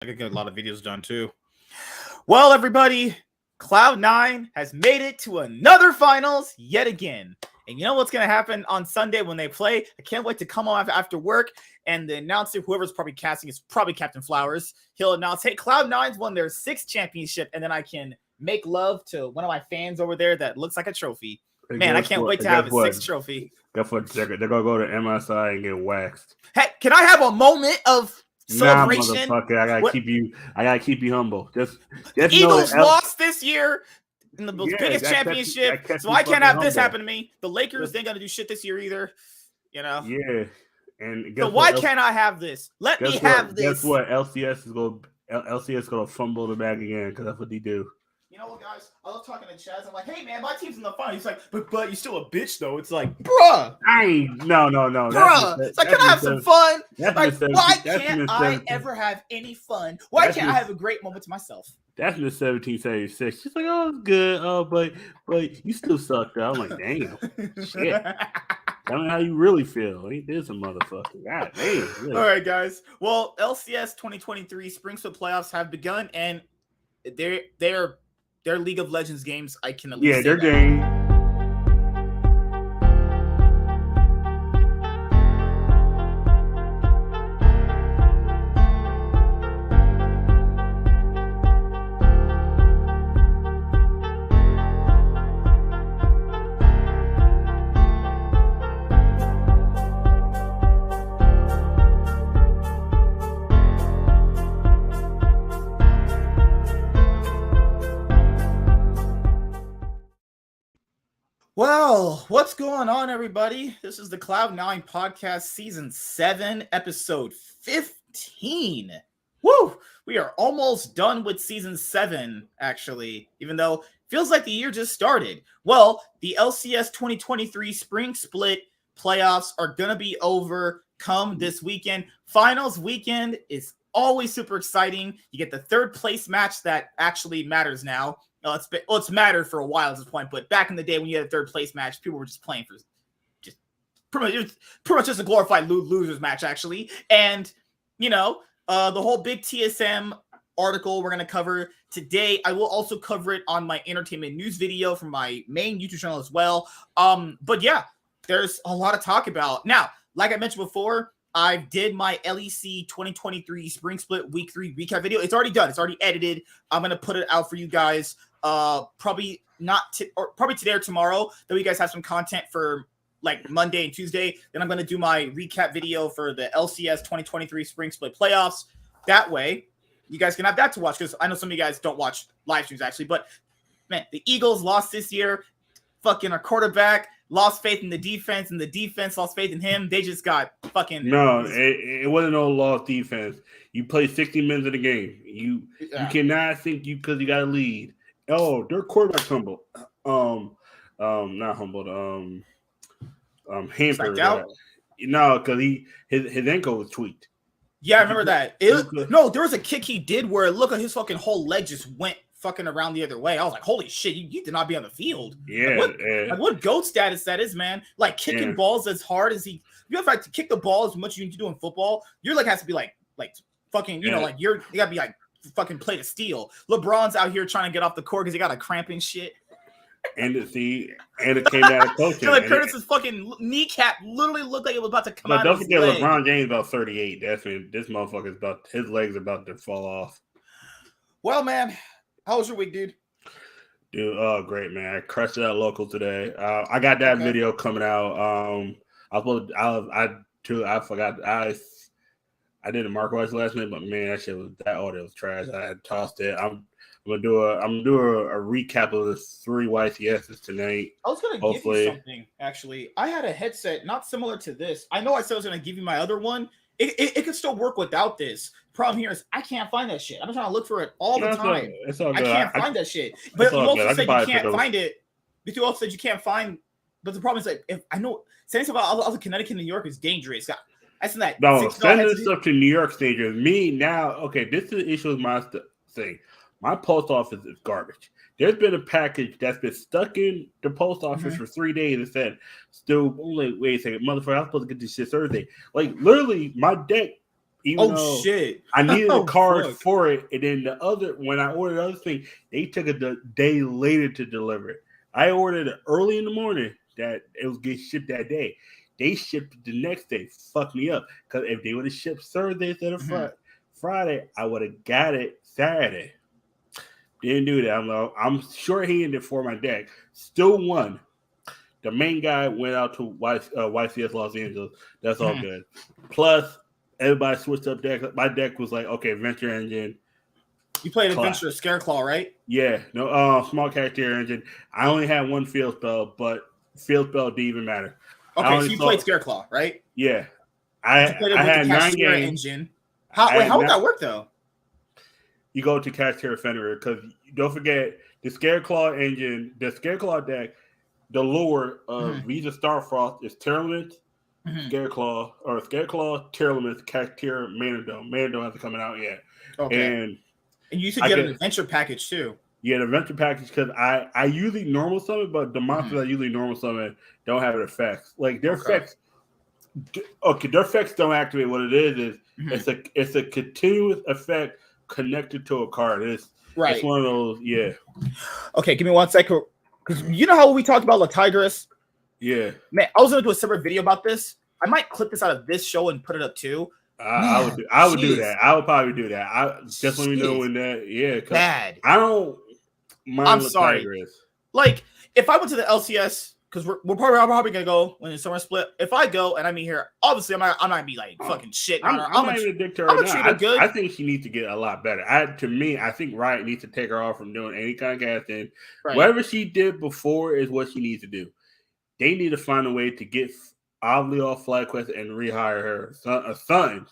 I could get a lot of videos done too. Well, everybody, Cloud9 has made it to another finals yet again. And you know what's going to happen on Sunday when they play? I can't wait to come on after work and the announcer, whoever's probably casting, is probably Captain Flowers. He'll announce, hey, Cloud9's won their 6th championship, and then I can make love to one of my fans over there that looks like a trophy. Man, I can't wait to have a 6th trophy. Guess what? They're going to go to MSI and get waxed. Hey, can I have a moment of celebration? Nah, motherfucker, I gotta keep you humble. Just Eagles lost this year in the biggest championship, so I can't have this happen to me. The Lakers ain't gonna do shit this year either, you know. Yeah, and so why can't I have this? Let me have this. Guess what? LCS is gonna fumble the bag again because that's what they do. You know what, guys? I love talking to Chaz. I'm like, hey, man, my team's in the final. He's like, but you're still a bitch, though. It's like, bruh. No. Bruh. It's like, can I have some fun? Like, why can't I ever have any fun? Why can't I have a great moment to myself? That's in the 1776. She's like, oh, it's good. Oh, but you still suck, though. I'm like, damn. Shit. Tell me how you really feel. Ain't this a motherfucker? God damn. Really. All right, guys. Well, LCS 2023 Spring Split playoffs have begun, and they're League of Legends games. I can at least say they're that. games. Well, what's going on, everybody? This is the Cloud9 podcast, season 7, episode 15. Woo! We are almost done with season 7, actually, even though it feels like the year just started. Well, the LCS 2023 Spring Split playoffs are going to be over come this weekend. Finals weekend is always super exciting. You get the 3rd place match that actually matters now. It's mattered for a while at this point, but back in the day when you had a 3rd place match, people were just playing for just pretty much just a glorified losers match, actually. And you know, the whole big TSM article we're going to cover today. I will also cover it on my entertainment news video from my main YouTube channel as well. But yeah, there's a lot to talk about. Now, like I mentioned before, I did my LEC 2023 Spring Split Week 3 recap video. It's already done. It's already edited. I'm going to put it out for you guys. Probably today or tomorrow, that you guys have some content for like Monday and Tuesday. Then I'm going to do my recap video for the LCS 2023 Spring Split playoffs. That way you guys can have that to watch, because I know some of you guys don't watch live streams actually, but man, the Eagles lost this year. Fucking our quarterback lost faith in the defense, and the defense lost faith in him. They just got fucking... No, it wasn't no lost defense. You play 60 minutes of the game. You cannot think because you got a lead. Oh, their quarterback humbled. Not humbled. Hampered. No, because his ankle was tweaked. Yeah, I remember that. There was a kick he did where it looked like his fucking whole leg just went fucking around the other way. I was like, holy shit, you did not be on the field. Yeah. What GOAT status that is, man. Like kicking balls as hard as you have to kick the ball as much as you need to do in football. Your leg has to be like fucking, you know, like you gotta be like fucking plate of steel. LeBron's out here trying to get off the court because he got a cramp and shit. And it came out of coaching. Like Curtis's fucking kneecap literally looked like it was about to come out. Don't forget, LeBron James about 38. That's when this motherfucker's his legs are about to fall off. Well, man, how was your week, dude? Dude, oh great, man! I crushed it at local today. I got that video coming out. I forgot. I did a Mark Weiss last minute, but man, that audio was trash. I had tossed it. I'm gonna do a recap of the 3 YCSs tonight. I was gonna give you something actually. I had a headset not similar to this. I know I said I was gonna give you my other one. It could still work without this. Problem here is I can't find that shit. I'm trying to look for it all the time. It's all good. I can't find that shit. But you also said you can't find it. But you also said you can't find. But the problem is, like, if I know saying something about all the Connecticut, New York is dangerous. Send that. No, send this stuff to New York dangerous. Me now. Okay, this is the issue with my thing. My post office is garbage. There's been a package that's been stuck in the post office for 3 days and said, still, wait a second, motherfucker, I'm supposed to get this shit Thursday. Like, literally, my deck Even though shit! I needed a card fuck. for it, and then when I ordered the other thing, they took it the day later to deliver it. I ordered it early in the morning that it was getting shipped that day. They shipped it the next day. Fucked me up because if they would have shipped Thursday instead of Friday, I would have got it Saturday. Didn't do that. I'm short-handed for my deck. Still won. The main guy went out to YCS Los Angeles. That's all good. Plus, everybody switched up decks. My deck was like, okay, Adventure Engine. You played Adventure Scareclaw, right? Yeah. No, small character engine. I only had one field spell, but field spell didn't even matter. Okay, so you played Scareclaw, right? Yeah. I had 9 games. Engine. How would that work, though? You go to Cascade Fenrir, because don't forget, the Scareclaw engine, the Scareclaw deck, the lore of Visa Starfrost is Terramint, Scareclaw, Terramint, Cactier, Manadome. Manadome hasn't come out yet. Okay. And you should get an adventure package too. Yeah, the adventure package, because I usually normal summon, but the monsters I usually normal summon don't have effects. Like their effects, their effects don't activate. What it is it's a continuous effect connected to a card. It's one of those. Yeah. Okay, give me 1 second. Because you know how we talked about La Tigress? Yeah. Man, I was gonna do a separate video about this. I might clip this out of this show and put it up too. I would do that. I would probably do that. I just let me know when that. Yeah. Bad. I don't mind. I'm sorry. Like if I went to the LCS, because we're probably gonna go when the summer split. If I go and I'm here, obviously I'm not gonna be like fucking shit. I'm not even a dick to her now. I think she needs to get a lot better. I think Riot needs to take her off from doing any kind of casting. Right. Whatever she did before is what she needs to do. They need to find a way to get Ovely off FlyQuest and rehire her.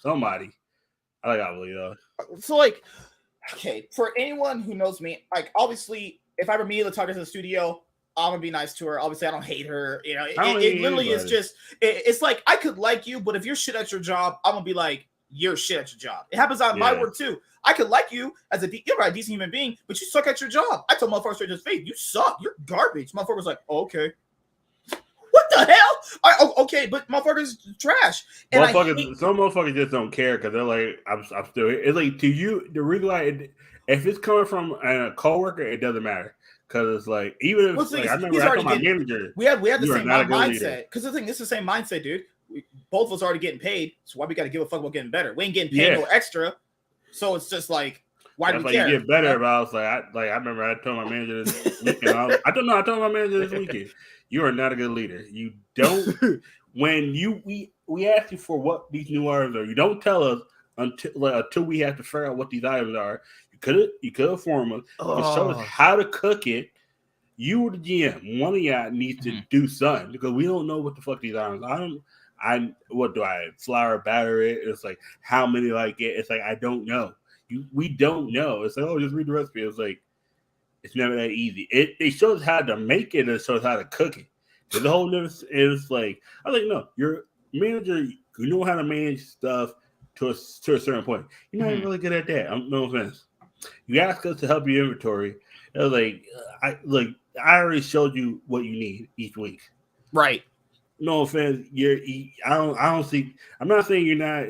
Somebody. I like Ovely though. So like, okay, for anyone who knows me, like obviously, if I ever meet Latagas in the studio, I'm gonna be nice to her. Obviously, I don't hate her. You know, it literally is just. It's like I could like you, but if you're shit at your job, I'm gonna be like you're shit at your job. It happens on my work too. I could like you as you're a decent human being, but you suck at your job. I told motherfuckers straight to his face, you suck. You're garbage. Motherfucker was like, oh, okay. What the hell? Okay, but motherfuckers trash. And some motherfuckers just don't care because they're like, I'm still here. It's like to you, the reason why if it's coming from a coworker, it doesn't matter. Because it's like, even if I remember I told my manager, we had the same mindset. Because the thing, this is the same mindset, dude. Both of us already getting paid, so why we got to give a fuck about getting better? We ain't getting paid no extra, so it's just like, why do we care? You get better. But I was like, I remember I told my manager this weekend. I told my manager this weekend, you are not a good leader. You don't when we ask you for what these new items are, you don't tell us until we have to figure out what these items are. You could inform us. You show us how to cook it. You were the GM. One of y'all needs to do something because we don't know what the fuck these items are. What do I flour batter it? It's like how many I get. It's like I don't know. We don't know. It's like, just read the recipe. It's like it's never that easy. It shows how to make it and it shows how to cook it. There's a whole difference. It's like I was like, no, your manager, you know how to manage stuff to a certain point. You're not even really good at that. No offense. You ask us to help your inventory. I was like, I already showed you what you need each week. Right. No offense. I'm not saying you're not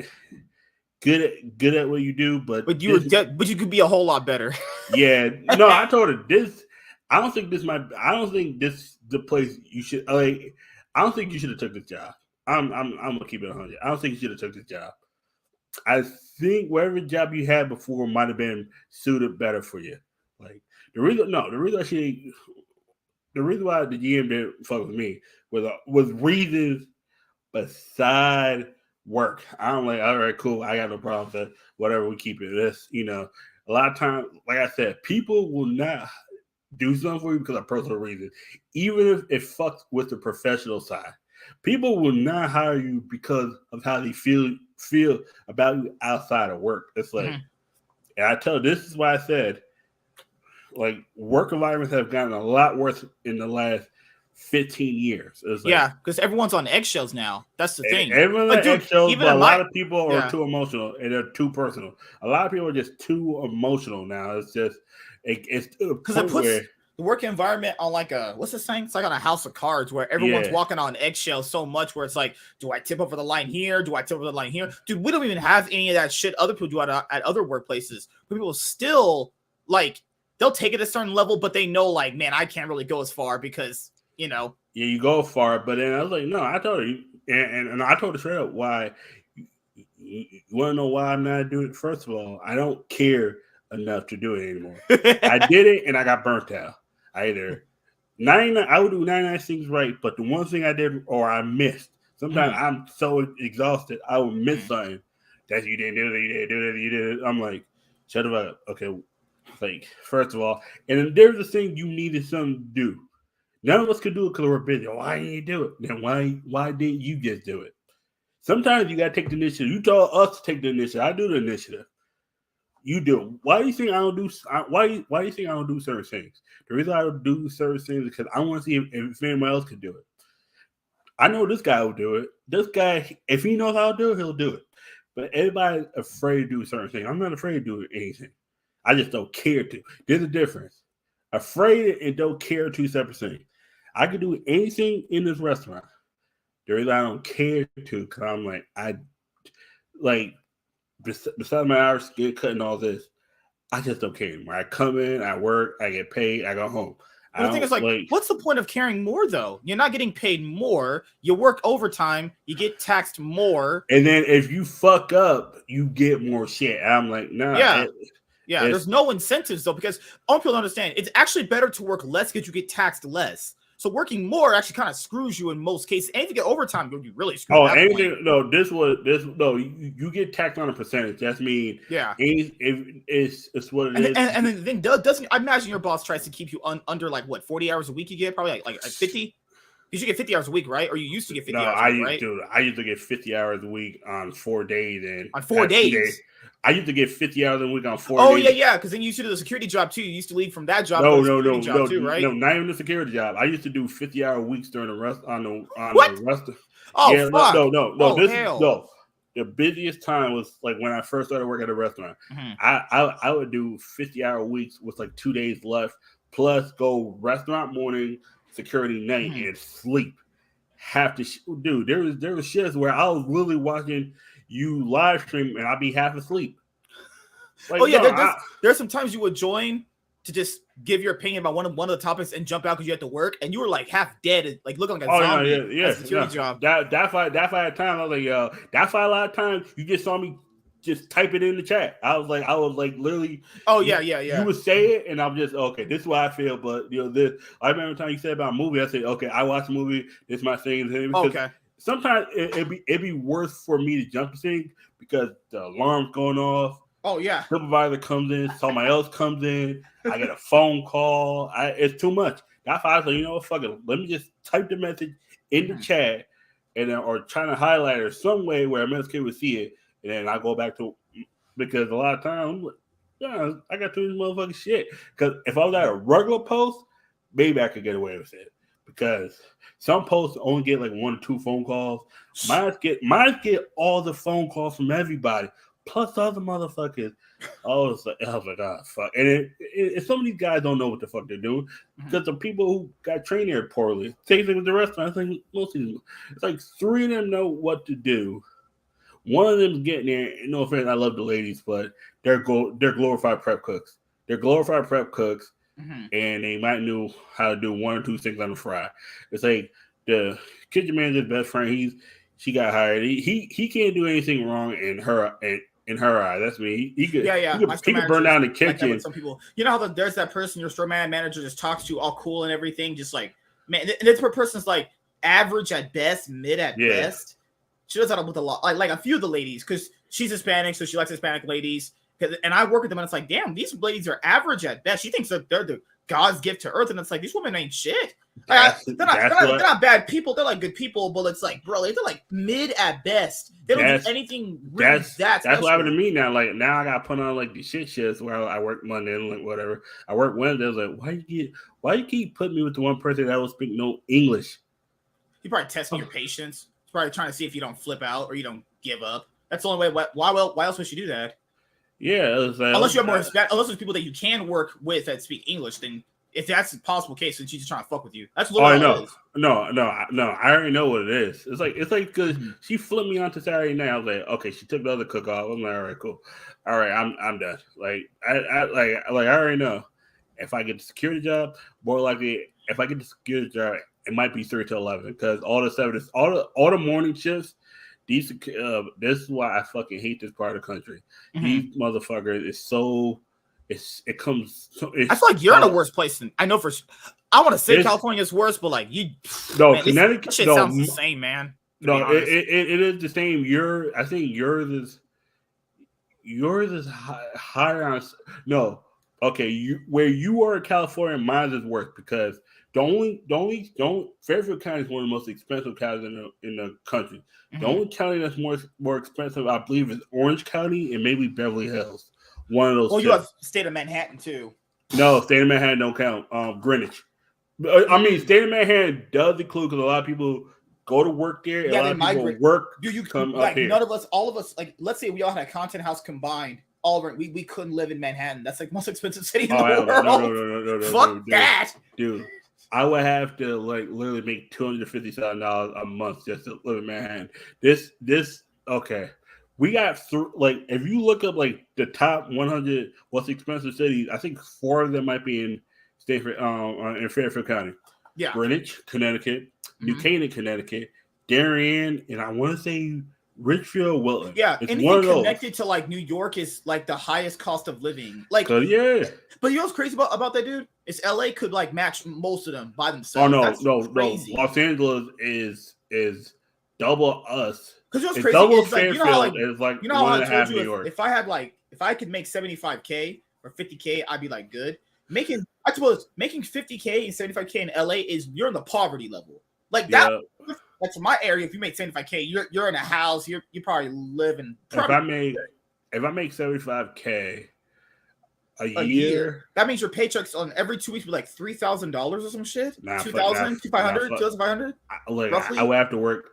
good at what you do, but you could be a whole lot better. Yeah. No, I told her this. I don't think this the place you should like. I don't think you should have took this job. I'm gonna keep it 100. I don't think you should have took this job. I think whatever job you had before might have been suited better for you. Like the reason why the GM didn't fuck with me was reasons beside work. I'm like, all right, cool. I got no problem with that. Whatever, we keep it. This, a lot of times, like I said, people will not do something for you because of personal reasons, even if it fucks with the professional side. People will not hire you because of how they feel about you outside of work. It's like, and this is why I said, like, work environments have gotten a lot worse in the last 15 years. It's like, because everyone's on eggshells now. That's the thing. Everyone's on eggshells, but a lot of people are too emotional and they're too personal. A lot of people are just too emotional now. It's just, it's to the point where the work environment on like what's this thing? It's like on a house of cards where everyone's walking on eggshells so much where it's like, do I tip over the line here? Do I tip over the line here? Dude, we don't even have any of that shit other people do at other workplaces. But people still like they'll take it a certain level, but they know like, man, I can't really go as far because Yeah, you go far, but then I was like, no, I told her, and I told her straight up why. You want to know why I'm not doing it? First of all, I don't care enough to do it anymore. I did it and I got burnt out. I would do 99 things right, but the one thing I did or I missed. Sometimes I'm so exhausted, I will miss something that you didn't do it, you did it. I'm like, shut up. Okay, like first of all, and then there's this thing you needed something to do. None of us could do it because we're busy. Why didn't you do it? Then why didn't you just do it? Sometimes you gotta take the initiative. You told us to take the initiative. I do the initiative. You do. Why do you think I don't do? Why do you think I don't do certain things? The reason I don't do certain things is because I want to see if anyone else could do it. I know this guy will do it. This guy, if he knows how to do it, he'll do it. But everybody's afraid to do certain things. I'm not afraid to do anything. I just don't care to. There's a difference. Afraid and don't care are two separate things. I could do anything in this restaurant. The reason I don't care to, because I'm like, besides my hours get cut and all this, I just don't care anymore. I come in, I work, I get paid, I go home. The thing is, like, what's the point of caring more, though? You're not getting paid more. You work overtime, you get taxed more. And then if you fuck up, you get more shit. I'm like, nah. Yeah, there's no incentives, though, because all people don't understand, it's actually better to work less because you get taxed less. So working more actually kind of screws you in most cases. And if you get overtime, you'll be really screwed. You get taxed on a percentage. That's mean. Yeah. It's what it is. And then doesn't I imagine your boss tries to keep you under like what 40 hours a week you get? Probably like 50? You should get 50 hours a week, right? Or you used to get 50 hours a week, right? I used to get 50 hours a week on 4 days. And on 4 days? I used to get 50 hours a week on 4 days. Oh, yeah, because then you used to do the security job, too. You used to leave from that job No, too, right? No, not even the security job. I used to do 50-hour weeks during the rest on the rest. Oh, yeah, fuck. No. The busiest time was like when I first started working at a restaurant. I would do 50-hour weeks with like 2 days left, plus go restaurant morning, security night, and sleep. Dude, there was shifts where I was really watching you live stream and I'd be half asleep. Like, there's some times you would join to just give your opinion about one of the topics and jump out because you had to work, and you were like half dead, like looking like a zombie. Yeah. Security job. That fight at times I was like, yo, that fight a lot of times you just saw me just type it in the chat. I was like literally. Oh yeah. You would say it, and I'm just okay. This is what I feel, but this. I remember the time you said about a movie. I said, okay, I watch a movie. This is my thing. Okay. Sometimes it'd be worse for me to jump to things because the alarm's going off. Oh yeah. Supervisor comes in, somebody else comes in. I get a phone call. It's too much. That's why I was like, you know what, fuck it. Let me just type the message in the chat, and then or trying to highlight it some way where a kid would see it, and then I go back to because a lot of times, yeah, I got to this motherfucking shit. Because if I was at a regular post, maybe I could get away with it. Because some posts only get like 1 or 2 phone calls. Mine get all the phone calls from everybody, plus other motherfuckers. I was like, oh, fuck. And some of these guys don't know what the fuck they're doing because the people who got trained there poorly. Same thing with the restaurant. I think most of them, it's like 3 of them know what to do. One of them's getting there. No offense, I love the ladies, but they're glorified prep cooks. They're glorified prep cooks. And they might know how to do 1 or 2 things on the fry. It's like the kitchen manager's best friend. She got hired. He can't do anything wrong in her eye. That's me. He could burn down the kitchen. Like some people, you know how there's that person your store manager just talks to all cool and everything, just like man. And this person's like average at best, mid at best. She does that with a lot, like a few of the ladies, because she's Hispanic, so she likes Hispanic ladies. And I work with them, and it's like, damn, these ladies are average at best. She thinks that they're the God's gift to earth, and it's like these women ain't shit. They're not bad people. They're like good people, but it's like, bro, they're like mid at best. They don't do anything really that's what happened to me now. Like now, I got put on like the shit shifts where I work Monday and like whatever. I work Wednesday. I was like, why you keep putting me with the one person that will speak no English? He probably testing your patience. He's probably trying to see if you don't flip out or you don't give up. That's the only way. Why else would you do that? Yeah, unless you have more, unless there's people that you can work with that speak English, then If that's a possible case, then she's just trying to fuck with you. That's Oh, I literally all it know. is. No. I already know what it is. It's like because Mhm. she flipped me onto Saturday night. I was like, okay, she took the other cook off. I'm like, all right, cool. All right, I'm done. Like I already know. If I get the security job, more likely if I get the security job, it might be 3 to 11 because all the morning shifts. These this is why I fucking hate this part of the country. Mhm. These motherfuckers is so. It comes. I feel like you're in a worse place than I know for. I want to say It's- California is worse, but like you, No, man, Connecticut. that shit No, sounds the same, man. To be no, honest. it is the same. I think yours is higher on. No, okay, where you are in California, mine is worse because Fairfield County is one of the most expensive counties in the country. The only county that's more expensive, I believe, is Orange County and maybe Beverly Hills. One of those. Well, you have state of Manhattan too. No, state of Manhattan don't count. Greenwich. I mean, state of Manhattan does include because a lot of people go to work there. And Yeah, a lot they of people migrate. work. Dude, you come like up here. none of us, all of us, like let's say we all had a content house combined. All of our, we couldn't live in Manhattan. That's like the most expensive city in the world. No, Fuck dude, that, dude. I would have to like literally make $250,000 a month just to live in Manhattan. This okay. We got through like if you look up like the top 100 most expensive cities, I think 4 of them might be in in Fairfield County. Yeah, Greenwich, Connecticut, New Canaan, Connecticut, Darien, and I want to say Richfield, Wilton. Yeah, it's anything connected to like New York is like the highest cost of living. Like, yeah. But you know what's crazy about that, dude? Is LA could like match most of them by Oh themselves. no, That's crazy. Los Angeles is double us. Because you know what's it's crazy? Double Is, like, you know how like is like you know how one I and a told half you New York. if I had like if I could make 75K or 50K, I'd be like good. I suppose making 50K and 75K in LA is you're in the poverty level. Like that. Yeah. Like for my area, if you make 75K, you're in a house. You probably live in. If I make 75K a year, that means your paychecks on every 2 weeks be like $3,000 or some shit. Nah, 2,000, 2,500, 2,500. I would have to work.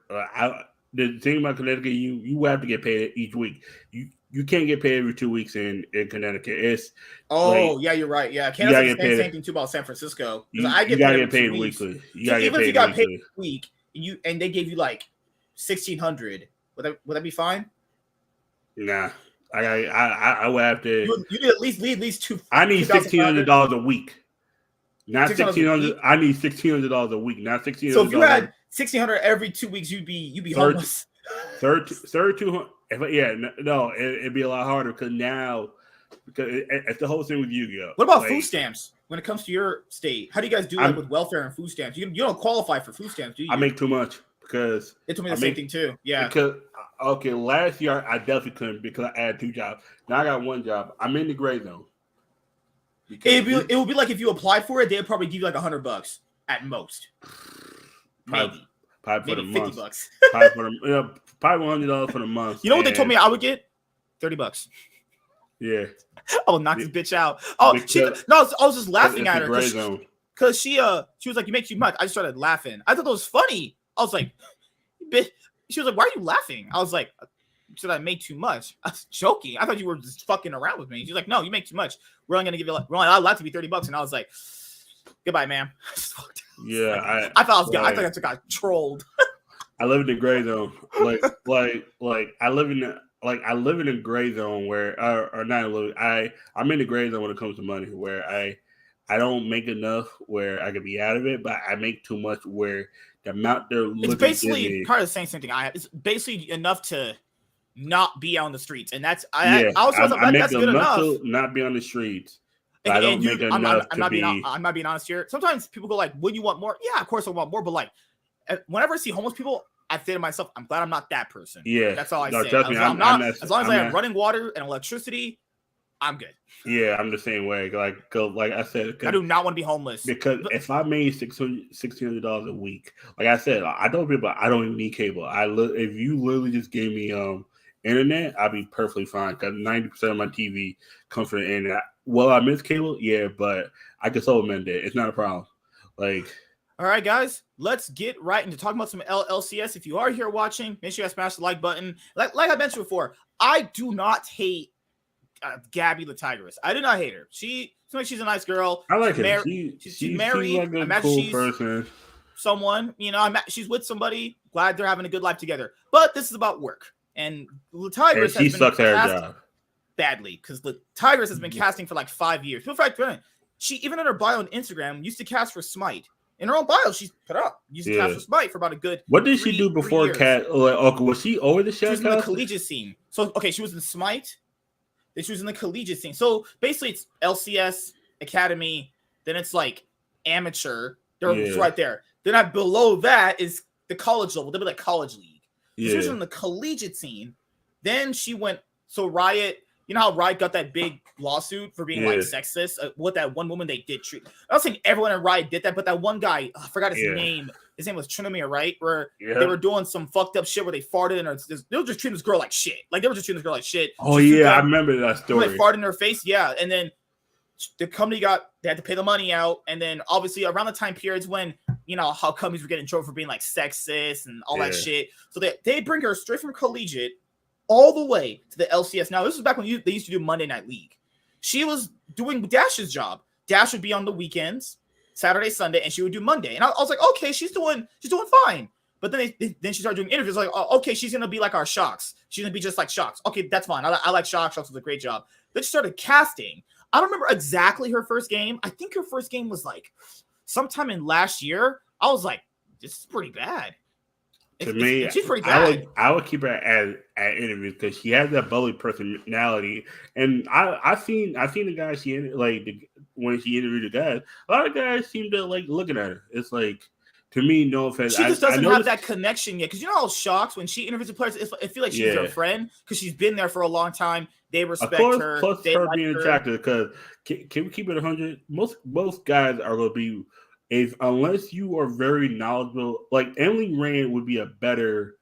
The thing about Connecticut, you have to get paid each week. You can't get paid every 2 weeks in Connecticut. It's yeah, you're right. Yeah, Canada's the same thing too about San Francisco. You I get gotta paid get paid weekly. Even if you got paid a week and they gave you like 1,600, would that be fine? Nah, I would have to. You need at least two. I need $1,600 a week. Not $1,600. I need $1,600 a week. Not $1,600. So if you had $1,600 every 2 weeks, you'd be homeless. Third 200. It'd be a lot harder because it's the whole thing with Yu-Gi-Oh. What about food stamps? When it comes to your state, how do you guys do with welfare and food stamps? You don't qualify for food stamps, do you? I make too much because they told me the same thing too. Yeah. Because last year I definitely couldn't because I had 2 jobs. Now I got 1 job. I'm in the gray zone. It would be like if you applied for it, they'd probably give you like $100 at most. Maybe for the $50. Month. Probably $100 for the month. You know what they told me I would get? $30. Yeah. I will knock this bitch out. Oh, I was just laughing at her because she was like, "You make too much." I just started laughing. I thought that was funny. I was like, "Bitch." She was like, "Why are you laughing?" I was like, "Said I made too much." I was joking. I thought you were just fucking around with me. She's like, "No, you make too much. We're only gonna give you we're only allowed to be $30." And I was like, "Goodbye, ma'am." Yeah, I thought I just got trolled. I live in the gray zone. I live in a gray zone where I'm in the gray zone when it comes to money where I don't make enough where I could be out of it, but I make too much where the amount they're looking. It's basically part of the same thing I have. It's basically enough to not be on the streets, and that's I make that's good enough to not be on the streets. I don't make enough to be. I'm not being honest here. Sometimes people go like, "Would you want more?" Yeah, of course I want more, but like, whenever I see homeless people, I say to myself, "I'm glad I'm not that person." Yeah, that's all I say. Trust me, as long as I have running water and electricity, I'm good. Yeah, I'm the same way. Like I said, I do not want to be homeless. Because if I made $600 a week, like I said, I don't even need cable. If you literally just gave me internet, I'd be perfectly fine. Because 90% of my TV comes from the internet. Well, I miss cable, yeah, but I can supplement it. It's not a problem. Like, all right, guys, let's get right into talking about some LCS. If you are here watching, make sure you guys smash the like button. Like I mentioned before, I do not hate Gabby the Tigress. I did not hate her. She's a nice girl. I like her. She's married. like a imagine cool she's person. someone, she's with somebody. Glad they're having a good life together. But this is about work. And the Tigress has been sucks at her job badly because the Tigress has been casting for like 5 years. In fact, she even in her bio on Instagram used to cast for Smite. In her own bio, she's put up used to cast for Smite for about a good. What did she do before cat? Like, was she always the She was in the collegiate scene. So she was in Smite. Then she was in the collegiate scene. So basically, it's LCS Academy. Then it's like amateur. It's right there. Then below that is the college level. They'll be like college league. So she was in the collegiate scene. Then she went. So Riot. You know how Riot got that big lawsuit for being like sexist? What that one woman they did treat. I don't think everyone at Riot did that, but that one guy, I forgot his name. His name was Trinamere, right? Where they were doing some fucked up shit where they farted in her. They were just treating this girl like shit. Like they were just treating this girl like shit. Oh yeah, I remember that story. They farted in her face, yeah. And then the company they had to pay the money out. And then obviously around the time periods when how companies were getting in trouble for being like sexist and all that shit. So they bring her straight from collegiate all the way to the LCS. Now, this was back when they used to do Monday Night League. She was doing Dash's job. Dash would be on the weekends, Saturday, Sunday, and she would do Monday. And I was like, okay, she's doing fine. But then she started doing interviews like, oh, okay, she's gonna be like our Shocks. She's gonna be just like Shocks. Okay, that's fine. I like Shocks. Shocks was a great job. Then she started casting. I don't remember exactly her first game. I think her first game was like sometime in last year. I was like, this is pretty bad. To me, she's pretty bad. I would keep her at interviews because she has that bubbly personality, and I seen the guys when she interviewed the guys, a lot of guys seem to like looking at her. It's like, to me, no offense, she just doesn't have that connection yet. Because you know how Shocks when she interviews a player, I feel like she's her friend because she's been there for a long time. They respect her. Plus her being attractive. Because can we keep it 100? Most guys are going to be. Unless you are very knowledgeable, like Emily Rand would be a better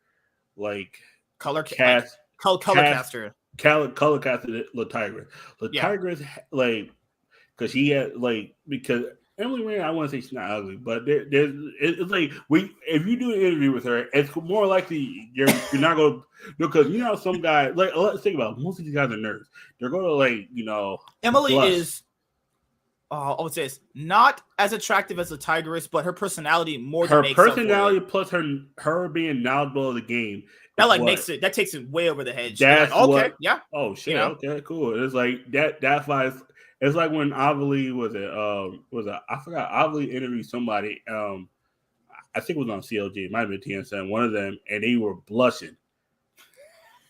color caster. Color caster the Tigress. The Tigress because she had because Emily Rand, I want to say she's not ugly, but it's like if you do an interview with her, it's more likely you're not going to because some guys let's think about it, most of these guys are nerds. They're going to Emily is. I would say it's not as attractive as the Tigress, but her personality more than makes personality up for it. Plus her being knowledgeable of the game. That takes it way over the head. That's okay, yeah. Oh shit, okay, cool. It's like that's why it's like when Avali I forgot Avali interviewed somebody. I think it was on CLG, it might have been TSM, one of them, and they were blushing.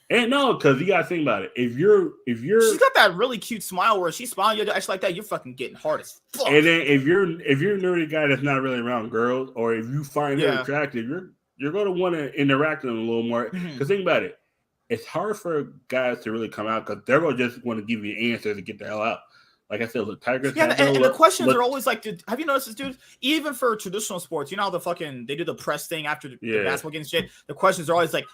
And no, because you gotta think about it. If you're she's got that really cute smile where she's smiling, you're actually like that, you're fucking getting hard as fuck. And then if you're a nerdy guy that's not really around girls, or if you find her attractive, you're gonna want to interact with them a little more. Because think about it, it's hard for guys to really come out because they're gonna just want to give you answers to get the hell out. Like I said, the Tigers. Yeah, and the questions are always like, dude, have you noticed this, dude? Even for traditional sports, you know how they do the press thing after the basketball games shit. The questions are always like.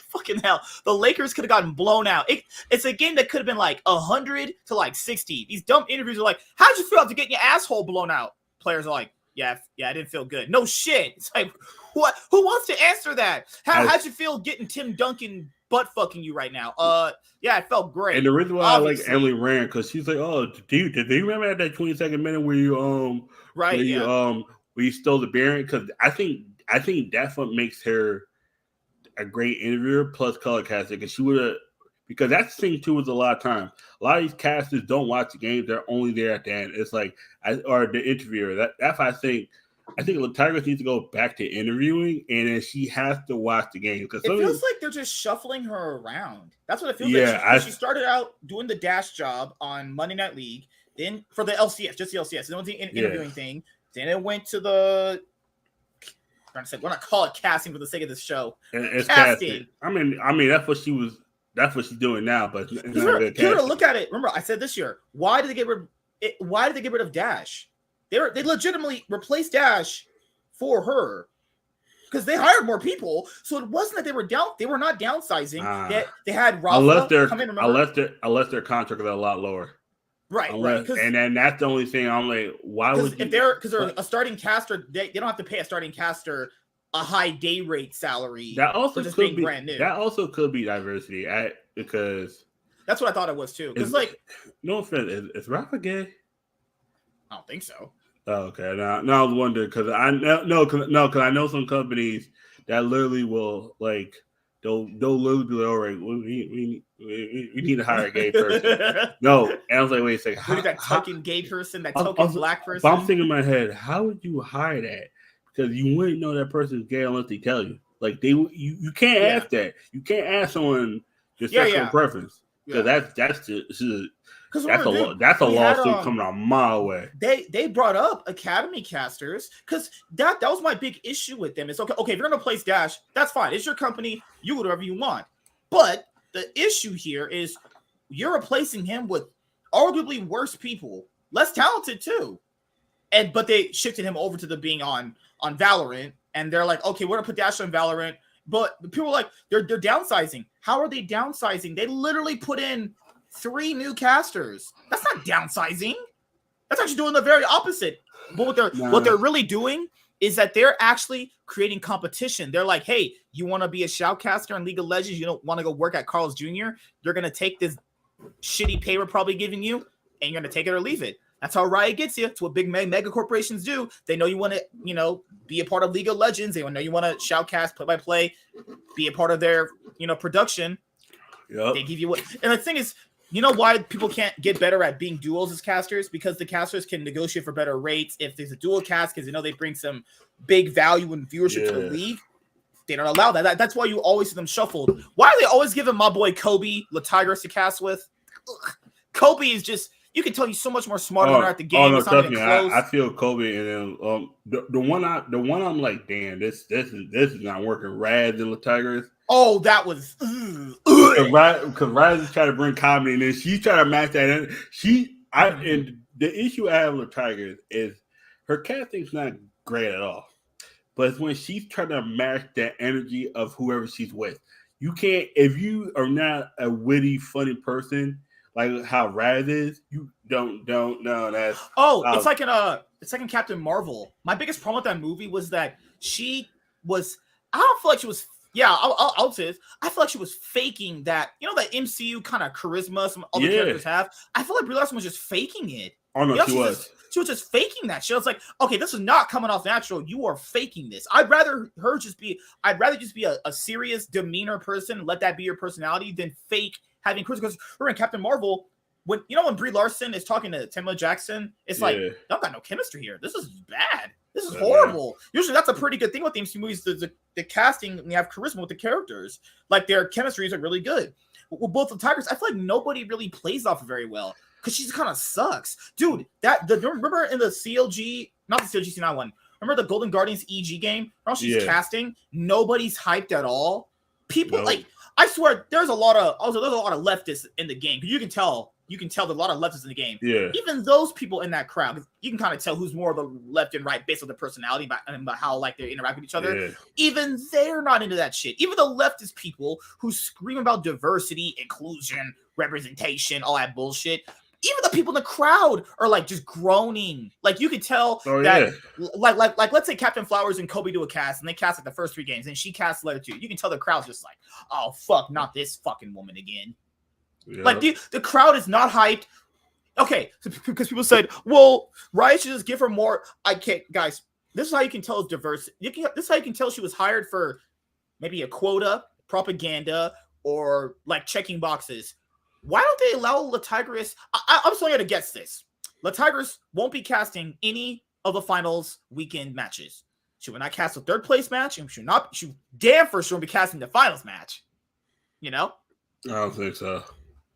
Fucking hell, the Lakers could have gotten blown out. It's a game that could have been like 100 to like 60. These dumb interviews are like, how'd you feel after getting your asshole blown out? Players are like, yeah, I didn't feel good. No shit. It's like, what? Who wants to answer that? How'd you feel getting Tim Duncan butt fucking you right now? Yeah, it felt great. And the reason why I like Emily Rand because she's like, oh, do you remember at that 22nd minute where you where you stole the bearing? Because I think that's what makes her a great interviewer plus color caster because she would have because that's the thing too is a lot of times a lot of these casters don't watch the games, they're only there at the end. It's like or the interviewer. That's why I think the Tigers needs to go back to interviewing and then she has to watch the game because it feels like they're just shuffling her around. That's what it feels like. She started out doing the Dash job on Monday Night League, then for the LCS, just the LCS, the only interviewing thing. Then it went to the we're not call it casting for the sake of this show. It's casting. I mean that's what she was. That's what she's doing now. But it's not good casting. Look at it. Remember, I said this year. Why did they get rid of Dash? They legitimately replaced Dash for her because they hired more people. So it wasn't that they were down. They were not downsizing. They had Rafa come in. Unless their contract is a lot lower. Right. And then that's the only thing I'm like, why would they're a starting caster, they don't have to pay a starting caster a high day rate salary. That also just could being be brand new. That also could be diversity, because That's what I thought it was too. Because like, no offense, is Rafa gay? I don't think so. Oh, okay. Now I was wondering because because I know some companies that literally will like they'll literally be like, all right, we need to hire a gay person. No, and I was like, wait a second, Look at that token gay person, that token black person. But I'm thinking in my head, how would you hire that? Because you wouldn't know that person's gay unless they tell you. Like you can't ask that. You can't ask someone your sexual preference because that's a lawsuit coming a mile away. They brought up Academy casters because that was my big issue with them. It's okay, if you're gonna place Dash, that's fine. It's your company, you do whatever you want. But the issue here is you're replacing him with arguably worse people, less talented too. But they shifted him over to the being on Valorant, and they're like, okay, we're gonna put Dash on Valorant. But people are like, they're downsizing. How are they downsizing? They literally put in 3 new casters. That's not downsizing. That's actually doing the very opposite. But what they're really doing is that they're actually creating competition. They're like, hey, you want to be a shoutcaster in League of Legends? You don't want to go work at Carl's Jr.? You're going to take this shitty pay we're probably giving you, and you're going to take it or leave it. That's how Riot gets you. It's what big mega corporations do. They know you want to, be a part of League of Legends. They know you want to shoutcast, play-by-play, be a part of their, production. Yep. They give you what. And the thing is, you know why people can't get better at being duels as casters? Because the casters can negotiate for better rates. If there's a dual cast, because they bring some big value and viewership to the league, they don't allow that. That's why you always see them shuffled. Why are they always giving my boy Kobe Latigris to cast with? Ugh. Kobe is just, you can tell he's so much more smarter than her at the game. No, trust me, I feel Kobe, and then the one I'm like, damn, this is not working. Raz and Latigris. Oh, that was because Raz is trying to bring comedy, and then she's trying to match that. And the issue I have with Latigris is her casting's not great at all. But it's when she's trying to match that energy of whoever she's with. You can't, if you are not a witty, funny person like how Raz is, you don't know that's. It's like in Captain Marvel. My biggest problem with that movie was that she was. I don't feel like she was. Yeah, I'll say this. I feel like she was faking that. That MCU kind of charisma some other characters have. I feel like Brie Larson was just faking it. Oh no, she was. She was just faking that. She was like, okay, this is not coming off natural. You are faking this. I'd rather just be a serious demeanor person. Let that be your personality than fake having charisma. Because her in Captain Marvel, when Brie Larson is talking to Samuel Jackson, it's like, y'all got no chemistry here. This is bad. This is horrible. Usually that's a pretty good thing with the MCU movies. The casting, and you have charisma with the characters. Like their chemistries are really good. With both the Tigers, I feel like nobody really plays off very well because she just kind of sucks. Dude, remember in the CLG, not the CLG C9 one, remember the Golden Guardians EG game? How she's casting? Nobody's hyped at all. People I swear there's a lot of leftists in the game. You can tell there's a lot of leftists in the game. Yeah. Even those people in that crowd, you can kind of tell who's more of the left and right based on their personality and about how they interact with each other. Yeah. Even they're not into that shit. Even the leftist people who scream about diversity, inclusion, representation, all that bullshit. Even the people in the crowd are just groaning. You could tell like let's say Captain Flowers and Kobe do a cast and they cast the first 3 games and she casts the other 2. You can tell the crowd's just like, oh fuck, not this fucking woman again. Yeah. The crowd is not hyped. Okay, because people said, well, Riot should just give her more. I can't, guys. This is how you can tell it's diverse. This is how you can tell she was hired for maybe a quota, propaganda, or checking boxes. Why don't they allow Latigris? I'm still going to guess this. Latigris won't be casting any of the finals weekend matches. She will not cast a 3rd place match, and she damn for sure won't be casting the finals match. I don't think so.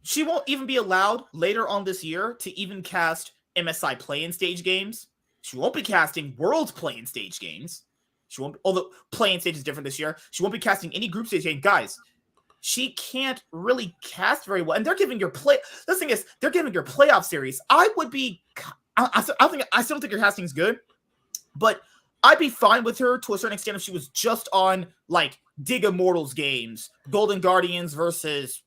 She won't even be allowed later on this year to even cast MSI play-in stage games. She won't be casting Worlds play-in stage games. She won't. Although play-in stage is different this year. She won't be casting any group stage game. Guys, she can't really cast very well. And they're giving your the thing is, they're giving your playoff series. I still don't think her casting is good, but I'd be fine with her to a certain extent if she was just on Dig Immortals games, Golden Guardians versus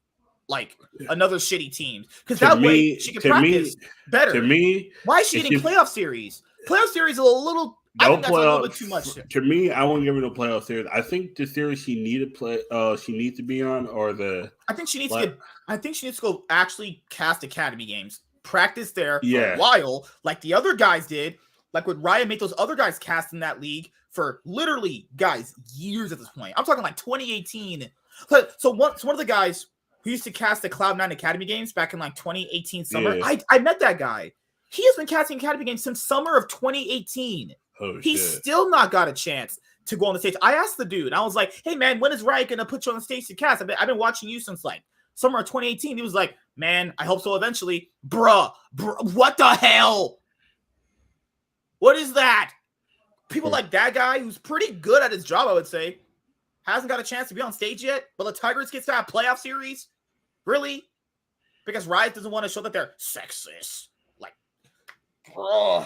another shitty team, because that way she can practice better. To me, why is she getting playoff series? Playoff series is a little I think that's a little bit too much. To me, I won't give her no playoff series. I think the series she needs to be on, or the. I think she needs to go actually cast Academy games, practice there for Yeah. a while, like the other guys did, like what Riot made those other guys cast in that league for literally, guys, years at this point. I'm talking like 2018. So one of the guys who used to cast the Cloud9 Academy games back in like 2018 summer, Yeah. I met that guy. He has been casting Academy games since summer of 2018. Oh, He's shit. still not got a chance to go on the stage. I asked the dude, I was like, hey, man, when is Riot going to put you on the stage to cast? I've been watching you since like summer of 2018. He was like, man, I hope so eventually. Bruh, what the hell? What is that? People like that guy, who's pretty good at his job, I would say, hasn't got a chance to be on stage yet, but the Tigers gets to have playoff series? Really? Because Riot doesn't want to show that they're sexist. Like, bro.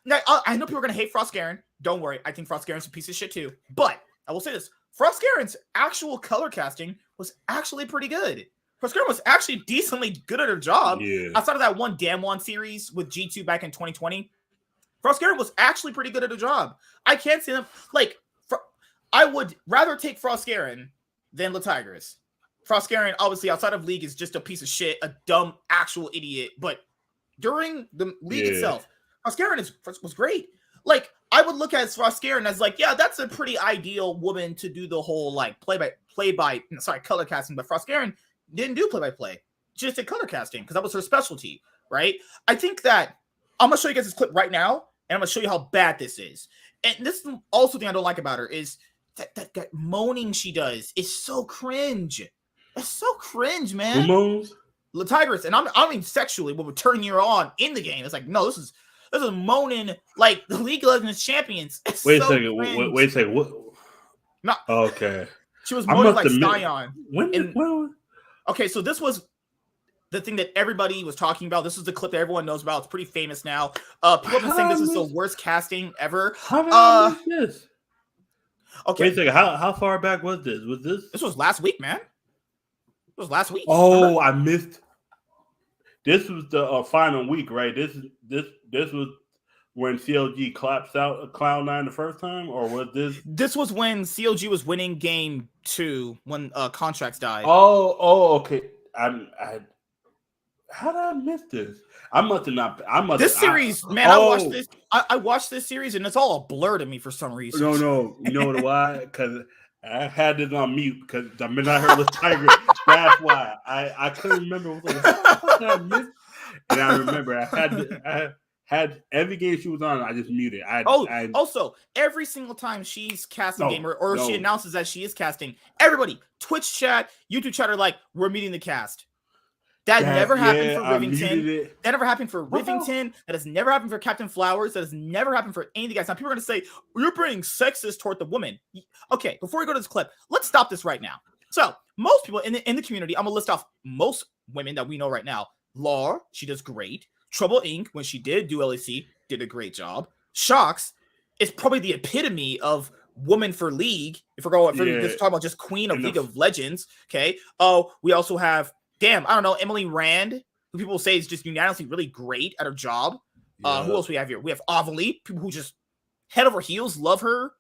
Now, I know people are going to hate Frost Garen. Don't worry. I think Frost Garen's a piece of shit too. But I will say this. Frost Garen's actual color casting was actually pretty good. Frost Garen was actually decently good at her job. Yeah. Outside of that one Damwon series with G2 back in 2020, Frost Garen was actually pretty good at her job. I can't see them. Like, I would rather take Frost Garen than the Tigers. Frost Garen, obviously, outside of League, is just a piece of shit, a dumb, actual idiot. But during the League itself, Frost Garen was great. Like, I would look at Frost Garen as like, yeah, that's a pretty ideal woman to do the whole like color casting. But Frost Garen didn't do play-by-play. She just did color casting because that was her specialty, right? I think that I'm gonna show you guys this clip right now, and I'm gonna show you how bad this is. And this is also the thing I don't like about her is that moaning she does is so cringe. It's so cringe, man. Who moans? The Tigers, and I mean sexually, what would turn you on in the game. It's like, no, this is moaning like the League of Legends champions. It's Wait a so second. cringe. Wait a second. What? No. Okay. She was moaning like Sion. When? Okay, so this was the thing that everybody was talking about. This is the clip that everyone knows about. It's pretty famous now. People have been saying this is the worst casting ever. How did I miss this? Okay. Wait a second. How far back was this? Was this? This was last week, man. It was last week. Oh, I missed. This was the final week, right? This was when CLG claps out Cloud9 the first time, or was this? This was when CLG was winning game 2 when contracts died. Oh, okay. How did I miss this? This series, man. I watched this series, and it's all a blur to me for some reason. No. You know why? Because I had this on mute because the minute I heard the Tiger, that's why I couldn't remember what I missed. And I remember I had every game she was on, I just muted. Also, every single time she's casting game or she announces that she is casting, everybody, Twitch chat, YouTube chat are like, we're meeting the cast. That never happened for Rivington. That never happened for Rivington. That has never happened for Captain Flowers. That has never happened for any of the guys. Now, people are going to say, you're being sexist toward the woman. Okay, before we go to this clip, let's stop this right now. So, most people in the community, I'm going to list off most women that we know right now. Laura, she does great. Trouble Inc., when she did do LEC, did a great job. Shocks is probably the epitome of woman for League. If we're going talking about just queen of League of Legends, okay? Oh, we also have Emily Rand, who people say is just unanimously really great at her job. Yeah. Who else we have here? We have Avali, people who just head over heels love her.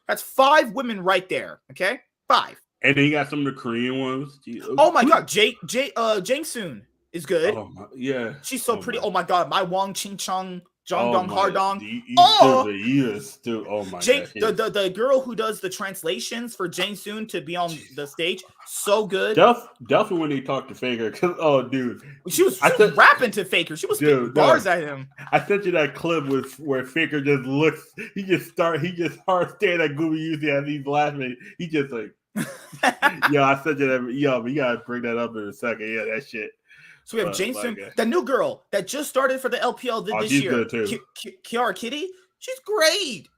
That's 5 women right there, okay? 5. And then you got some of the Korean ones. Oh my God, Jangsoon is good. Yeah. She's so pretty. Oh my God, my Wang Ching Chung, Jongdong Hardong. Oh my God. The girl who does the translations for Jangsoon to be on the stage, so good. Definitely when he talked to Faker, dude, she was rapping to Faker. She was spitting bars at him. I sent you that clip where Faker just looks. He just starts staring at Gooby Uzi as he's laughing. He just like, I sent you that. Yo, but you gotta bring that up in a second. Yeah, that shit. So we have Jameson, that new girl that just started for the LPL this year. Good too. Kiara Kitty, she's great.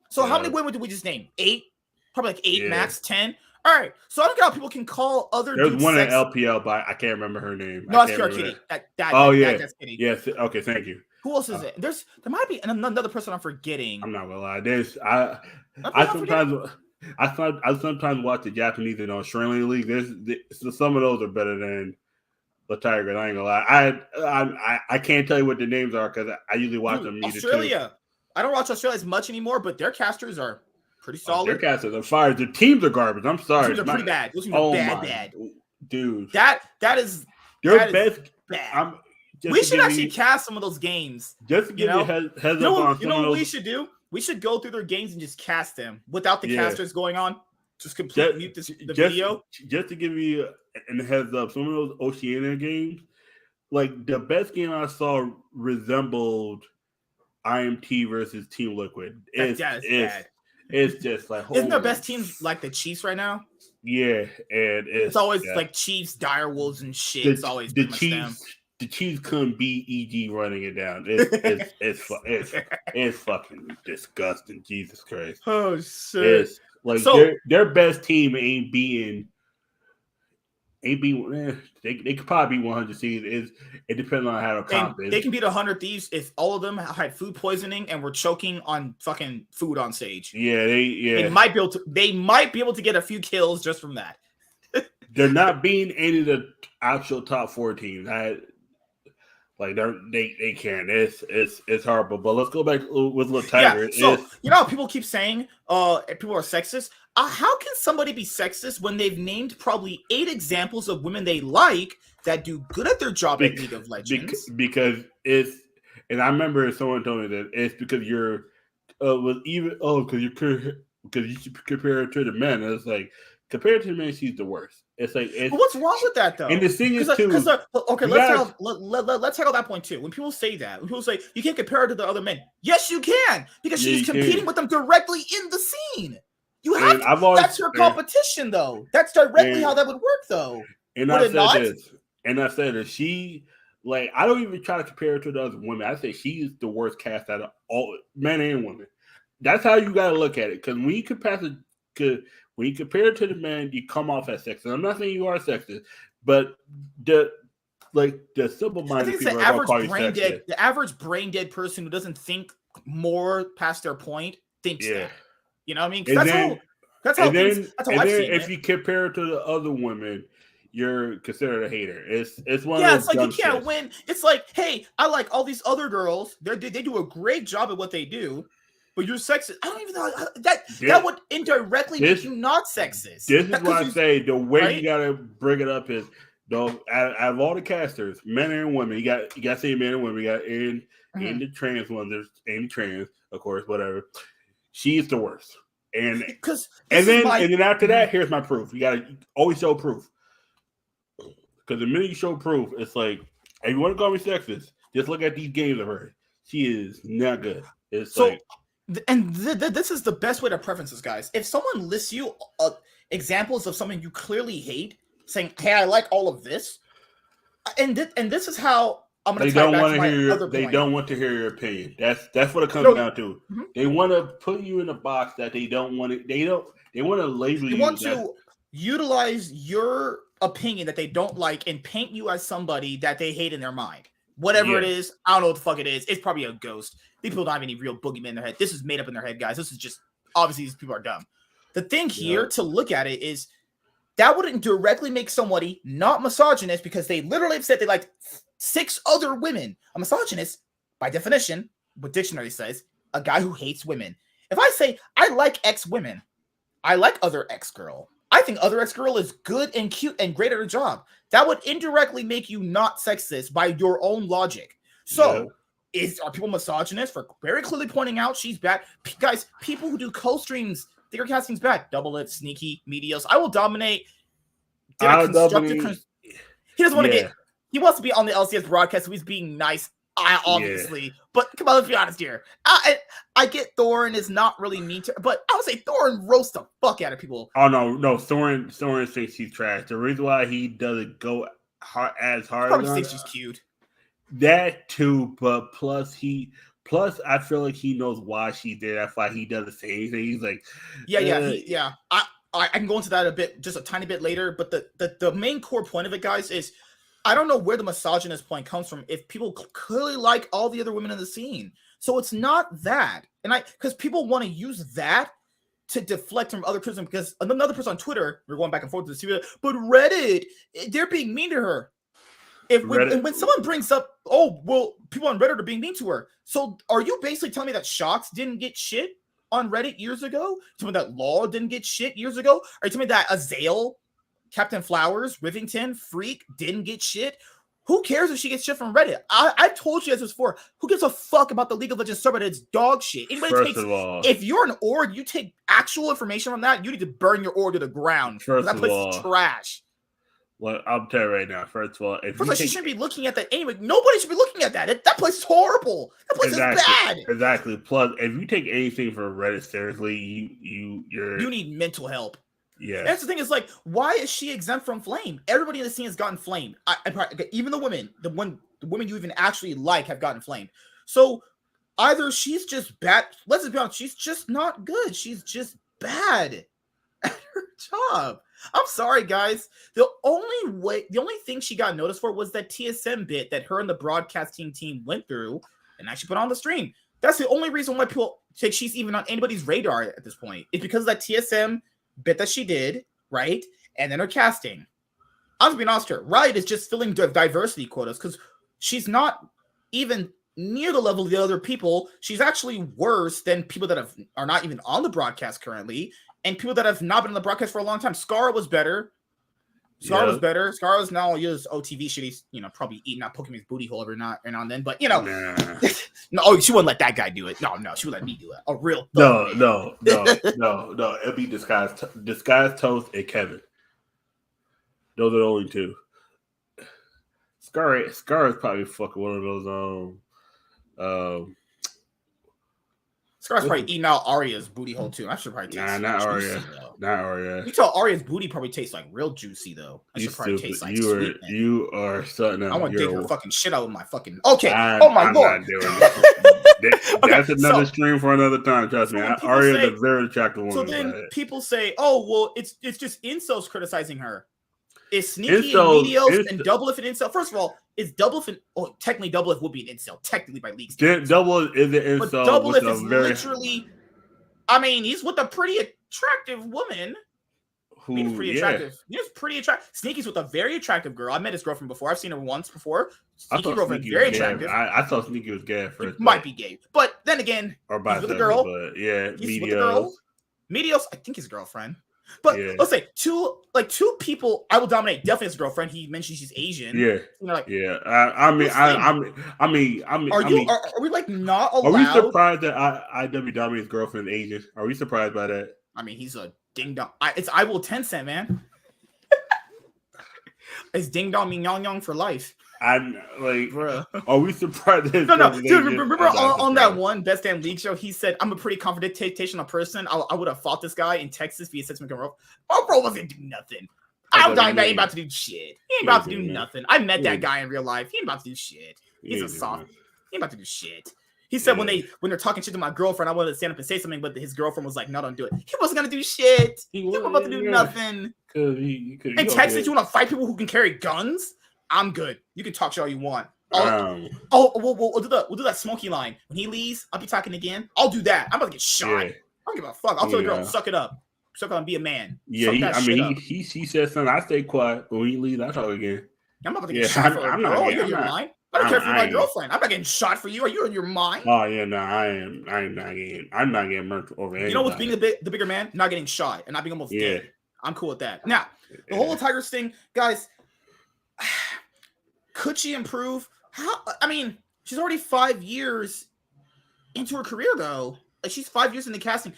So how many women did we just name? 8? Probably like 8 max, 10. All right. So I don't get how people can call other. There's one in LPL, but I can't remember her name. No, it's Kiara Kitty. That's Kitty. Yes. Okay. Thank you. Who else is it? There might be another person I'm forgetting. I'm not gonna lie. I sometimes watch the Japanese and Australian league. Some of those are better than the Tigers. I ain't gonna lie. I can't tell you what the names are because I usually watch them. Australia. I don't watch Australia as much anymore, but their casters are pretty solid. Their casters are fire. Their teams are garbage. I'm sorry. Those teams are pretty bad. Those teams are bad. Dude. That is bad. We should actually cast some of those games. Just to give you a heads up on you know what we should do? We should go through their games and just cast them without the casters going on. Just completely mute the video. Just to give you a heads up, some of those Oceania games, like the best game I saw resembled IMT versus Team Liquid. It's just like, isn't their best teams like the Chiefs right now? Yeah, and it's always like Chiefs, Direwolves, and shit. It's always the Chiefs. Them. The Chiefs couldn't beat EG running it down. It's fucking disgusting. Jesus Christ. Oh shit. It's like their best team ain't being. They could probably be 100 seeds. It depends on how the comp is. They can beat 100 Thieves if all of them had food poisoning and were choking on fucking food on stage. Yeah, they might be able to get a few kills just from that. They're not being any of the actual top 4 teams. They can't. It's horrible. But let's go back with Little Tiger. Yeah, so you know how people keep saying people are sexist? How can somebody be sexist when they've named probably 8 examples of women they like that do good at their job at League of Legends? Because and I remember someone told me that it's because you're because you should compare her to the men. And it's like, compared to the men, she's the worst. It's like, what's wrong with that though? And the thing is too. Let's tackle that point too. When people say that, when people say you can't compare her to the other men, yes, you can, because she's competing with them directly in the scene. You have to. That's her competition, though. That's directly how that would work, though. And I said this. She, like, I don't even try to compare her to the other women. I say she's the worst cast out of all men and women. That's how you got to look at it. Because when you compare it to the men, you come off as sexist. I'm not saying you are sexist, but the simple-minded people are going to call you sexist. The average brain-dead person who doesn't think more past their point thinks that. You know what I mean? That's how I've seen it. If you compare it to the other women, you're considered a hater. It's one of those. It's like you can't win. It's like, hey, I like all these other girls. They do a great job at what they do, but you're sexist. I don't even know that would indirectly make you not sexist. This is why I say the way you gotta bring it up is though out of all the casters, men and women, you got to say men and women. You got in the trans ones, there's any trans, of course, whatever. She's the worst. And then after that, here's my proof. You gotta always show proof. Because the minute you show proof, it's like, if you want to call me sexist, just look at these games of her. She is not good. This is the best way to preference this, guys. If someone lists you examples of something you clearly hate, saying, "Hey, I like all of this," and this is how. They don't want to hear your opinion. That's what it comes down to. Mm-hmm. They want to put you in a box that they don't want to. They want to label you. They want to utilize your opinion that they don't like and paint you as somebody that they hate in their mind. Whatever it is, I don't know what the fuck it is. It's probably a ghost. These people don't have any real boogeyman in their head. This is made up in their head, guys. This is just obviously these people are dumb. The thing here to look at it is that wouldn't directly make somebody not misogynist because they literally have said they like 6 other women. A misogynist, by definition, what dictionary says, a guy who hates women. If I say, I like X women, I like other X girl, I think other X girl is good and cute and great at her job, that would indirectly make you not sexist by your own logic. So, are people misogynist for very clearly pointing out she's bad? Guys, people who do co-streams, their casting's bad. Double Lip, Sneaky, Medios. I will dominate. He doesn't want to get... He wants to be on the LCS broadcast, so he's being nice, obviously. Yeah. But come on, let's be honest here. I get Thorin is not really mean to, but I would say Thorin roasts the fuck out of people. Oh no, Thorin thinks he's trash. The reason why he doesn't go as hard, probably thinks she's cute. That too, but plus I feel like he knows why she's there. That's why he doesn't say anything. He's like, I can go into that just a tiny bit later. But the main core point of it, guys, is. I don't know where the misogynist point comes from if people clearly like all the other women in the scene. So it's not that. Because people want to use that to deflect from other criticism. Because another person on Twitter, we're going back and forth to see, but Reddit, they're being mean to her. when someone brings up, oh, well, people on Reddit are being mean to her. So are you basically telling me that Shox didn't get shit on Reddit years ago? Telling me that Law didn't get shit years ago? Are you telling me that Azale, Captain Flowers, Rivington, Freak didn't get shit? Who cares if she gets shit from Reddit? I've told you this before. Who gives a fuck about the League of Legends server? It's dog shit. If you're an org, you take actual information from that, you need to burn your org to the ground. That place is trash. Well, I'll tell you right now. First of all, she shouldn't be looking at that anyway. Nobody should be looking at that. That place is horrible. That place is bad. Exactly. Plus, if you take anything from Reddit seriously, you need mental help. Yeah. That's the thing is, like, why is she exempt from flame? Everybody in the scene has gotten flamed. Even the women you even actually like have gotten flamed. So either she's just bad. Let's just be honest. She's just not good. She's just bad at her job. I'm sorry, guys. The only thing she got noticed for was that TSM bit that her and the broadcasting team went through and actually put on the stream. That's the only reason why people think she's even on anybody's radar at this point. It's because of that TSM bit that she did, right? And then her casting. I'm being honest here. Riot is just filling diversity quotas because she's not even near the level of the other people. She's actually worse than people that are not even on the broadcast currently, and people that have not been on the broadcast for a long time. Scar was better. Scar was now just OTV shit. He's probably eating out Pokemon's booty hole every now and then. But no, she wouldn't let that guy do it. No, she would let me do it. A real no. It'll be disguised Toast and Kevin. Those are the only two. Scar is probably fucking one of those. Scar's probably eating out Arya's booty hole too. I should probably taste not Arya. Not Arya. You tell Arya's booty probably tastes like real juicy though. I should probably taste like sweet. You are something else. I want to dig her fucking shit out with my fucking. Okay. Oh my lord. Not doing that. That's another stream for another time. Trust me. Arya is a very attractive woman. So then people say, "Oh well, it's just incels criticizing her." Is Sneaky and Medios and Doublelift an incel? First of all, is Doublelift technically Doublelift would be an incel technically by league standards. Doublelift is an incel. But Doublelift is literally. I mean, he's with a pretty attractive woman. He's pretty attractive. He's pretty attractive. Sneaky's with a very attractive girl. I met his girlfriend before. I've seen her once before. Sneaky girlfriend, very attractive. I thought Sneaky was gay at first. Might be gay, but then again, or he's with a girl. But yeah, he's with a girl. Medios, I think his girlfriend. But let's say two people I will dominate. Definitely his girlfriend. He mentioned she's Asian. Yeah. I mean, are we like not allowed? Are we surprised that IW dominates girlfriend Asian? Are we surprised by that? I mean, he's a ding dong. I will Tencent, man. It's ding dong mean yong yong for life. I'm like, bro. Are we surprised? No, dude. Remember on that one Best Damn League show, he said, "I'm a pretty confrontational person. I would have fought this guy in Texas via sex McEnroe. My bro wasn't doing nothing. I'm talking about he ain't about to do shit. He ain't about to do nothing. I met that guy in real life. He ain't about to do shit. He's a soft. He ain't about to do shit." He said when they're talking shit to my girlfriend, I wanted to stand up and say something, but his girlfriend was like, "No, don't do it." He wasn't gonna do shit. He wasn't about to do nothing. In Texas, you want to fight people who can carry guns? I'm good. You can talk shit all you want. We'll do that Smokey line. When he leaves, I'll be talking again. I'll do that. I'm about to get shot. I don't give a fuck. I'll tell the girl, suck it up. Suck it up and be a man. Yeah, he said something. I stay quiet, but when he leaves, I talk again. I'm about to get shot for a girl. You're your mind. I don't care for my girlfriend. I'm not getting shot for you. Are you in your mind? Oh yeah, no, I'm not getting murdered over anybody. You know what's being the bigger man? Not getting shot and not being almost dead. I'm cool with that. Now, the whole Tigers thing, guys. Could she improve? I mean, she's already 5 years into her career, though. Like, she's 5 years in the casting.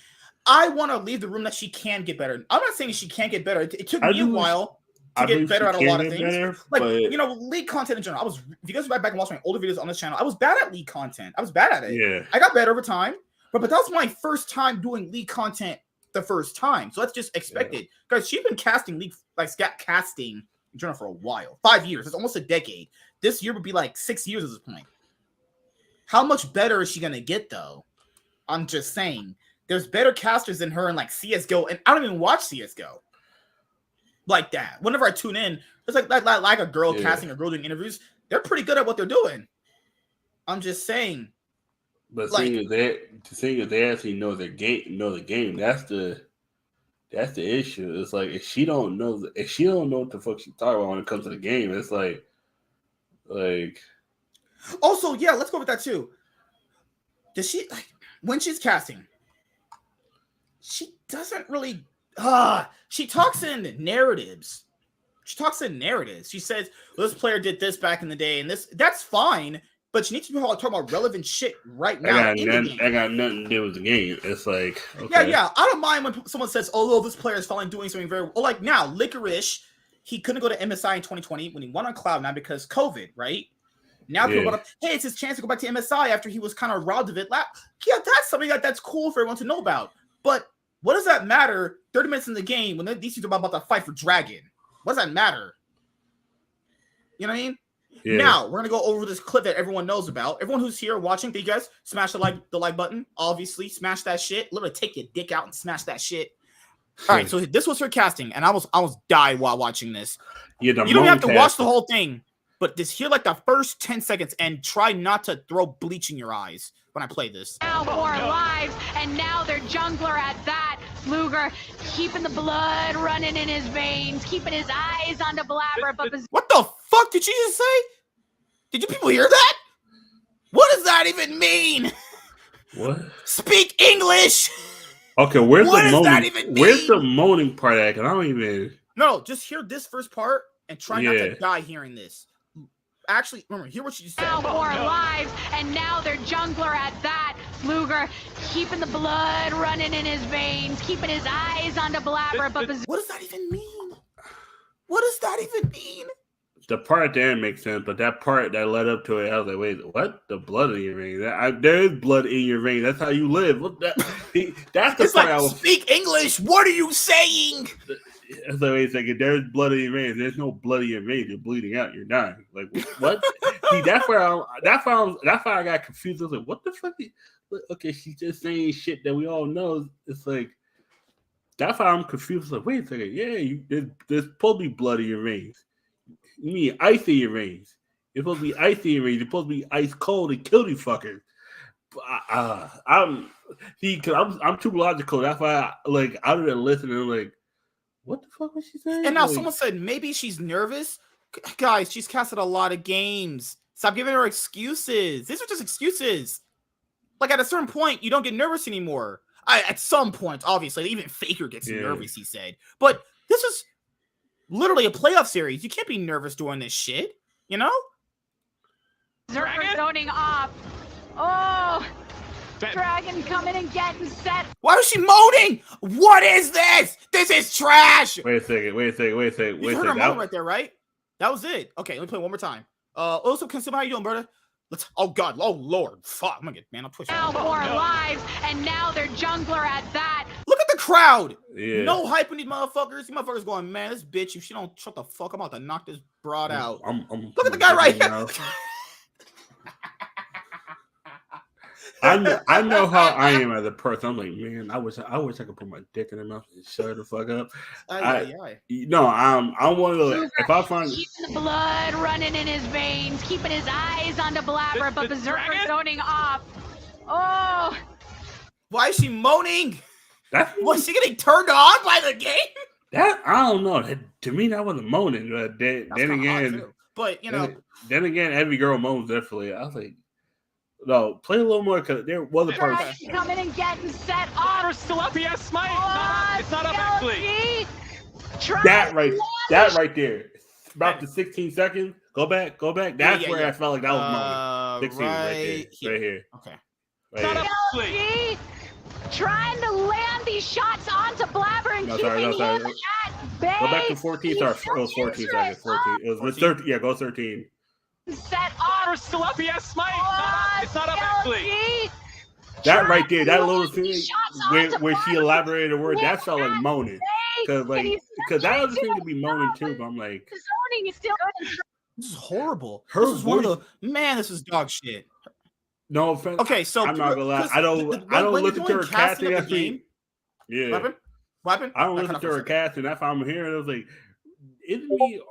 I want to leave the room that she can get better. I'm not saying she can't get better. It took me a while to get better at a lot of things. League content in general. If you guys go back and watch my older videos on this channel, I was bad at league content. I was bad at it. Yeah. I got better over time. But that was my first time doing league content the first time. So that's just expected. Guys, she's been casting league, casting in general for a while. 5 years. It's almost a decade. This year would be like 6 years at this point. How much better is she going to get, though? I'm just saying. There's better casters than her in like CSGO, and I don't even watch CSGO like that. Whenever I tune in, it's like a girl casting, a girl doing interviews. They're pretty good at what they're doing. I'm just saying. But seeing that they actually know the game, that's the issue. It's like if she don't know what the fuck she's talking about when it comes to the game, it's like Like, also, yeah, let's go with that too. Does she when she's casting? She doesn't really. She talks in narratives. She says, well, this player did this back in the day, and that's fine, but you need to be talking about relevant shit right now. I got nothing to do with the game. It's like, okay. Yeah. I don't mind when someone says, oh, this player is finally doing something very well. Like now, Licorice, he couldn't go to MSI in 2020 when he won on Cloud9 because COVID, right? Now people brought up, hey, it's his chance to go back to MSI after he was kind of robbed of it. Yeah, that's something that's cool for everyone to know about. But what does that matter 30 minutes in the game when these two are about to fight for Dragon? What does that matter? You know what I mean? Yeah. Now, we're going to go over this clip that everyone knows about. Everyone who's here watching, thank you guys. Smash the like button. Obviously, smash that shit. Literally take your dick out and smash that shit. All right, so this was her casting, and I was died while watching this. Yeah, you don't have to watch the whole thing, but just hear like the first 10 seconds and try not to throw bleach in your eyes when I play this. Now 4 lives, and now their jungler at that. Luger keeping the blood running in his veins, keeping his eyes on the blabber. But what the fuck did you just say? Did you people hear that? What does that even mean? What? Speak English. Okay, where's the moaning part at? Cause I don't even. No, just hear this first part and try not to die hearing this. Actually, remember, hear what she just said. Now 4 lives, and now their jungler at that. Luger keeping the blood running in his veins, keeping his eyes on the blabber. But what does that even mean? What does that even mean? The part at the end makes sense, but that part that led up to it, I was like, wait, what? The blood in your veins? There is blood in your veins. That's how you live. That's the it's part like, I was. Speak English. What are you saying? So wait a second. There's blood in your veins. There's no blood in your veins. You're bleeding out. You're dying. Like what? See, that's why I got confused. I was like, what the fuck? Okay, she's just saying shit that we all know. It's like that's why I'm confused. Like, wait a second. Yeah, there's supposed to be blood in your veins. You mean ice in your veins? You're supposed to be ice in your veins. You're supposed to be ice cold and kill these fuckers. I'm too logical. That's why I didn't listen and I'm like, what the fuck was she saying? And now someone said maybe she's nervous. Guys, she's casted a lot of games. Stop giving her excuses. These are just excuses. Like at a certain point, you don't get nervous anymore. At some point, obviously, even Faker gets nervous, he said. But this is literally a playoff series. You can't be nervous doing this shit, you know? Zerker zoning off. Oh, Dragon coming and getting set. Why is she moaning? What is this? This is trash. Wait a second. You heard her moan right there, right? That was it. Okay, let me play one more time. Also, Consumer, how you doing, brother? Oh God, oh Lord, fuck! I'm gonna get I'm pushing. Now 4 lives, and now their jungler at that. Look at the crowd. Yeah. No hype in these motherfuckers. These motherfuckers going, man, this bitch. If she don't shut the fuck, I'm about to knock this broad out. Look at the guy right here. I know how I am as a person. I'm like, man, I wish I could put my dick in her mouth and shut her the fuck up. I'm one of those. If I find keeping the blood running in his veins, keeping his eyes on the blabber, but Berserker zoning off. Oh, why is she moaning? Was she getting turned on by the game? That I don't know. To me, that wasn't moaning. Then again, but you know, then again, every girl moans definitely. I was like. No, play a little more because there was a part. Coming and getting set on. Still up, yes, smite. It's not up actually. That right there. About the 16 seconds. Go back. That's where I felt like that was moment. 16 right here. Okay. Right here. Trying to land these shots onto Blabber and keeping him at bay. Go back to 14. Sorry, it was 14 seconds. 14. It was 13. Yeah, go 13. Set on. Still up, yes, smite. It's not up actually. That right there, that little thing where she elaborated the word, that felt like moaning. Because that other thing could be moaning too, but I'm like, the zoning is still good. This is horrible. This is dog shit. No offense. Okay, so I'm not gonna lie. I don't listen to her casting that thing. Yeah. Weapon? I don't listen to her casting. That's how I'm hearing. I was like, is it me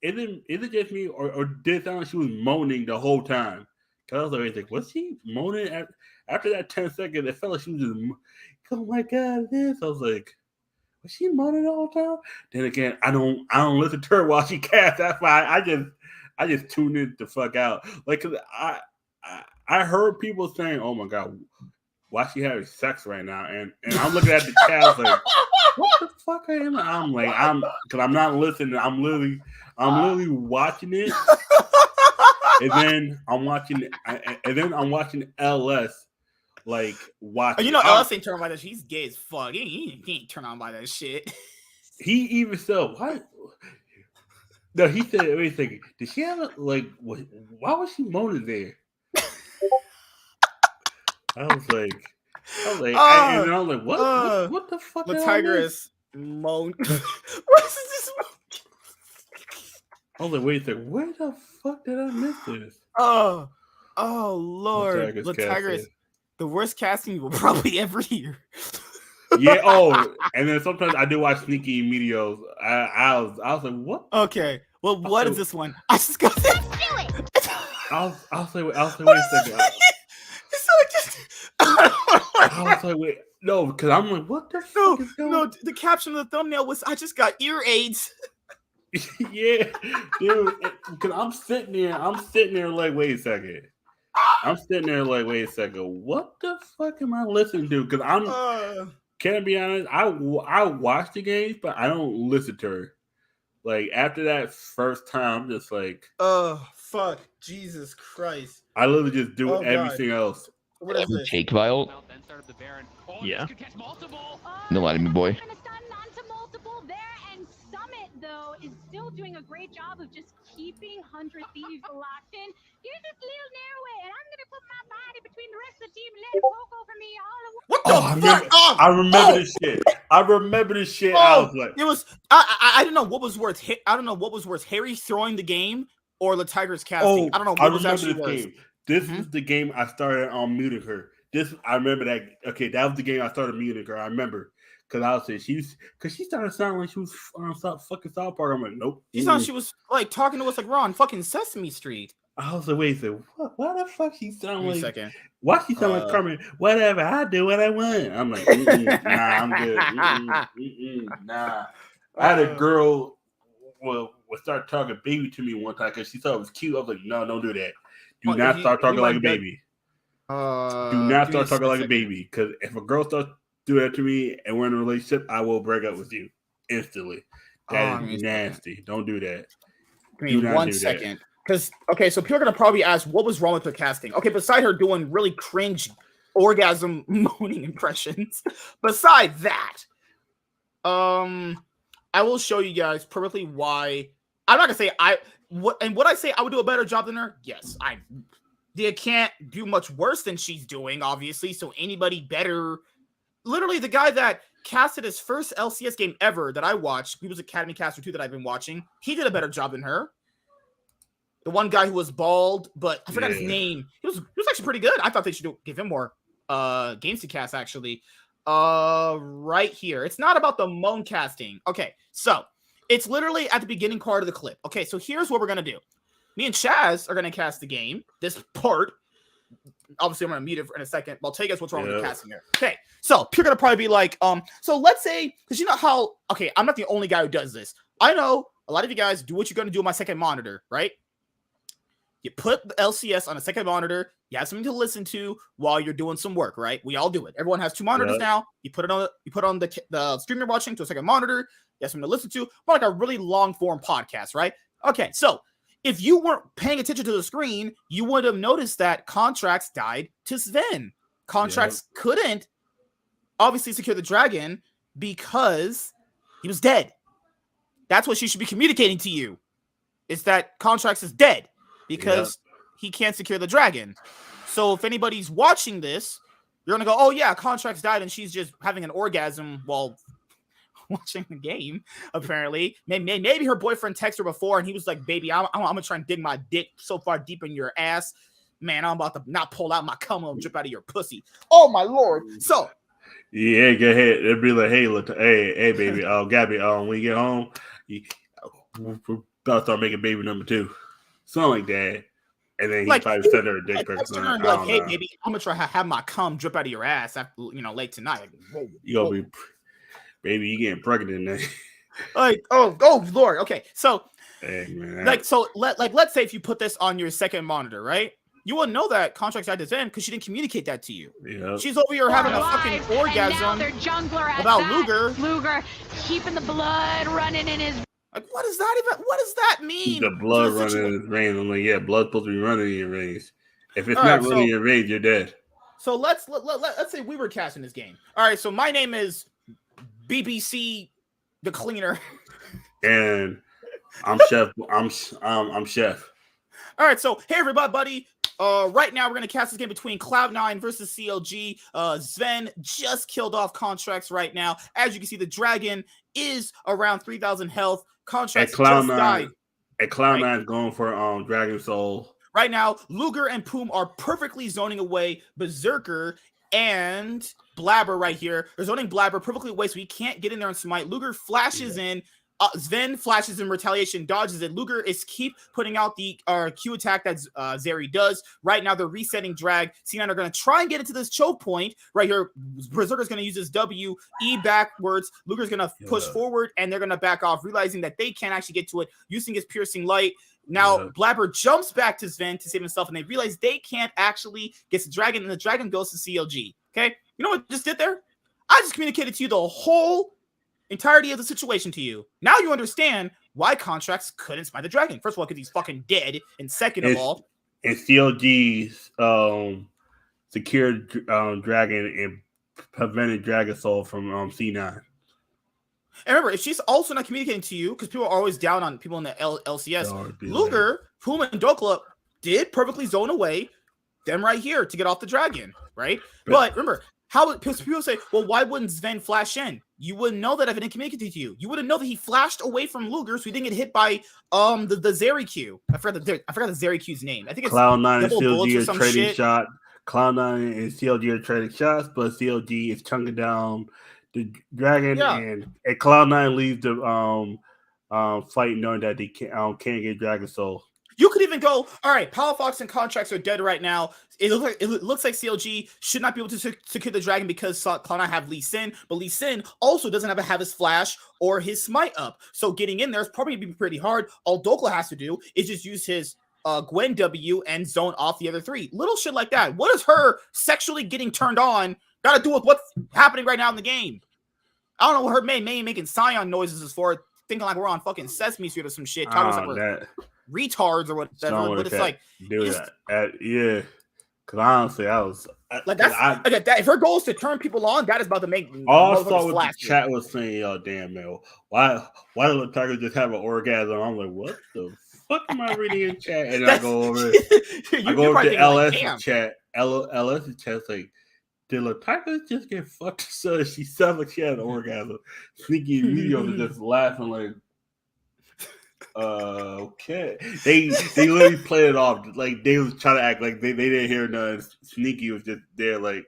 is it just me or did it sound like she was moaning the whole time? Because I was always like, was she moaning after that 10 seconds? It felt like she was just, oh my God, this. I was like, was she moaning the whole time? Then again, I don't listen to her while she casts. That's why I just tuned it the fuck out. Like, 'cause I heard people saying, "Oh my god, why she having sex right now?" And I'm looking at the chat, I was like, "What the fuck am I?" Because I'm not listening. I'm literally watching it, and then I'm watching LS. Like, watching. You know, LS ain't turned on by that shit. He's gay as fuck. He ain't turned on by that shit. He even said, "What?" No, he said, "Wait a second. Did she have why was she moaning there?" I was like, what the fuck? The Tigress moan. What is this? I was like, wait a second. Where the fuck did I miss this? Oh Lord, the Tigress. The worst casting you will probably ever hear. Yeah. Oh, and then sometimes I do watch sneaky videos. I was like, what? Okay. Well, what is this one? I just got this. Do it. I'll say, wait a second. I was like, wait, no, because I'm like, what the fuck is going on? No, the caption of the thumbnail was, "I just got ear AIDS." Yeah, dude, because I'm sitting there like, wait a second. What the fuck am I listening to? Because can I be honest? I watch the games, but I don't listen to her. Like, after that first time, I'm just like, oh, fuck. Jesus Christ. I literally just do everything else. What is this? Take Vile? Yeah. No lie to me, boy. Summit, though, is still doing a great job of just keeping 100 Thieves locked in. Here's this little narrowway, and I'm going to put my body between the rest of the team and let it poke over me all the way. What the fuck? I remember this shit. I was like, it was. I don't know what was worse. I don't know what was worse. Harry throwing the game or the Tigers casting. I don't know what was actually worse. Game. This is the game I started on muting her. I remember that. Okay, that was the game I started muting her. I remember. Because I was saying she started sounding like she was on fucking South Park. I'm like, nope. She sounded she was like talking to us like we're on fucking Sesame Street. I was like, wait a second, why the fuck she sound like? Second. Why she sound like Carmen? Whatever, I do what I want. I'm like, nah, I'm good. Nah. I had a girl would start talking baby to me one time because she thought it was cute. I was like, no, don't do that. Do not start talking like a baby. Do not start talking like a baby. Because if a girl starts do that to me and we're in a relationship, I will break up with you instantly. That is nasty. Don't do that. Give me 1 second. Because, okay, so people are going to probably ask, what was wrong with her casting? Okay, beside her doing really cringe orgasm moaning impressions, beside that, I will show you guys perfectly why. I'm not going to say would I say I would do a better job than her? Yes, they can't do much worse than she's doing, obviously, so anybody better. Literally, the guy that casted his first LCS game ever that I watched, he was Academy Caster 2 that I've been watching. He did a better job than her. The one guy who was bald, but I forgot his name. He was actually pretty good. I thought they should give him more games to cast, actually. Right here. It's not about the moan casting. Okay, so it's literally at the beginning part of the clip. Okay, so here's what we're going to do. Me and Chaz are going to cast the game, this part. Obviously, I'm going to mute it in a second. But I'll tell you guys what's wrong with the casting here. Okay, so you're going to probably be like, so let's say, because you know how, okay, I'm not the only guy who does this. I know a lot of you guys do what you're going to do on my second monitor, right? You put the LCS on a second monitor. You have something to listen to while you're doing some work, right? We all do it. Everyone has 2 monitors now. You put it on the stream you're watching to a second monitor. You have something to listen to, more like a really long form podcast, right? Okay, so if you weren't paying attention to the screen, you would have noticed that Contracts died to Sven. Contracts couldn't obviously secure the dragon because he was dead. That's what she should be communicating to you. Is that Contracts is dead because he can't secure the dragon. So if anybody's watching this, you're going to go, oh yeah, Contracts died and she's just having an orgasm while watching the game, apparently. Maybe her boyfriend texted her before and he was like, baby, I'm going to try and dig my dick so far deep in your ass. Man, I'm about to not pull out my cum and drip out of your pussy. Oh, my Lord. So. Yeah, go ahead. It'd be like, hey, baby, Gabby, when you get home, we're about to start making baby number 2. Something like that. And then he probably send her a dick pic. Like, hey, baby, I'm going to try to have my cum drip out of your ass after, late tonight. Like, you going to be... Baby, you getting pregnant now. Like, oh, Lord. Okay, so Hey, man. Let's say if you put this on your second monitor, right? You wouldn't know that contract's at this end because she didn't communicate that to you. Yep. She's over here having a fucking orgasm about Luger. Luger keeping the blood running in his. Like, what does that mean? The blood running in his veins. I'm like, yeah, blood's supposed to be running in your veins. If it's not running in your veins, you're dead. So let's say we were casting this game. All right, so my name is BBC the Cleaner, and I'm Chef. I'm Chef. All right, so hey everybody. Right now we're gonna cast this game between Cloud9 versus CLG. Sven just killed off Contracts right now. As you can see, the dragon is around 3,000 health. Contracts just died. At Cloud9 going for Dragon Soul. Right now, Luger and Poom are perfectly zoning away Berserker and Blabber right here. They're zoning Blabber perfectly away, so he can't get in there and smite. Luger flashes in. Sven flashes in retaliation, dodges it. Luger is keep putting out the Q attack that Zeri does. Right now, they're resetting drag. C9 are going to try and get into this choke point. Right here, Berserker's going to use his W, E backwards. Luger's going to push forward, and they're going to back off, realizing that they can't actually get to it, using his piercing light. Now, Blabber jumps back to Sven to save himself, and they realize they can't actually get the dragon, and the dragon goes to CLG. Okay? You know what I just did there? I just communicated to you the whole entirety of the situation to you. Now you understand why Contracts couldn't smite the dragon. First of all, because he's fucking dead, and second of all, and CLG's secured dragon and prevented Dragon Soul from C9. And remember, if she's also not communicating to you, because people are always down on people in the LCS, Luger, Puma, and Dokla did perfectly zone away them right here to get off the dragon, right? But remember, people say, well, why wouldn't Sven flash in? You wouldn't know that if it didn't communicate to you. You wouldn't know that he flashed away from Luger, so he didn't get hit by the Zeri Q. I forgot the Zeri Q's name. I think it's Cloud9 and CLG are trading shot. Cloud9 and CLG are trading shots, but CLG is chunking down the dragon, and Cloud9 leaves the fight knowing that they can't get Dragon Soul. You could even go, all right, Palafox and Contracts are dead right now. It looks like CLG should not be able to secure the dragon because Cloud9 have Lee Sin, but Lee Sin also doesn't have his flash or his smite up. So getting in there is probably going to be pretty hard. All Dokla has to do is just use his Gwen W and zone off the other three. Little shit like that. What is her sexually getting turned on got to do with what's happening right now in the game? I don't know what her making Scion noises is for, thinking like we're on fucking Sesame Street or some shit. Talking like we're retards or whatever, but it's like yeah. Because honestly, I was like, I get that. If her goal is to turn people on, that is about to make. All I saw what the chat was saying, "Oh damn, man, why did the tiger just have an orgasm?" I'm like, what the fuck am I reading in chat? And I go over, to LS chat. LS chat's like, did Lataka just get fucked? So she sounds like she had an orgasm. Sneaky video was just laughing like. Okay. They literally played it off like they was trying to act like they didn't hear nothing. Sneaky was just there like,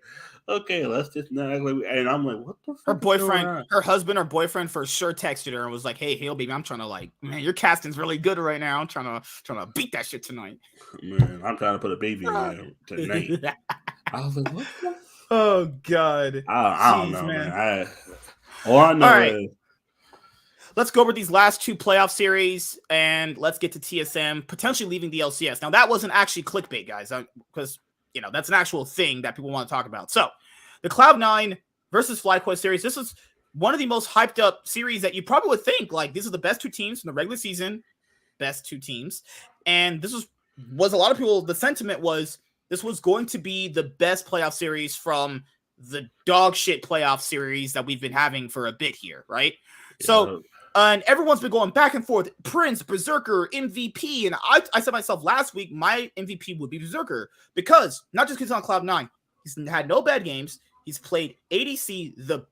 okay, let's just not act like. And I'm like, what the fuck? Her boyfriend, her husband or boyfriend for sure texted her and was like, hey, baby, I'm trying to like, man, your casting's really good right now. I'm trying to beat that shit tonight. Man, I'm trying to put a baby in there tonight. I was like, what the? Oh God. I don't know, man. All I know is. Let's go over these last two playoff series, and let's get to TSM potentially leaving the LCS. Now, that wasn't actually clickbait, guys, because, that's an actual thing that people want to talk about. So, the Cloud9 versus FlyQuest series, this is one of the most hyped up series that you probably would think, like, these are the best two teams in the regular season, best two teams. And this was a lot of people, the sentiment was this was going to be the best playoff series from the dog shit playoff series that we've been having for a bit here, right? Yeah. So, and everyone's been going back and forth. Prince, Berserker, MVP. And I said myself last week, my MVP would be Berserker. Because, not just because he's on Cloud9. He's had no bad games. He's played ADC,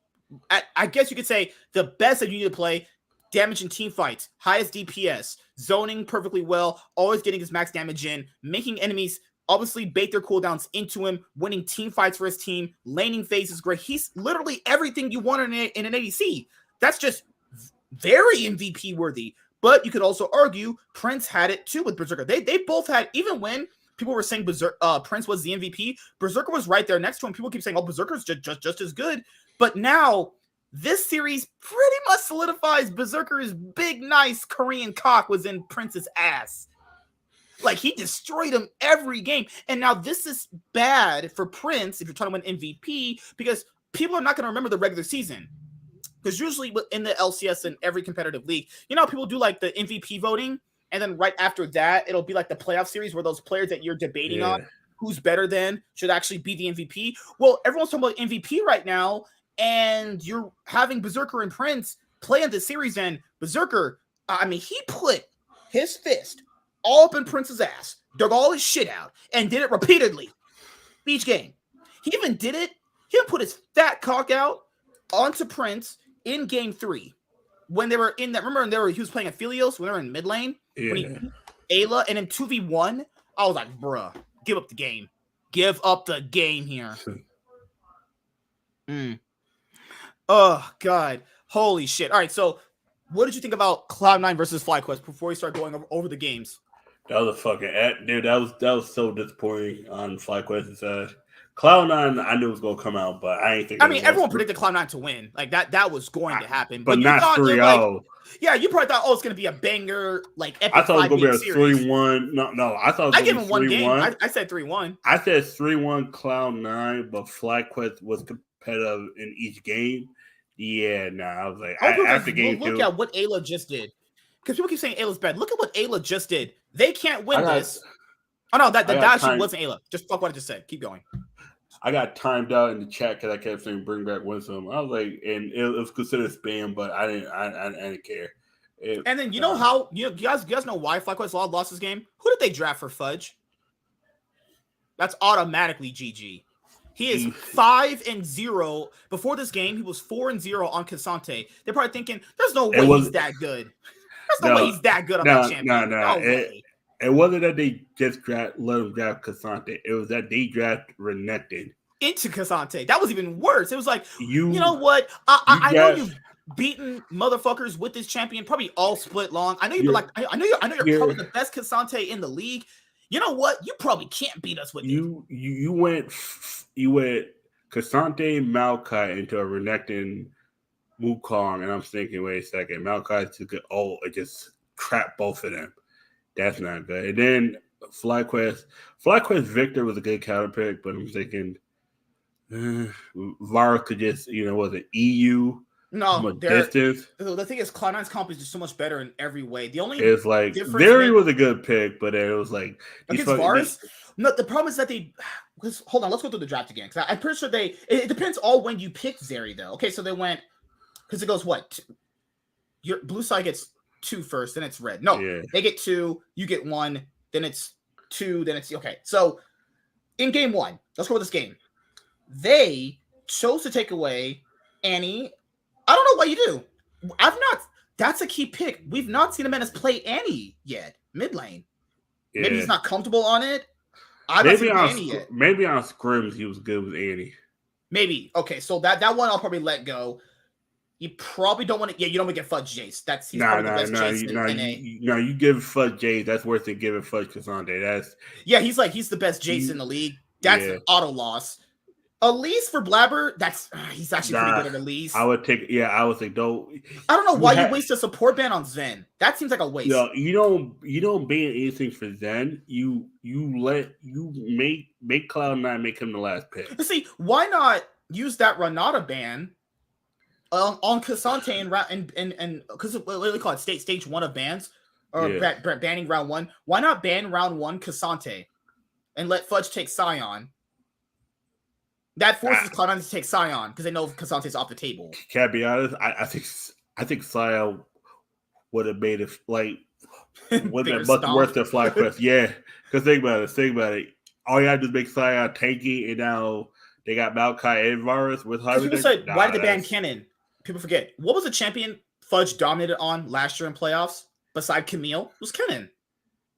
I guess you could say, the best that you need to play. Damage in team fights. Highest DPS. Zoning perfectly well. Always getting his max damage in. Making enemies obviously bait their cooldowns into him. Winning team fights for his team. Laning phase is great. He's literally everything you want in an ADC. That's just very MVP worthy, but you could also argue Prince had it too with Berserker. They both had, even when people were saying Prince was the MVP, Berserker was right there next to him. People keep saying, "Oh, Berserker's just as good." But now this series pretty much solidifies Berserker's big, nice Korean cock was in Prince's ass. Like, he destroyed him every game. And now this is bad for Prince if you're talking about MVP, because people are not going to remember the regular season. Because usually in the LCS and every competitive league, you know, people do like the MVP voting, and then right after that, it'll be like the playoff series where those players that you're debating on who's better than should actually be the MVP. Well, everyone's talking about MVP right now, and you're having Berserker and Prince play in the series, and Berserker, I mean, he put his fist all up in Prince's ass, dug all his shit out, and did it repeatedly each game. He even did it. He put his fat cock out onto Prince in game 3 when they were in that. Remember, he was playing Aphelios when they were in mid lane. Yeah. When he Ayla, and in 2v1, I was like, bruh, give up the game. Give up the game here. Oh, God. Holy shit. All right, so what did you think about Cloud9 versus FlyQuest before we start going over the games? That was a fucking dude. That was so disappointing on FlyQuest's side. Cloud9, I knew it was gonna come out, but I ain't think. I mean, everyone predicted Cloud9 to win. Like that was going to happen, but not 3-0. Yeah, you probably thought, it's gonna be a banger, like epic. I thought it was gonna be a 3-1. No, I thought it was I gave him 1 game. I said 3-1. I said 3-1 Cloud9, but FlyQuest was competitive in each game. Yeah, I was like, after game 2. Look at what Ayla just did. Because people keep saying Ayla's bad. Look at what Ayla just did. They can't win this. Oh no, that dashing wasn't Ayla. Just fuck what I just said. Keep going. I got timed out in the chat because I kept saying "bring back Winsome." I was like, and it was considered spam, but I didn't care. And then you know how you guys know why FlyQuest lost this game? Who did they draft for Fudge? That's automatically GG. He is 5-0. Before this game, he was 4-0 on Cassante. They're probably thinking, "There's no way he's that good. There's no way he's that good on that champion." No. It wasn't that they just let him draft Cassante. It was that they drafted Renekton into Cassante. That was even worse. It was like, you know what? I know you've beaten motherfuckers with this champion, probably all split long. I know you're probably the best Cassante in the league. You know what? You probably can't beat us with you went Cassante Maokai into a Renekton Wukong, and I'm thinking, wait a second, Maokai took it all, it just crap both of them. That's not good. And then FlyQuest Victor was a good counter pick, but I'm thinking Varus could just, was it EU? No, distance. The thing is, Cloud9's comp is just so much better in every way. The only it's like Very was a good pick, but it was like against Varus. No, the problem is that hold on, let's go through the draft again. Because I'm pretty sure it depends all when you pick Zeri though. Okay, so they went because it goes what? Your blue side gets 2 first, then it's red. No, they get 2, you get 1, then it's 2, then it's okay. So in game 1, let's go with this game. They chose to take away Annie. I don't know what you do. That's a key pick. We've not seen Amanda's play Annie yet, mid lane. Yeah. Maybe he's not comfortable on it. Maybe on scrims he was good with Annie. Maybe. Okay, so that one I'll probably let go. You probably don't want to. Yeah, you don't want to get Fudge Jace. He's probably the best Jace in NA. You give Fudge Jace. That's worth it. Giving Fudge Cassante. He's the best Jace in the league. That's an auto loss. Elise for Blabber. He's actually pretty good at Elise. I would take. Yeah, I would say don't. I don't know why you waste a support ban on Zen. That seems like a waste. No, you don't ban anything for Zen. You make Cloud9 make him the last pick. But see, why not use that Renata ban? On Cassante and because what do they call it? Stage 1 of bans or banning round 1. Why not ban round 1 Cassante and let Fudge take Scion? That forces Cloud9 to take Scion because they know Cassante's off the table. Can I be honest? I think Scion would have made it like wasn't much worth the FlyQuest. Yeah, because think about it. All you have to do is make Scion tanky, and now they got Maokai and Varus with everything. People say, why did they ban Kennen? People forget. What was the champion Fudge dominated on last year in playoffs beside Camille? It was Kennen.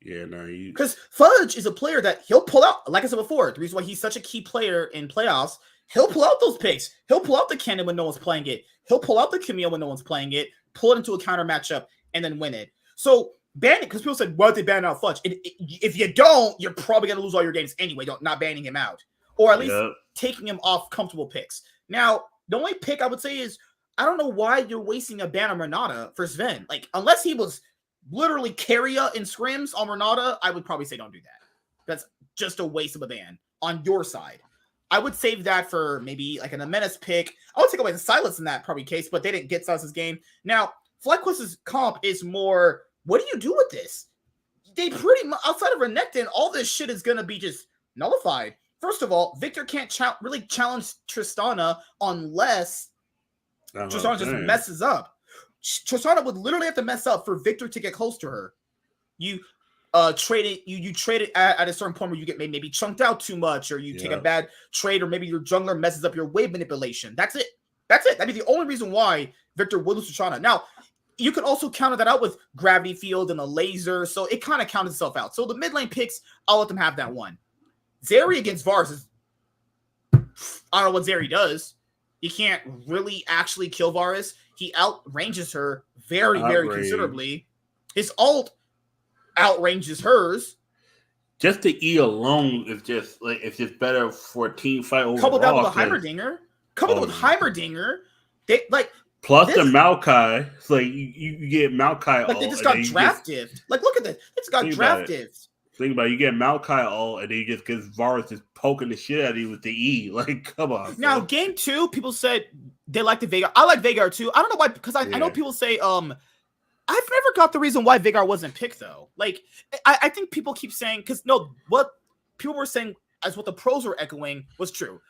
Yeah, no, because Fudge is a player that he'll pull out. Like I said before, the reason why he's such a key player in playoffs, he'll pull out those picks. He'll pull out the Kennen when no one's playing it. He'll pull out the Camille when no one's playing it, pull it into a counter matchup, and then win it. So ban it, because people said, why did they ban out Fudge? If you don't, you're probably going to lose all your games anyway, not banning him out. Or at least taking him off comfortable picks. Now, the only pick I would say is, I don't know why you're wasting a ban on Renata for Sven. Like, unless he was literally carrier in scrims on Renata, I would probably say don't do that. That's just a waste of a ban on your side. I would save that for maybe like an Amenas pick. I would take away the silence in that probably case, but they didn't get Silas's game. Now, FlyQuest's comp is more, what do you do with this? They pretty much, outside of Renekton, all this shit is going to be just nullified. First of all, Victor can't really challenge Tristana unless Tristana just messes up. Tristana would literally have to mess up for Victor to get close to her. You trade it at a certain point where you get maybe chunked out too much, or you take a bad trade, or maybe your jungler messes up your wave manipulation. That's it. That'd be the only reason why Victor would lose to Tristana. Now, you could also counter that out with Gravity Field and a laser, so it kind of counts itself out. So the mid lane picks, I'll let them have that one. Zeri against Varus is, I don't know what Zeri does. He can't really actually kill Varus. He outranges her very considerably. His ult outranges hers. Just the E alone is just like it's just better for a team fight overall. Coupled that with a Heimerdinger. They like plus the Maokai. It's like you get Maokai. Like they just got drafted. Like look at this. It's got drafted. Think about it. You get Maokai all, and then you just get Varus just poking the shit out of you with the E. Like, come on. Now, game 2, people said they like the Veigar. I like Veigar too. I don't know why, because I know people say, I've never got the reason why Veigar wasn't picked though. Like, I think people keep saying, because no, what people were saying as what the pros were echoing was true.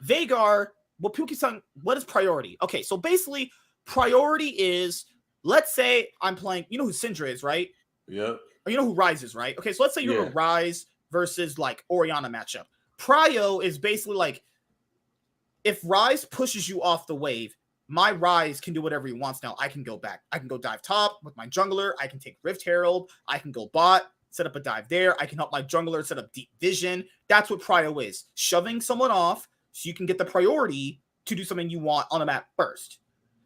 Veigar, what people keep saying, what is priority? Okay, so basically, priority is, let's say I'm playing, you know who Syndra is, right? Yep. Or you know who Ryze is, right? Okay, so let's say you're a Ryze versus like Orianna matchup. Prio is basically like, if Ryze pushes you off the wave, my Ryze can do whatever he wants now. I can go back. I can go dive top with my jungler. I can take Rift Herald. I can go bot, set up a dive there. I can help my jungler set up deep vision. That's what Prio is. Shoving someone off so you can get the priority to do something you want on the map first.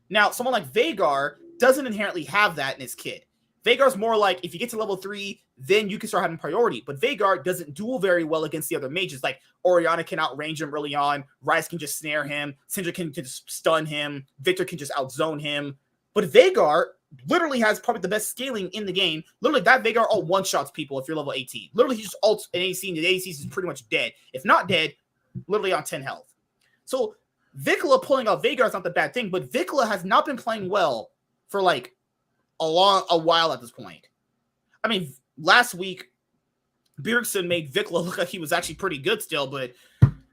Now, someone like Veigar doesn't inherently have that in his kit. Veigar's more like, if you get to level 3, then you can start having priority. But Veigar doesn't duel very well against the other mages. Like, Orianna can outrange him early on. Ryze can just snare him. Syndra can just stun him. Victor can just outzone him. But Veigar literally has probably the best scaling in the game. Literally, that Veigar ult one-shots people if you're level 18. Literally, he just ults an AC, and the AC is pretty much dead. If not dead, literally on 10 health. So, Vikla pulling out Veigar is not the bad thing, but Vikla has not been playing well for, like, a while at this point. I mean, last week, Bjergsen made Vikla look like he was actually pretty good still, but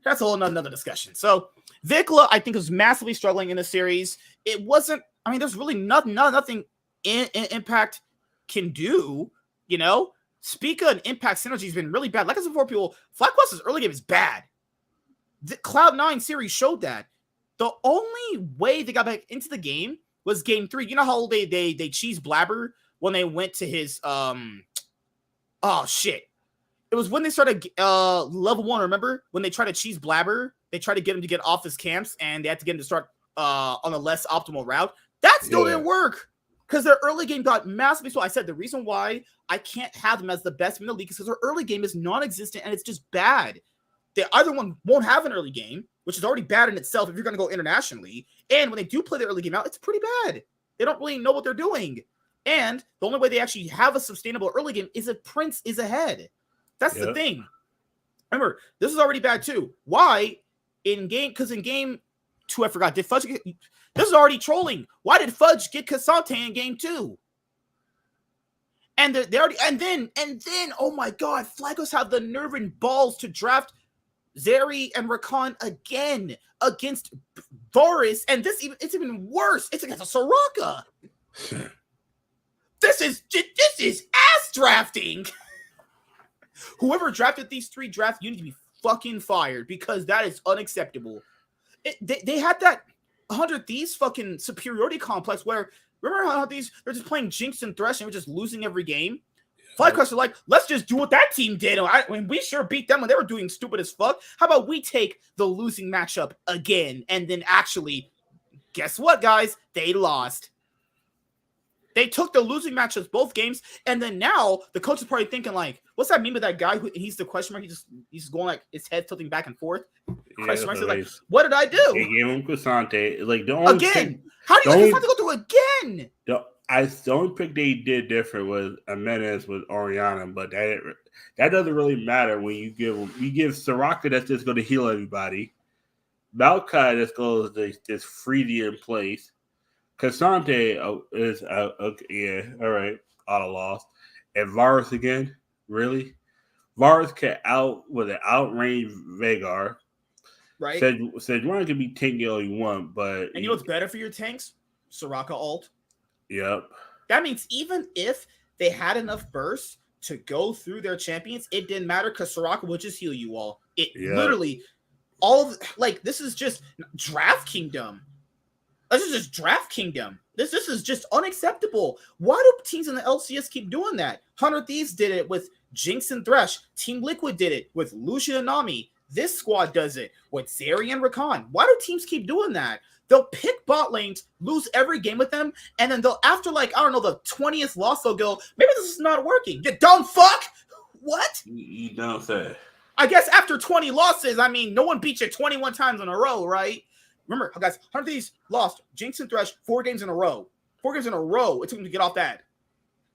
that's a whole another discussion. So, Vikla, I think, was massively struggling in the series. It wasn't, I mean, there's really nothing in Impact can do, you know? Spica and Impact synergy has been really bad. Like I said before, people, FlyQuest's early game is bad. The Cloud9 series showed that. The only way they got back into the game was game 3. You know how they cheesed Blabber when they went to his oh shit. It was when they started level 1, remember? When they tried to cheese Blabber, they tried to get him to get off his camps, and they had to get him to start on a less optimal route. That still didn't work. Because their early game got massively slow. I said the reason why I can't have them as the best in the league is because their early game is non-existent and it's just bad. They either one won't have an early game, which is already bad in itself if you're going to go internationally. And when they do play the early game out, it's pretty bad. They don't really know what they're doing. And the only way they actually have a sustainable early game is if Prince is ahead. That's the thing. Remember, this is already bad too. Why? In game, because in game 2, I forgot. Did Fudge get, this is already trolling. Why did Fudge get Cassante in game 2? And they already, and then, oh my God, FlyQuest have the nerve and balls to draft Zeri and Rakan again against Varus, and it's even worse. It's against a Soraka. This is ass drafting. Whoever drafted these 3 drafts, you need to be fucking fired because that is unacceptable. They had that 100 Thieves fucking superiority complex where, remember how they're just playing Jinx and Thresh and we're just losing every game? FlyQuest are like, let's just do what that team did. We sure beat them when they were doing stupid as fuck. How about we take the losing matchup again? And then actually, guess what, guys? They lost. They took the losing matchups both games. And then now the coach is probably thinking like, what's that mean with that guy who he's the question mark? He's just going like his head tilting back and forth. question marks. Like, Like, what did I do? They gave him Cassante. Like, the only Again, how do you let Cassante go through again? The only pick they did different was Jimenez with Oriana, but that doesn't really matter when you give Soraka that's just going to heal everybody, Maokai that's going to just freeze you in place, Cassante is okay, yeah, all right, auto loss, and Varus again, really? Varus can outrange Veigar. Right. Sejuani can be tanky all you want, but you know what's better for your tanks? Soraka ult. Yep. That means even if they had enough bursts to go through their champions, it didn't matter because Soraka would just heal you all. Literally, this is just draft kingdom. This is just draft kingdom. This is just unacceptable. Why do teams in the LCS keep doing that? 100 Thieves did it with Jinx and Thresh. Team Liquid did it with Lucian and Nami. This squad does it with Zeri and Rakan. Why do teams keep doing that? They'll pick bot lanes, lose every game with them, and then they'll, after the 20th loss, they'll go, maybe this is not working. You dumb fuck! What? You don't say. I guess after 20 losses, I mean, no one beat you 21 times in a row, right? Remember, guys, 100 Thieves lost Jinx and Thresh 4 games in a row. 4 games in a row. It took them to get off that.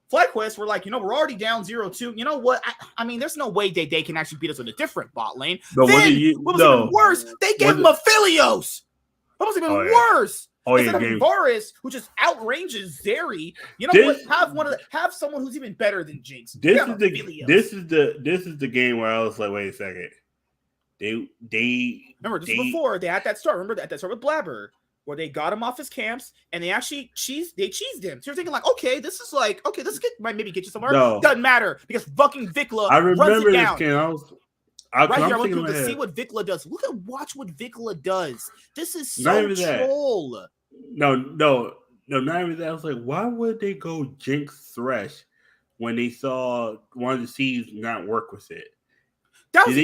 FlyQuest were like, we're already down 0-2. You know what? I mean, there's no way they can actually beat us with a different bot lane. No, then, what was even worse, they gave him Aphelios. What was even worse? Instead of Varus, who just outranges Zeri, have someone who's even better than Jinx. This is the game where I was like, wait a second. They remember this was before they had that start. Remember that start with Blabber, where they got him off his camps and they actually cheesed him. So you're thinking this might maybe get you somewhere. No. Doesn't matter because fucking Vikla runs it down. I want you to see what Vikla does. Watch what Vikla does. This is so troll. No, not even that. I was like, why would they go Jinx Thresh when they saw one of the seeds not work with it? That was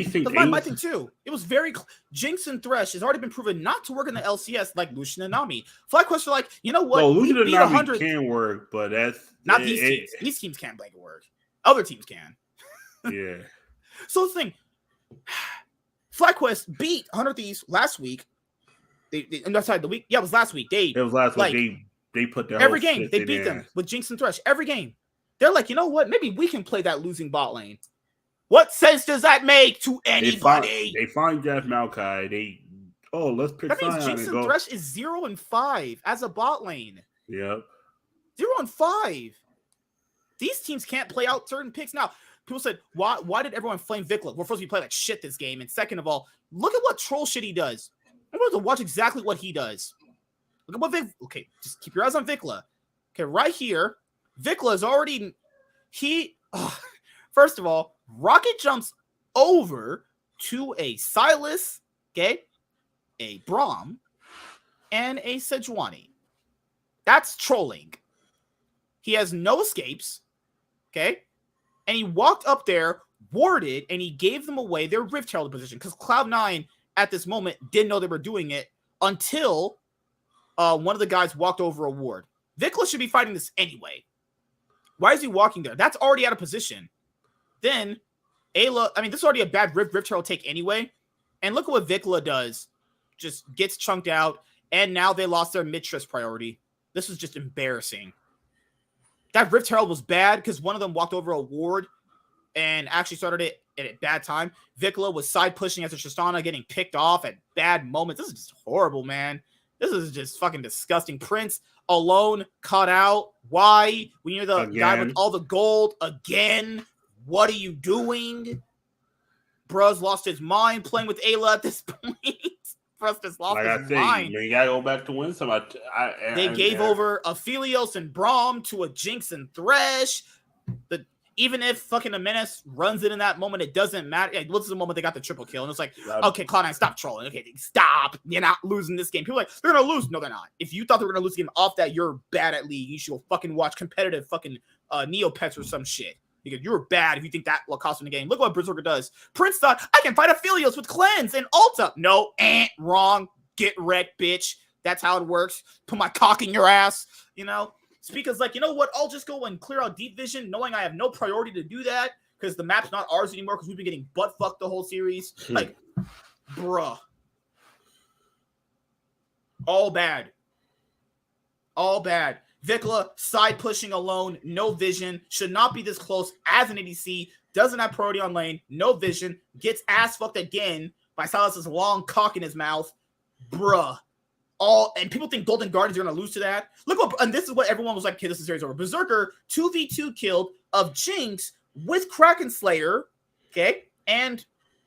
my thing too. It was very Jinx and Thresh has already been proven not to work in the LCS like Lucian and Nami. FlyQuest are like, you know what? No, Lucian and Nami can work, but that's not these teams. These teams can't make it work. Other teams can. Yeah. So the thing, FlyQuest beat 100 Thieves last week. It was last week. It was last week. They put their every game. They beat them with Jinx and Thresh. Every game. They're like, you know what? Maybe we can play that losing bot lane. What sense does that make to anybody? They find Jeff Maokai. Let's pick that means Jinx and Thresh is 0-5 as a bot lane. Yep. 0-5. These teams can't play out certain picks. Now, people said, why did everyone flame Vikla? We're supposed to be playing like shit this game. And second of all, look at what troll shit he does. I'm going to watch exactly what he does. Look at what okay, just keep your eyes on Vikla. Okay, right here, Vikla is already first of all, rocket jumps over to a Silas, okay, a Braum, and a Sejuani. That's trolling. He has no escapes, okay, and he walked up there, warded, and he gave them away their Rift Herald position because Cloud9 at this moment didn't know they were doing it until one of the guys walked over a ward. Vikla should be fighting this anyway. Why is he walking there? That's already out of position. Then Ayla, this is already a bad Rift Herald take anyway. And look at what Vikla does. Just gets chunked out, and now they lost their mistress priority. This is just embarrassing. That Rift Herald was bad because one of them walked over a ward and actually started it at a bad time. Vikla was side pushing as a Tristana, getting picked off at bad moments. This is just horrible, man. This is just fucking disgusting. Prince alone caught out. Why? When you're the guy with all the gold again, what are you doing? Bruh's lost his mind playing with Ayla at this point. Bruh's just lost his mind. You gotta go back to win some. They gave over Aphelios and Braum to a Jinx and Thresh. Even if fucking Jimenez runs it in that moment, it doesn't matter. Like, this is the moment they got the triple kill. And it's like, okay, Cloud9, stop trolling. Okay, stop. You're not losing this game. People are like, they're going to lose. No, they're not. If you thought they were going to lose the game off that, you're bad at League. You should go fucking watch competitive fucking Neopets or some shit. Because you're bad if you think that will cost them the game. Look what Berserker does. Prince thought, I can fight Aphelios with Cleanse and Ulta. No, wrong. Get wrecked, bitch. That's how it works. Put my cock in your ass, Because, you know what? I'll just go and clear out Deep Vision, knowing I have no priority to do that because the map's not ours anymore because we've been getting butt-fucked the whole series. Bruh. All bad. All bad. Vikla, side pushing alone, no vision, should not be this close as an ADC, doesn't have priority on lane, no vision, gets ass fucked again by Silas's long cock in his mouth. Bruh. And people think Golden Guardians are going to lose to that. Look what, and this is what everyone was like, okay, this is series over. Berserker 2v2 killed of Jinx with Kraken Slayer, okay, and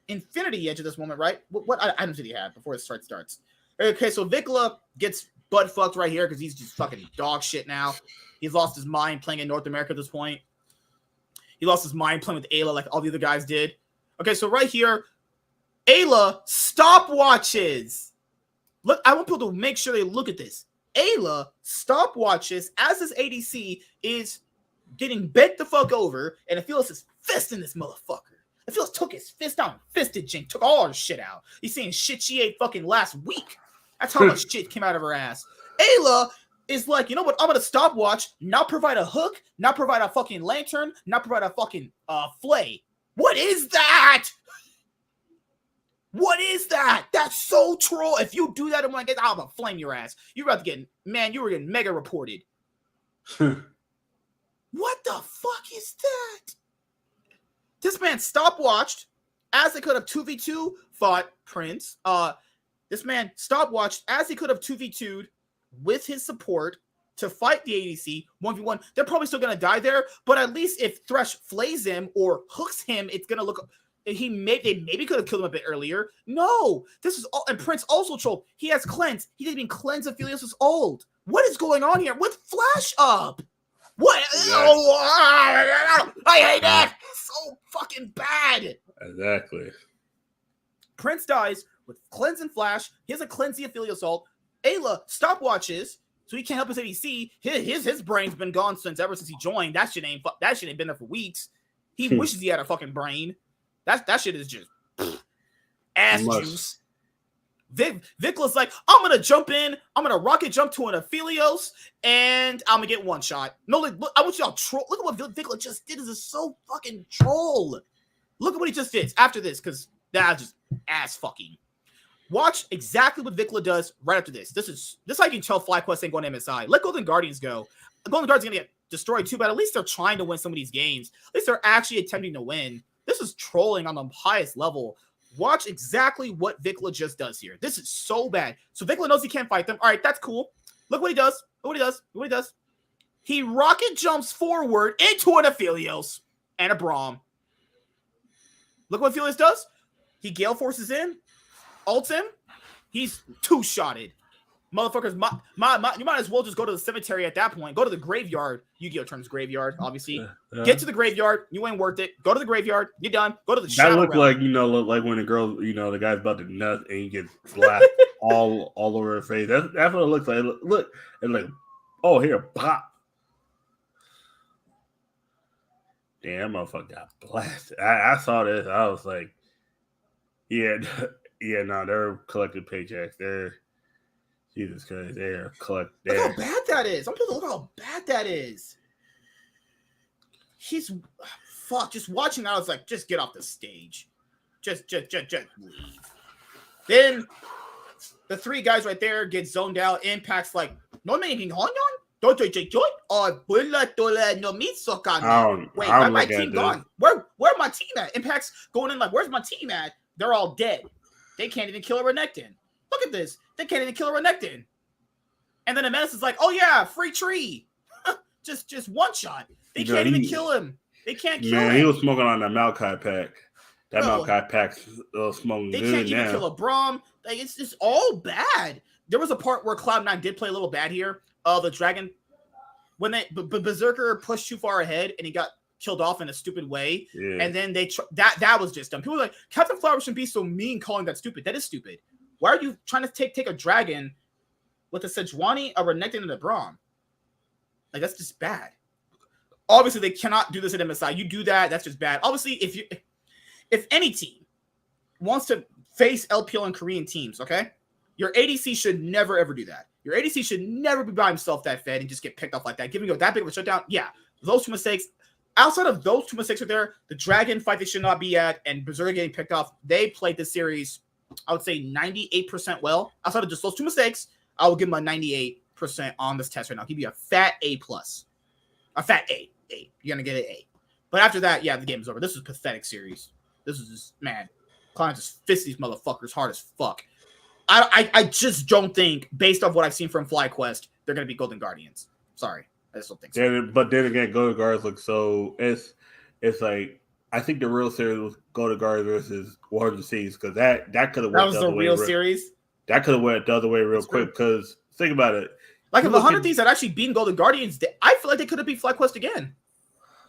Infinity Edge at this moment, right? What items did he have before the start starts? Okay, so Vikla gets butt fucked right here because he's just fucking dog shit now. He's lost his mind playing in North America at this point. He lost his mind playing with Ayla like all the other guys did. Okay, so right here, Ayla stopwatches. Look, I want people to make sure they look at this. Ayla stopwatches as this ADC is getting bent the fuck over, and Aphelios is fisting this motherfucker. Aphelios took his fist down, fisted Jink, took all her shit out. He's seeing shit she ate fucking last week. That's how much shit came out of her ass. Ayla is like, you know what? I'm gonna stopwatch, not provide a hook, not provide a fucking lantern, not provide a fucking flay. What is that? What is that? That's so troll. If you do that, I'm gonna flame your ass. You're about to get, man, you were getting mega reported. What the fuck is that? This man stopwatched as they could have 2v2 fought Prince. This man stopwatched as he could have 2v2'd with his support to fight the ADC 1v1. They're probably still gonna die there, but at least if Thresh flays him or hooks him, it's gonna look. They maybe could have killed him a bit earlier. No, this is all. And Prince also trolled. He has cleanse. He didn't even cleanse Aphelios' ult. What is going on here? With Flash up? What? Yeah. Oh, I hate that. It's so fucking bad. Exactly. Prince dies with cleanse and Flash. He has a cleanse the Aphelios ult. Ayla stopwatches, so he can't help his ADC. His brain's been gone ever since he joined. That shit ain't been there for weeks. He wishes he had a fucking brain. That shit is just ass juice. Vikla's like, I'm gonna jump in, I'm gonna rocket jump to an Aphelios, and I'm gonna get one shot. No, look, I want y'all troll. Look at what Vikla just did. This is so fucking troll. Look at what he just did after this, because that's just ass fucking. Watch exactly what Vikla does right after this. This is how you can tell FlyQuest ain't going to MSI. Let Golden Guardians go. Golden Guardians are gonna get destroyed too, but at least they're trying to win some of these games. At least they're actually attempting to win. This is trolling on the highest level. Watch exactly what Vikla just does here. This is so bad. So Vikla knows he can't fight them. All right, that's cool. Look what he does. Look what he does. He rocket jumps forward into an Aphelios and a Braum. Look what Aphelios does. He Gale Forces in, ults him. He's two-shotted. Motherfuckers, you might as well just go to the cemetery at that point. Go to the graveyard. Yu-Gi-Oh! Turns graveyard, obviously. Get to the graveyard. You ain't worth it. Go to the graveyard. You're done. Go to the shadow. That looked like, look like when the girl, the guy's about to nut and you get slapped all over her face. That's what it looks like. Look, and like, oh, here, pop. Damn, motherfucker got blasted. I saw this. I was like, yeah, no, they're collecting paychecks. They're Jesus Christ, they're collecting. Look how bad that is. I'm gonna look how bad that is. He's just watching that. I was like, just get off the stage. Just leave. Then the three guys right there get zoned out. Impact's like, no making on. Wait, where's my team gone? Where my team at? Impact's going in like, where's my team at? They're all dead. They can't even kill a Renekton. Look at this. They can't even kill a Renekton. And then the Menace is like, oh yeah, free tree. just one shot. They can't even kill him. They can't kill him. Man, he was smoking on that Maokai pack. That Maokai pack's smoking good now. They can't even kill a Braum. Like, it's just all bad. There was a part where Cloud9 did play a little bad here. The dragon, when Berserker pushed too far ahead and he got killed off in a stupid way. Yeah. And then that was just dumb. People were like, Captain Flower shouldn't be so mean calling that stupid. That is stupid. Why are you trying to take a dragon with a Sejuani, a Renekton, and a Braum? Like, that's just bad. Obviously, they cannot do this at MSI. You do that, that's just bad. Obviously, if any team wants to face LPL and Korean teams, okay, your ADC should never, ever do that. Your ADC should never be by himself that fed and just get picked off like that. Giving you that big of a shutdown, yeah, those two mistakes. Outside of those two mistakes right there, the Dragon fight they should not be at and Berserker getting picked off, they played this series, I would say 98% well. Outside of just those two mistakes, I will give him a 98% on this test right now. He'd be a fat A+. A fat A. You're going to get an A. But after that, yeah, the game's over. This is a pathetic series. This is just, man, Cloud9 just fist these motherfuckers hard as fuck. I just don't think, based off what I've seen from FlyQuest, they're going to be Golden Guardians. Sorry. I just don't think so. But then again, Golden Guardians look so... It's like, I think the real series was Golden Guardians versus 100 Thieves, because that could have went the other way. That was the real series? That could have went the other way real quick, because think about it. Like, if 100 Thieves had actually beaten Golden Guardians, I feel like they could have beat FlyQuest again.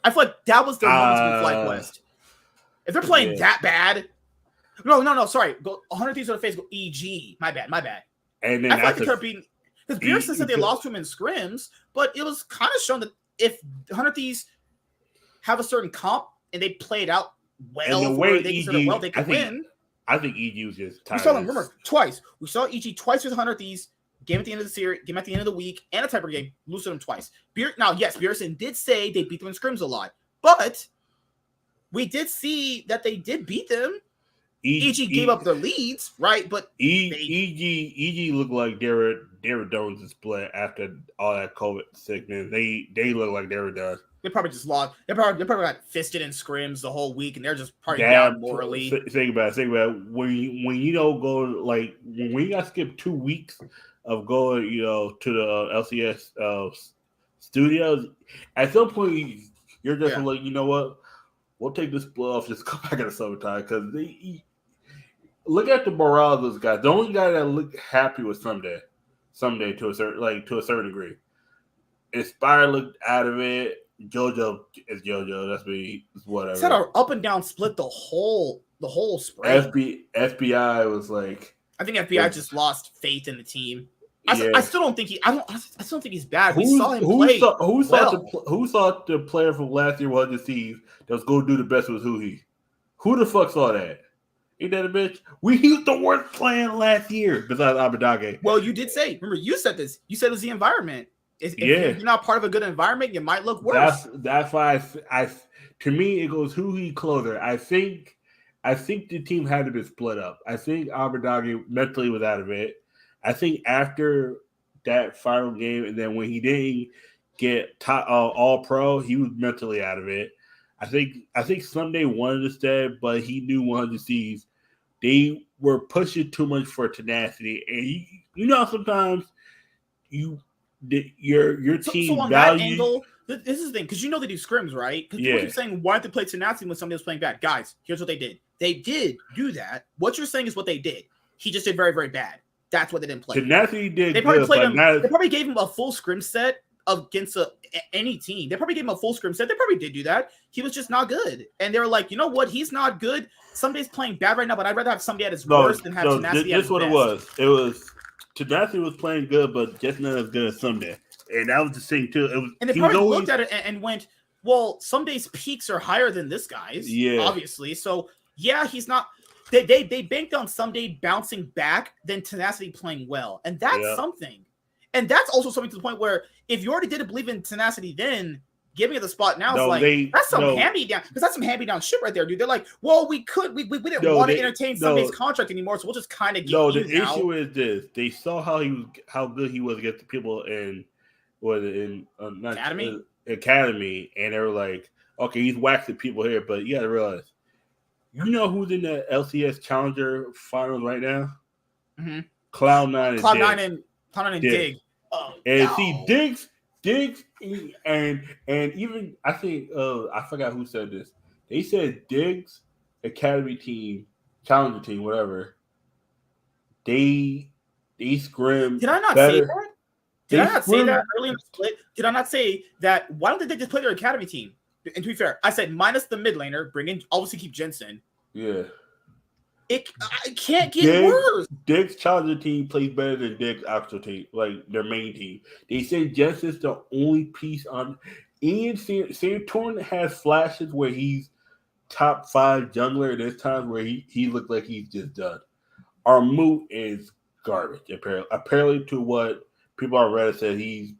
I feel like that was their moment to beat FlyQuest. If they're playing that bad... No, sorry. 100 Thieves would have faced EG. My bad. And then I feel like they could have beaten... Because Beerson said they lost to him in scrims, but it was kind of shown that if 100 Thieves have a certain comp and they play it out well, the way they could win. I think EG was just tired. We saw them, remember, twice. We saw EG twice with 100 Thieves, game at the end of the series, game at the end of the week, and a tiebreaker game, lose to them twice. Now, yes, Beerson did say they beat them in scrims a lot, but we did see that they did beat them. EG gave up their leads, right? But EG looked like they were done to split after all that COVID sickness. They look like they were done. They probably just lost. They probably got fisted in scrims the whole week, and they're just probably down morally. Think about it. When you don't go, like, when you got to skip 2 weeks of going, to the LCS studios, at some point you're just like, you know what? We'll take this split off, just come back in the summertime, because look at the morale of those guys. The only guy that looked happy was Someday to a certain degree. Inspire looked out of it. JoJo is JoJo. That's me. It's whatever. It's had an up and down split the whole spring. FBI was like. I think FBI just lost faith in the team. I still don't think I still don't think he's bad. We saw him play. Who saw the player from last year 100 Thieves that was going to do the best with Huhi? Who the fuck saw that? Ain't that a bitch? He was the worst player last year besides Abadage. Well, you did say. Remember, you said this. You said it was the environment. If you're not part of a good environment, you might look worse. That's why to me it goes Huhi closer. I think the team had to be split up. I think Abadage mentally was out of it. I think after that final game, and then when he didn't get top, all pro, he was mentally out of it. I think Sunday wanted to stay, but he knew 100 Thieves. They were pushing too much for tenacity, and sometimes your team so on value. That angle, this is the thing, because they do scrims, right? Because people keep saying, why did they play tenacity when somebody was playing bad? Guys, here's what they did. They did do that. What you're saying is what they did. He just did very, very bad. That's what they didn't play. Tenacity did. They probably played him. They probably gave him a full scrim set against any team. They probably gave him a full scrim set. They probably did do that. He was just not good. And they were like, you know what? He's not good. Somebody's playing bad right now, but I'd rather have somebody at his worst than have tenacity at his best. This is what it was. It was tenacity was playing good, but just not as good as Someday. And that was the thing too. It was, and they probably looked at it and went, well, Someday's peaks are higher than this guy's. Yeah, obviously. So yeah, he's not. They banked on Someday bouncing back, then tenacity playing well, and that's something. And that's also something to the point where if you already didn't believe in tenacity, then giving it the spot now that's some hand-me-down, because that's some hand-me-down shit right there, dude. They're like, well, we didn't want to entertain Sunday's contract anymore, so we'll just kind of get the issue is this: they saw how good he was against the people in Academy, and they were like, okay, he's waxing people here, but you got to realize. You know who's in the LCS Challenger finals right now? Mm-hmm. Cloud9 and Dig. Oh, and see, Diggs, and even I think I forgot who said this. They said Diggs, Academy team, Challenger team, whatever. They scrim. Did I not say that? Did I not say that early in the split? Did I not say that? Why don't they just play their Academy team? And to be fair, I said minus the mid laner, obviously keep Jensen. Yeah. It can't get worse. Diggs' Challenger team plays better than Diggs' actual team, like their main team. They say Jensen's the only piece on. Ian Santorn has flashes where he's top 5 jungler, and there's times where he looked like he's just done. Our moot is garbage, apparently to what people on Reddit said he's.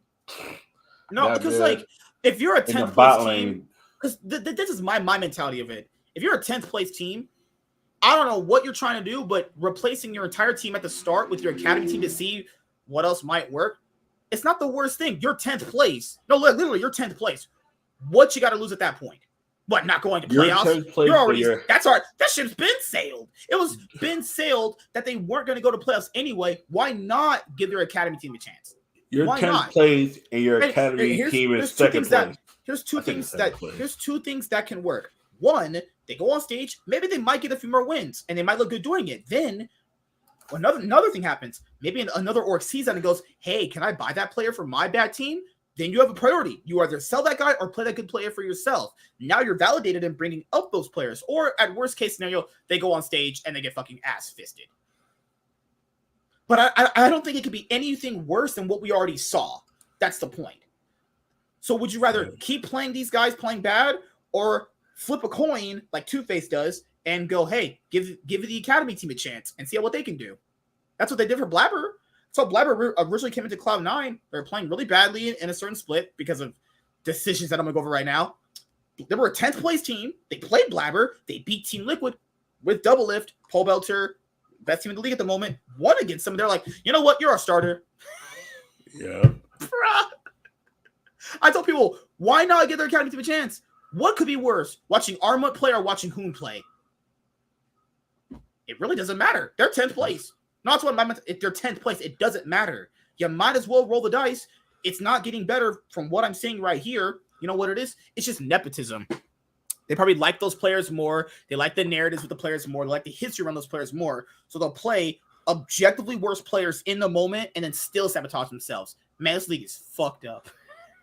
No, because like if you're a 10th place team, because this is my mentality of it. If you're a 10th place team, I don't know what you're trying to do, but replacing your entire team at the start with your academy team to see what else might work? It's not the worst thing. You're 10th place. No, literally, you're 10th place. What you got to lose at that point? What, not going to playoffs? You're already that's hard. That ship's been sailed. It was been sailed that they weren't going to go to playoffs anyway. Why not give their academy team a chance? You're 10th place and your academy team is second place. Here's two things that can work. One, they go on stage, maybe they might get a few more wins and they might look good doing it. Then another thing happens. Maybe another org sees that and goes, hey, can I buy that player for my bad team? Then you have a priority. You either sell that guy or play that good player for yourself. Now you're validated in bringing up those players. Or at worst case scenario, they go on stage and they get fucking ass fisted. But I don't think it could be anything worse than what we already saw. That's the point. So would you rather keep playing these guys playing bad or flip a coin like Two-Face does and go, hey, give the academy team a chance and see what they can do? That's what they did for Blabber. So Blabber originally came into Cloud9. They were playing really badly in a certain split because of decisions that I'm going to go over right now. They were a 10th place team. They played Blabber. They beat Team Liquid with Double Lift, Pole Belter, best team in the league at the moment, won against them. They're like, you know what? You're our starter. Yeah. Bruh. I tell people, why not give their academy team a chance? What could be worse? Watching Armut play or watching Hoon play? It really doesn't matter. They're 10th place. Not what I meant. If they're 10th place, it doesn't matter. You might as well roll the dice. It's not getting better from what I'm seeing right here. You know what it is? It's just nepotism. They probably like those players more. They like the narratives with the players more. They like the history around those players more. So they'll play objectively worse players in the moment and then still sabotage themselves. Man, this league is fucked up.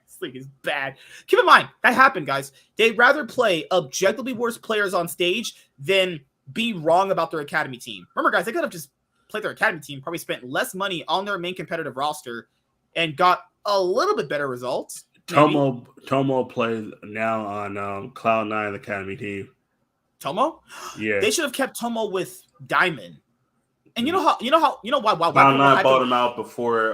This league is bad. Keep in mind, that happened, guys. They'd rather play objectively worse players on stage than be wrong about their academy team. Remember, guys, they could have just played their academy team, probably spent less money on their main competitive roster and got a little bit better results. Tomo plays now on Cloud9 academy team. Tomo? Yeah. They should have kept Tomo with Diamond. And you know why Cloud9 bought him out before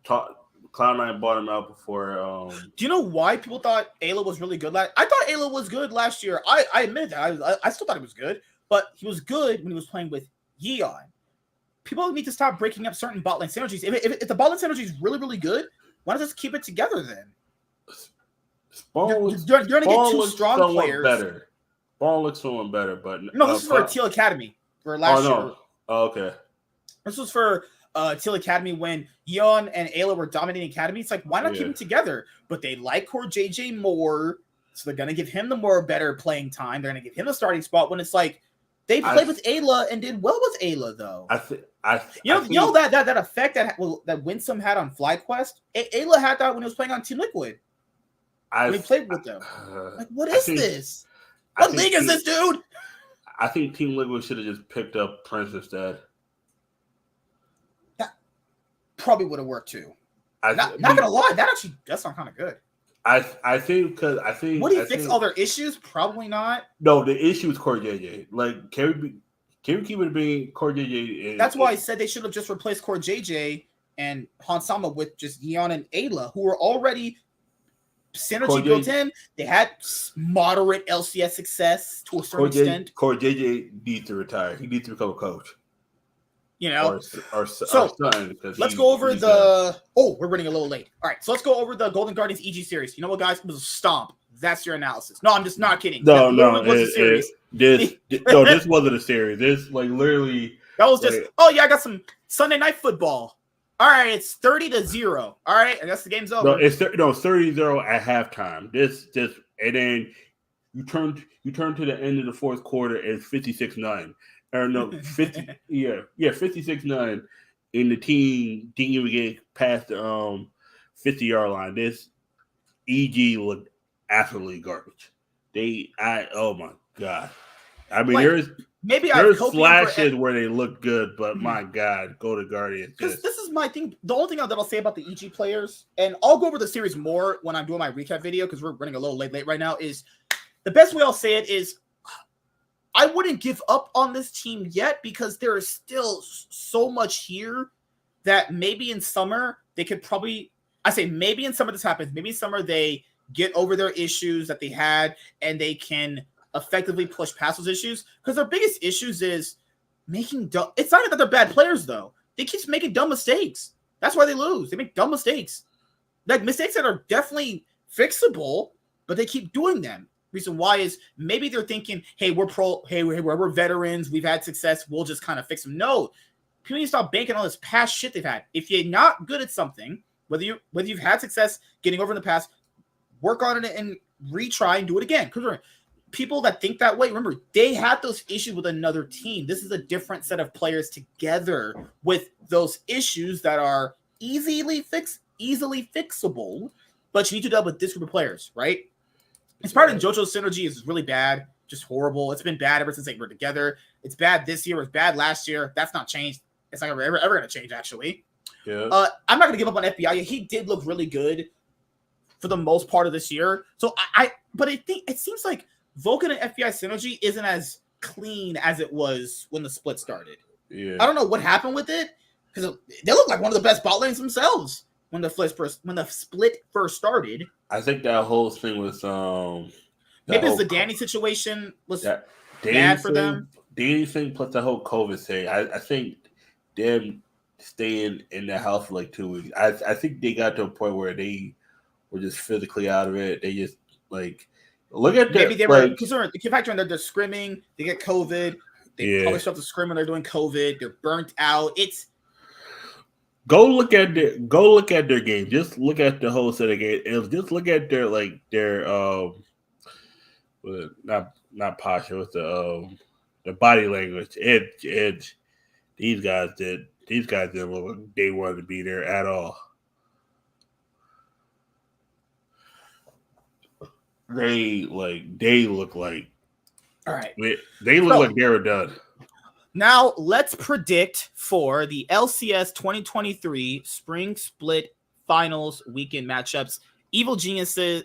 Cloud9 bought him out before do you know why people thought Ayla was really good I thought Ayla was good last year. I admit that. I still thought he was good, but he was good when he was playing with Yeon. People need to stop breaking up certain bot lane synergies. If the bot lane synergy is really, really good, why not just keep it together then? You're going to get two strong players. Better. Ball looks somewhat better, but no, this is for Teal Academy for last year. Oh, okay. This was for Teal Academy when Yeon and Ayla were dominating Academy. It's like, why not keep them together? But they like Core JJ more, so they're going to give him the more better playing time. They're going to give him the starting spot when it's like, they played with Ayla and did well with Ayla, though. You know that effect that Winsome had on FlyQuest? Ayla had that when he was playing on Team Liquid. When he played with them. Like, what is this? What league is this, dude? I think Team Liquid should have just picked up Prince instead. That probably would have worked, too. Not going to lie. That sounds kind of good. I think would he fix all their issues? Probably not. No, the issue is Core JJ. Like, can we keep it being Core JJ? That's why I said they should have just replaced Core JJ and Hansama with just Yeon and Ayla, who were already synergy built in. They had moderate LCS success to a certain extent. Core JJ needs to retire. He needs to become a coach. You know, our son. Let's go over the. Oh, we're running a little late. All right, so let's go over the Golden Guardians EG series. You know what, guys? It was a stomp. That's your analysis. No, I'm just not kidding. No, this wasn't a series. This literally. That was just. Oh yeah, I got some Sunday night football. All right, it's 30-0. All right, I guess the game's over. No, it's 30-0 at halftime. This and then you turn to the end of the fourth quarter and it's 56-9. Or no, 56-9, and the team didn't even get past the 50-yard line. This EG looked absolutely garbage. Oh my god! I mean, there's flashes where they look good, but my god, go to Guardians. This is my thing. The only thing that I'll say about the EG players, and I'll go over the series more when I'm doing my recap video because we're running a little late right now. Is the best way I'll say it is. I wouldn't give up on this team yet because there is still so much here that maybe in summer they could probably – I say maybe in summer this happens. Maybe in summer they get over their issues that they had and they can effectively push past those issues because their biggest issues is making – it's not that they're bad players, though. they keep making dumb mistakes. That's why they lose. They make dumb mistakes. Like mistakes that are definitely fixable, but they keep doing them. Reason why is maybe they're thinking, hey, we're veterans, we've had success, we'll just kind of fix them. No, people need to stop banking on this past shit they've had. If you're not good at something, whether you've had success getting over in the past, work on it and retry and do it again. Because people that think that way, remember, they had those issues with another team. This is a different set of players together with those issues that are easily fixable, but you need to deal with this group of players, right? It's part of JoJo's synergy is really bad, just horrible. It's been bad ever since they were together. It's bad this year. It was bad last year. That's not changed. It's not ever going to change, actually. Yeah. I'm not going to give up on FBI. He did look really good for the most part of this year. So but I think it seems like Vulcan and FBI synergy isn't as clean as it was when the split started. Yeah. I don't know what happened with it because they look like one of the best bot lanes themselves when the split first started. I think that whole thing was maybe it's the Danny situation was bad for them. Danny thing plus the whole COVID thing. I think them staying in the house for like 2 weeks. I think they got to a point where they were just physically out of it. They just like look at maybe they were concerned. The factor in they're scrimming, they get COVID. They probably start to scrim when they're doing COVID. They're burnt out. It's Go look at their game. Just look at the whole set of game. And just look at their not posture with the body language. Edge. These guys didn't look like they wanted to be there at all. They look like all right. They look like they were done. Now, let's predict for the LCS 2023 Spring Split Finals weekend matchups. Evil Geniuses,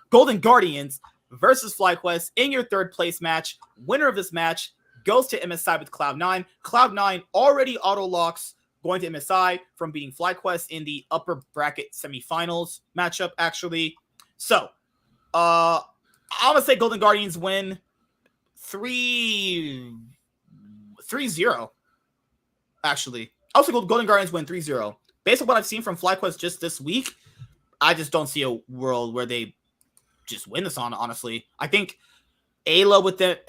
Golden Guardians versus FlyQuest in your third place match. Winner of this match goes to MSI with Cloud9. Cloud9 already auto-locks going to MSI from beating FlyQuest in the upper bracket semifinals matchup, actually. So, I'm going to say Golden Guardians win 3-0, actually. I also Golden Guardians win 3-0. Based on what I've seen from FlyQuest just this week, I just don't see a world where they just win this on, honestly. I think Ayla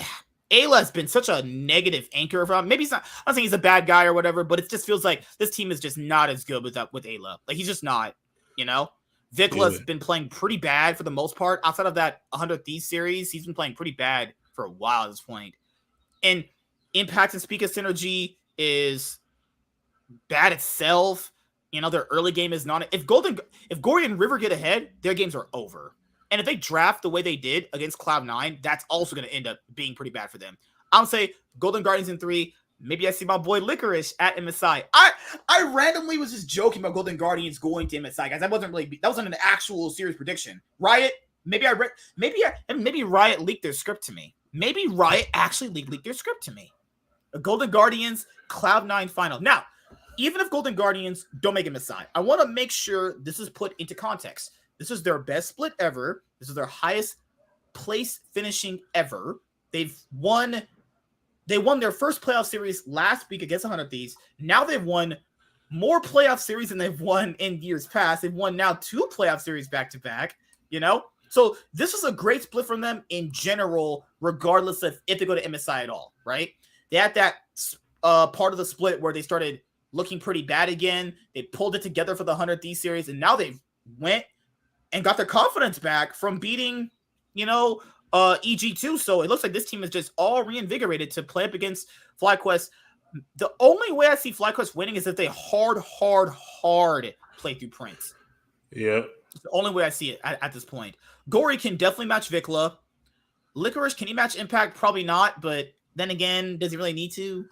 has been such a negative anchor for him. Maybe he's not, I'm not saying he's a bad guy or whatever, but it just feels like this team is just not as good with Ayla. Like, he's just not, you know? Vikla's been playing pretty bad for the most part. Outside of that 100 Thieves series, he's been playing pretty bad for a while at this point. And Impact and Speaker synergy is bad itself. You know, their early game is not. If Gory and River get ahead, their games are over. And if they draft the way they did against Cloud9, that's also going to end up being pretty bad for them. I'm going to say Golden Guardians in 3. Maybe I see my boy Licorice at MSI. I randomly was just joking about Golden Guardians going to MSI, guys. That wasn't an actual serious prediction. Riot, maybe Riot leaked their script to me. Maybe Riot actually leaked their script to me. A Golden Guardians Cloud9 final. Now, even if Golden Guardians don't make MSI, I want to make sure this is put into context. This is their best split ever. This is their highest place finishing ever. They won their first playoff series last week against 100 Thieves. Now they've won more playoff series than they've won in years past. They've won now 2 playoff series back-to-back, you know? So this is a great split from them in general, regardless of if they go to MSI at all, right? They had that part of the split where they started looking pretty bad again. They pulled it together for the 100 Thieves series, and now they've went and got their confidence back from beating, EG2. So it looks like this team is just all reinvigorated to play up against FlyQuest. The only way I see FlyQuest winning is if they hard play through Prince. Yeah. It's the only way I see it at this point. Gory can definitely match Vikla. Licorice, can he match Impact? Probably not, but then again, does he really need to?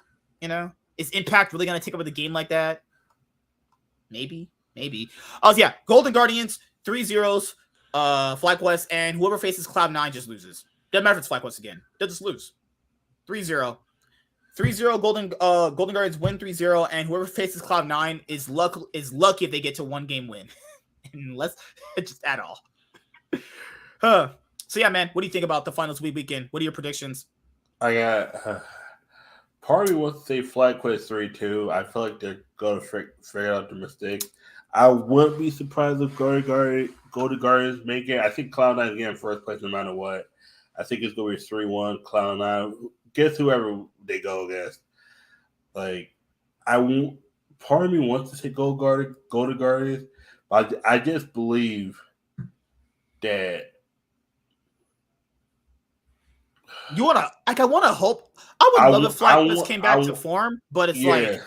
Is Impact really going to take over the game like that? Maybe. Yeah, Golden Guardians, 3-0, FlyQuest, and whoever faces Cloud9 just loses. Doesn't matter if it's FlyQuest again. They'll just lose. 3-0. 3-0, Golden Guardians win 3-0, and whoever faces Cloud9 is lucky if they get to 1-game win. Unless just at all. So yeah, man, what do you think about the finals weekend? What are your predictions? I got Part of me wants to say FlyQuest 3-2. I feel like they're going to figure out the mistakes. I wouldn't be surprised if Golden Guardians make it. I think Cloud9 is getting first place no matter what. I think it's going to be 3-1. Cloud9. Guess whoever they go against. Like, I won't. Part of me wants to say Golden Guardians, but I just believe that. You want to, like, I want to hope. I would love if FlyQuest came back to form, but it's like,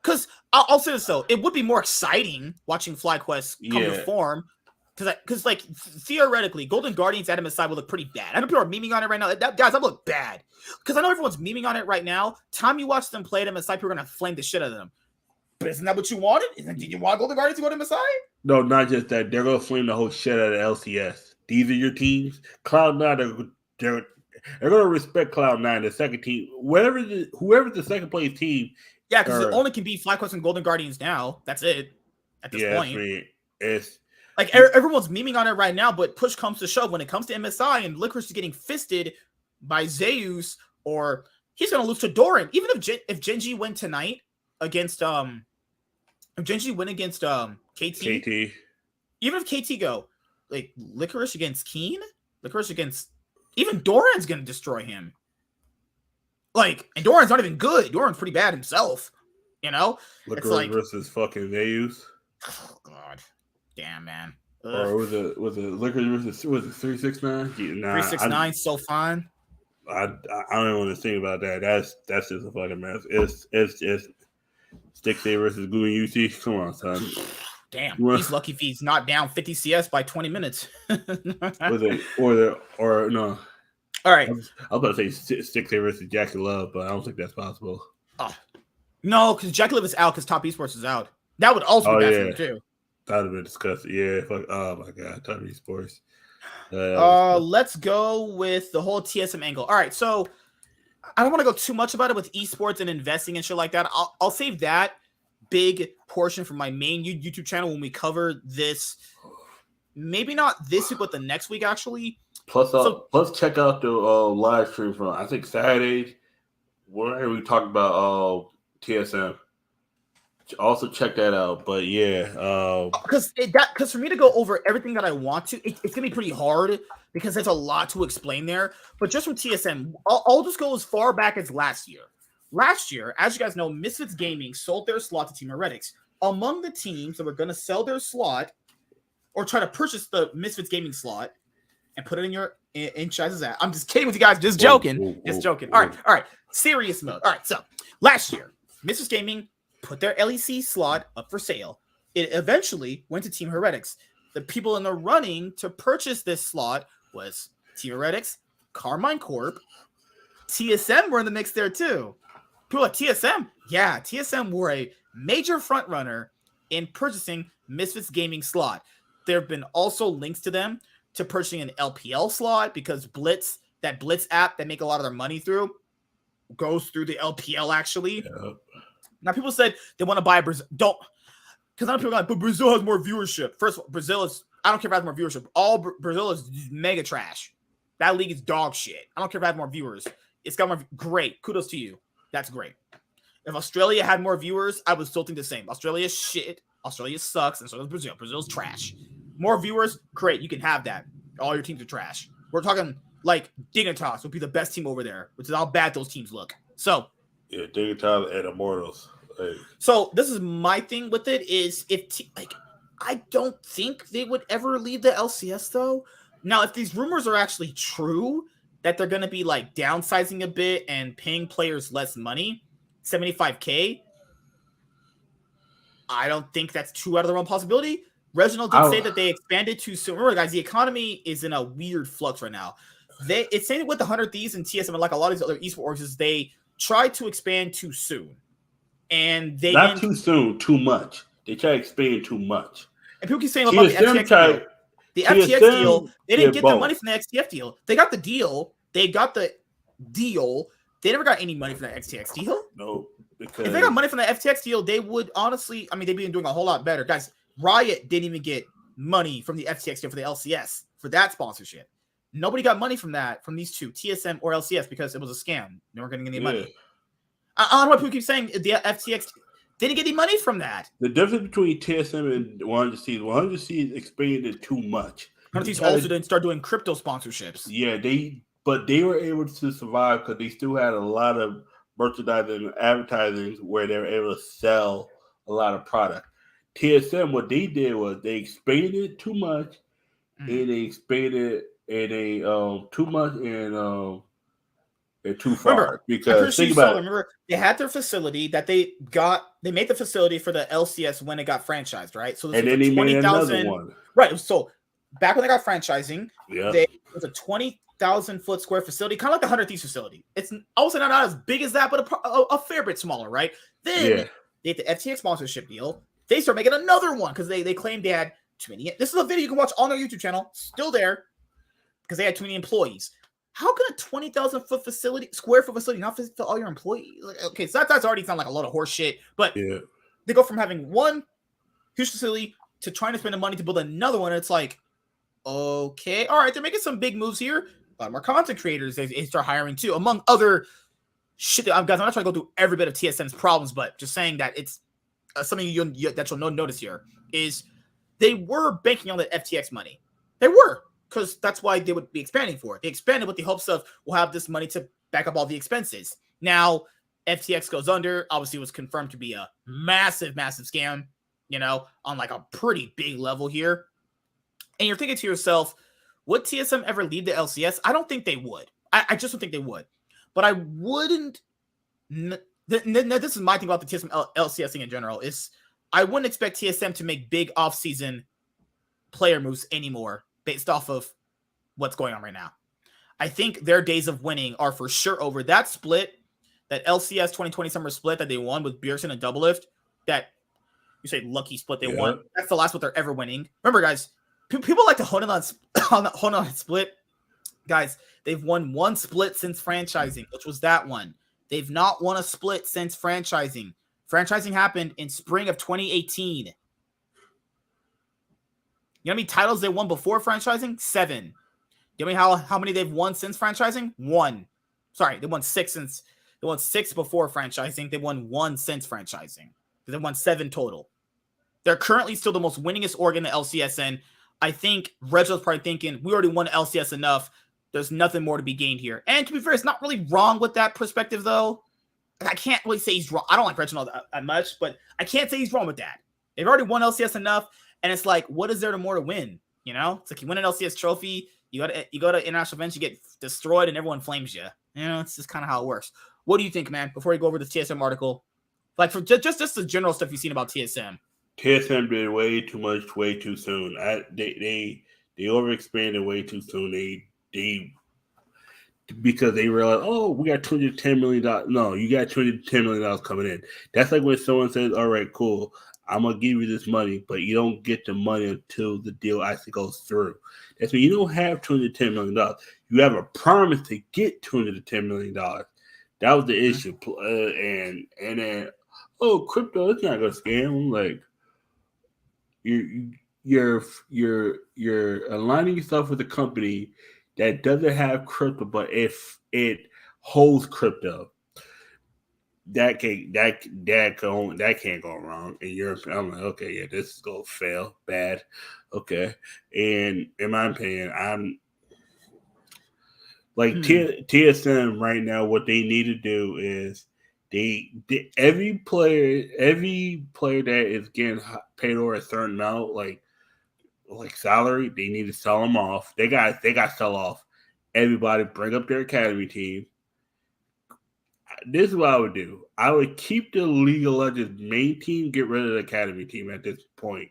because I'll say this though, it would be more exciting watching FlyQuest come to form, because like theoretically, Golden Guardians at MSI will look pretty bad. I know people are memeing on it right now. Guys, that look bad because I know everyone's memeing on it right now. Time you watch them play at MSI, people are gonna flame the shit out of them. But isn't that what you wanted? Did you want Golden Guardians to go to MSI? No, not just that. They're gonna flame the whole shit out of LCS. These are your teams. Cloud9, they're going to respect Cloud9, the second team. Whoever's the second place team. Yeah, because it only can be FlyQuest and Golden Guardians now. That's it at this point. It's like everyone's memeing on it right now, but push comes to shove. When it comes to MSI and Licorice is getting fisted by Zeus, or he's going to lose to Doran. Even if Genji win tonight against KT, even if KT go like Licorice against Keen, Licorice against. Even Doran's going to destroy him. Like, and Doran's not even good. Doran's pretty bad himself. You know? Licorice like, versus fucking Zeus. Oh, God. Damn, man. Ugh. Or was it Licorice versus, was it 369? Yeah, 369, so fine. I don't even want to think about that. That's just a fucking mess. It's just Stick versus Gooey UT. Come on, son. Damn, he's lucky if he's not down 50 CS by 20 minutes. or no. All right. I was about to say Stick versus Jackie Love, but I don't think that's possible. No, because Jackie Love is out because Top Esports is out. That would also be bad for him, too. That would have been disgusting. Yeah. Fuck. Oh, my God. Top Esports. Let's go with the whole TSM angle. All right, so I don't want to go too much about it with esports and investing and shit like that. I'll save that big portion from my main YouTube channel when we cover this. Maybe not this week, but the next week actually. Plus check out the live stream from I think Saturday where we talked about TSM. Also check that out. But yeah, because for me to go over everything that I want to, it's gonna be pretty hard because there's a lot to explain there. But just from TSM, I'll just go as far back as last year. Last year, as you guys know, Misfits Gaming sold their slot to Team Heretics. Among the teams that were going to sell their slot or try to purchase the Misfits Gaming slot and put it in Chaz's app. I'm just kidding with you guys. Just joking. Just joking. All right. Serious mode. All right. So last year, Misfits Gaming put their LEC slot up for sale. It eventually went to Team Heretics. The people in the running to purchase this slot was Team Heretics, Carmine Corp, TSM were in the mix there too. People like TSM, yeah, TSM were a major front runner in purchasing Misfits Gaming slot. There have been also links to them to purchasing an LPL slot because that Blitz app they make a lot of their money through goes through the LPL actually. Yep. Now people said they want to buy Brazil. Don't, because other people are like, but Brazil has more viewership. First of all, Brazil is, I don't care if it has more viewership. Brazil is mega trash. That league is dog shit. I don't care if it has more viewers. It's got more. Great. Kudos to you. That's great. If Australia had more viewers, I would still think the same. Australia is shit. Australia sucks. And so does Brazil. Brazil's trash. More viewers, great. You can have that. All your teams are trash. We're talking like Dignitas would be the best team over there, which is how bad those teams look. So, yeah, Dignitas and Immortals. Hey. So this is my thing with it is I don't think they would ever leave the LCS though. Now, if these rumors are actually true, that they're going to be like downsizing a bit and paying players less money, $75K, I don't think that's too out of the realm possibility. Reginald did say that they expanded too soon. Remember, guys, the economy is in a weird flux right now. It's saying with the 100 Thieves and TSM and like a lot of these other esports orgs, they tried to expand too soon. And they not too soon, too much. They try to expand too much. And people keep saying about the FTX deal. The FTX deal, they didn't get the money from the XTF deal. They got the deal. They got the deal. They never got any money from the XTX deal. No. Because if they got money from the FTX deal, they would honestly, I mean, they'd be doing a whole lot better. Guys, Riot didn't even get money from the FTX deal for the LCS for that sponsorship. Nobody got money from that, from these two, TSM or LCS, because it was a scam. They weren't getting any money. I don't know why people keep saying the FTX didn't get any money from that. The difference between TSM and 100Cs expanded too much. 100Cs also didn't start doing crypto sponsorships. Yeah, they were able to survive because they still had a lot of merchandising and advertising where they were able to sell a lot of product. TSM, what they did was they expanded too much, and they expanded too much and too far. Remember, because think about it. Remember, they had their facility that they made the facility for the LCS when it got franchised, right? So this and then they made another one. Right. So back when they got franchising, it was a 20,000 foot square facility, kind of like the 100 Thieves facility. It's also not as big as that, but a fair bit smaller, right? Then they had the FTX sponsorship deal. They start making another one because they claimed they had too many. This is a video you can watch on their YouTube channel, still there, because they had too many employees. How can a 20,000 square foot facility not fit all your employees? Like, okay, so that's already sound like a lot of horse shit. But they go from having one huge facility to trying to spend the money to build another one. And it's like, okay, all right, they're making some big moves here. A lot more content creators they start hiring too, among other shit. Guys, I'm not trying to go through every bit of TSM's problems, but just saying that it's something that you'll notice here is they were banking on the FTX money. They were. Because that's why they would be expanding for it. They expanded with the hopes of we'll have this money to back up all the expenses. Now, FTX goes under. Obviously, it was confirmed to be a massive, massive scam, on like a pretty big level here. And you're thinking to yourself, would TSM ever leave the LCS? I don't think they would. I just don't think they would. But I wouldn't. This is my thing about the TSM LCS thing in general, is I wouldn't expect TSM to make big offseason player moves anymore, based off of what's going on right now. I think their days of winning are for sure over. That split, that LCS 2020 summer split that they won with Bjergsen and Doublelift, that you say lucky split they won, that's the last split they're ever winning. Remember, guys, people like to hone in on split. Guys, they've won one split since franchising, which was that one. They've not won a split since franchising. Franchising happened in spring of 2018. You know how many titles they won before franchising? 7. You know how many they've won since franchising? 1. Sorry, they won 6 before franchising. They won 1 since franchising. They won 7 total. They're currently still the most winningest org in the LCS, and I think Reginald's probably thinking, we already won LCS enough. There's nothing more to be gained here. And to be fair, it's not really wrong with that perspective, though. I can't really say he's wrong. I don't like Reginald that much, but I can't say he's wrong with that. They've already won LCS enough. And it's like, what is there more to win? It's like you win an LCS trophy, you go to international events, you get destroyed, and everyone flames you. It's just kind of how it works. What do you think, man? Before we go over the TSM article, like for just the general stuff you've seen about TSM. TSM did way too much, way too soon. They overexpanded way too soon. They because they realized, oh, we got $210 million. No, you got $210 million coming in. That's like when someone says, all right, cool, I'm going to give you this money, but you don't get the money until the deal actually goes through. That's when you don't have $210 million. You have a promise to get $210 million. That was the issue. And then, crypto, it's not going to scam. I'm like, you're aligning yourself with a company that doesn't have crypto, but if it holds crypto, that can't go wrong. In Europe, I'm like, okay, yeah, this is gonna fail bad. Okay. And in my opinion, I'm like TSM right now, what they need to do is every player that is getting paid over a certain amount, like salary, they need to sell them off. They got to sell off everybody, bring up their academy team. This is what I would do. I would keep the League of Legends main team, get rid of the academy team at this point.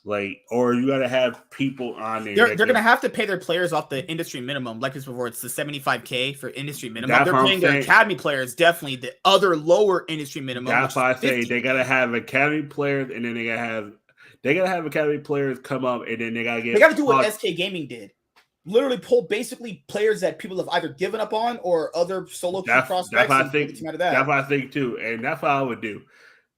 Like, or you got to have people on there. They're going to have to pay their players off the industry minimum. Like this before, it's the $75K for industry minimum. They're paying their academy players definitely the other lower industry minimum. That's why I say they got to have academy players, and then they got to have academy players come up, and then they got to do what SK Gaming did. Literally pull basically players that people have either given up on or other solo prospects. That's what I think. That's what I think too, and that's what I would do.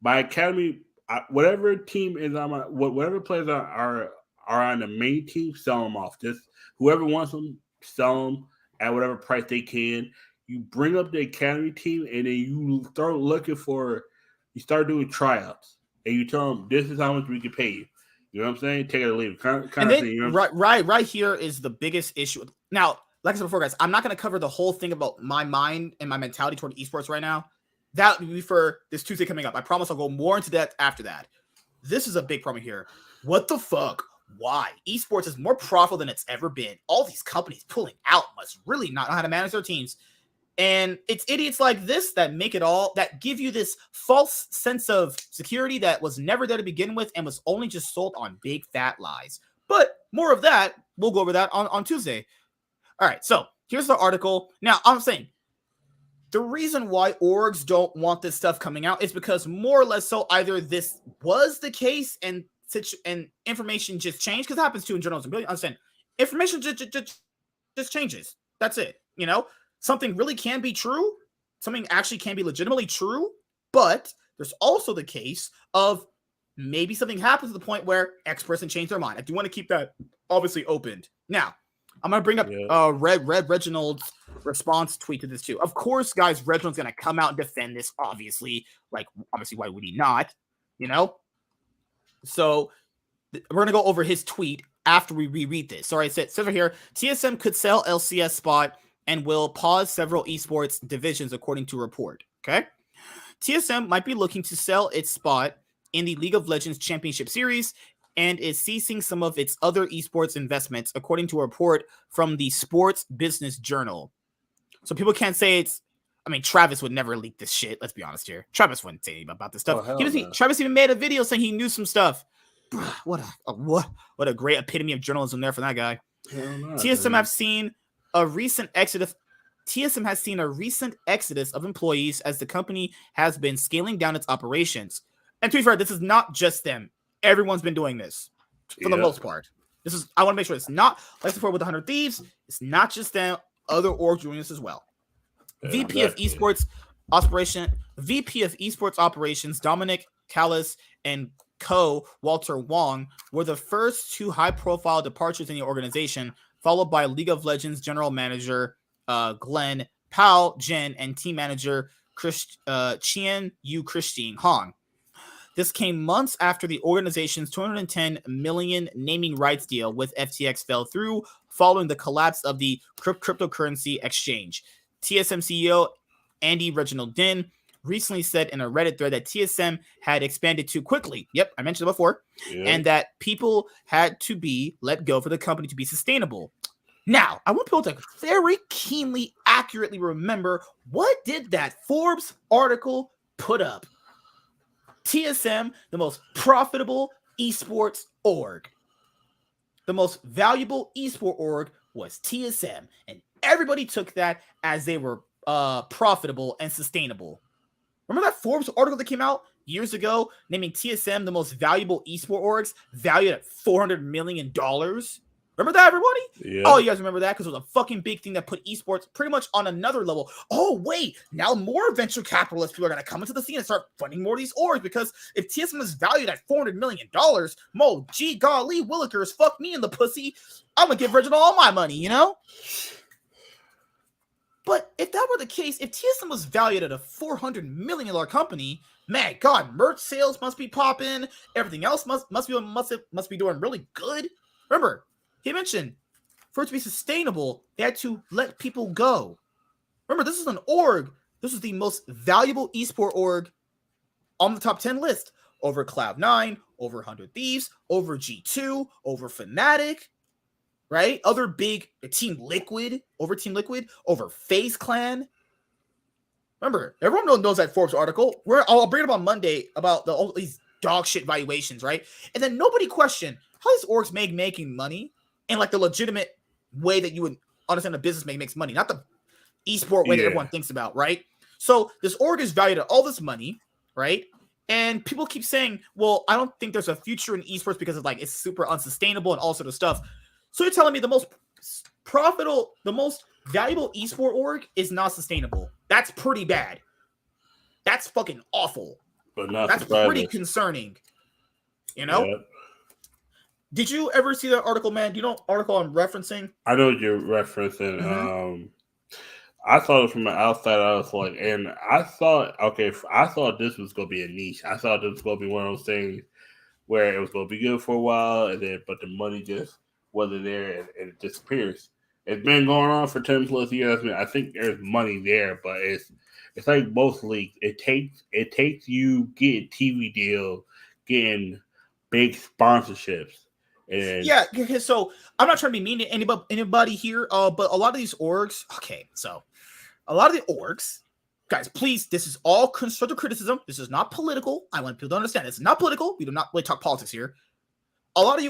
My academy, whatever team is on whatever players are on the main team, sell them off. Just whoever wants them, sell them at whatever price they can. You bring up the academy team, and then you start looking for. You start doing tryouts, and you tell them this is how much we can pay you. You know what I'm saying? Take it or leave it. Kind of then, thing, you know right here is the biggest issue. Now, like I said before, guys, I'm not going to cover the whole thing about my mind and my mentality toward esports right now. That will be for this Tuesday coming up. I promise I'll go more into that after that. This is a big problem here. What the fuck? Why? Esports is more profitable than it's ever been. All these companies pulling out must really not know how to manage their teams. And it's idiots like this that make it all, that give you this false sense of security that was never there to begin with and was only just sold on big fat lies. But more of that, we'll go over that on Tuesday. All right, so here's the article. Now, I'm saying the reason why orgs don't want this stuff coming out is because more or less so either this was the case and information just changed, because it happens too in journalism. Really understand, information just changes. That's it. You know, something really can be true. Something actually can be legitimately true, but there's also the case of maybe something happens to the point where X person changed their mind. I do want to keep that obviously opened. Now, I'm going to bring up Reginald's response tweet to this too. Of course, guys, Reginald's going to come out and defend this, obviously. Like, obviously, why would he not? You know? So, we're going to go over his tweet after we reread this. So, it says over here, TSM could sell LCS spot and will pause several esports divisions, according to a report. Okay? TSM might be looking to sell its spot in the League of Legends Championship Series and is ceasing some of its other esports investments, according to a report from the Sports Business Journal. So people can't say it's... I mean, Travis would never leak this shit. Let's be honest here. Travis wouldn't say anything about this stuff. Travis even made a video saying he knew some stuff. What a great epitome of journalism there for that guy. TSM has seen a recent exodus. TSM has seen a recent exodus of employees as the company has been scaling down its operations. And to be fair, this is not just them. Everyone's been doing this for the most part. This is, I want to make sure it's not like before with the 100 Thieves. It's not just them. Other orgs doing this as well. VP of Esports Operations Dominic Callis and Walter Wong were the first two high-profile departures in the organization, followed by League of Legends General Manager Glenn Pao Jen and Team Manager Chien Yu Christine Hong. This came months after the organization's $210 million naming rights deal with FTX fell through following the collapse of the cryptocurrency exchange. TSM CEO Andy Reginald Din recently said in a Reddit thread that TSM had expanded too quickly. Yep, I mentioned it before. And that people had to be let go for the company to be sustainable. Now, I want people to very keenly, accurately remember, what did that Forbes article put up? TSM, the most profitable esports org. The most valuable esport org was TSM, and everybody took that as they were profitable and sustainable. Remember that Forbes article that came out years ago naming TSM the most valuable esport orgs, valued at $400 million? Remember that, everybody? Yeah. Oh, you guys remember that? Because it was a fucking big thing that put esports pretty much on another level. Oh, wait. Now more venture capitalist people are going to come into the scene and start funding more of these orgs, because if TSM is valued at $400 million, gee golly willikers, fuck me in the pussy, I'm going to give Reginald all my money, you know? But if that were the case, if TSM was valued at a $400 million company, man, God, merch sales must be popping. Everything else must be doing really good. Remember, he mentioned, for it to be sustainable, they had to let people go. Remember, this is an org. This is the most valuable esport org on the top 10 list. Over Cloud9, over 100 Thieves, over G2, over Fnatic, right? Other big, Team Liquid, over FaZe Clan. Remember, everyone knows that Forbes article. I'll bring it up on Monday about all these dog shit valuations, right? And then nobody questioned how these orgs making money in like the legitimate way that you would understand a business makes money, not the esport way that everyone thinks about, right? So this org is valued at all this money, right? And people keep saying, well, I don't think there's a future in esports because it's super unsustainable and all sort of stuff. So you're telling me the most profitable, the most valuable esport org is not sustainable? That's pretty bad. That's fucking awful. But not that's surprising. Pretty concerning. You know? Did you ever see that article, man? Do you know what article I'm referencing? I know what you're referencing. Mm-hmm. I thought it from the outside. I was like, and I thought this was gonna be a niche. I thought this was gonna be one of those things where it was gonna be good for a while, and then but the money just wasn't there, and it disappears. It's been going on for 10 plus years. I mean, I think there's money there, but it's like most leagues. It takes you getting TV deals, getting big sponsorships. And Yeah, so I'm not trying to be mean to anybody here, but a lot of these orgs. Okay, so a lot of the orgs, guys, please, this is all constructive criticism. This is not political. I want people to understand it's not political. We do not really talk politics here. A lot of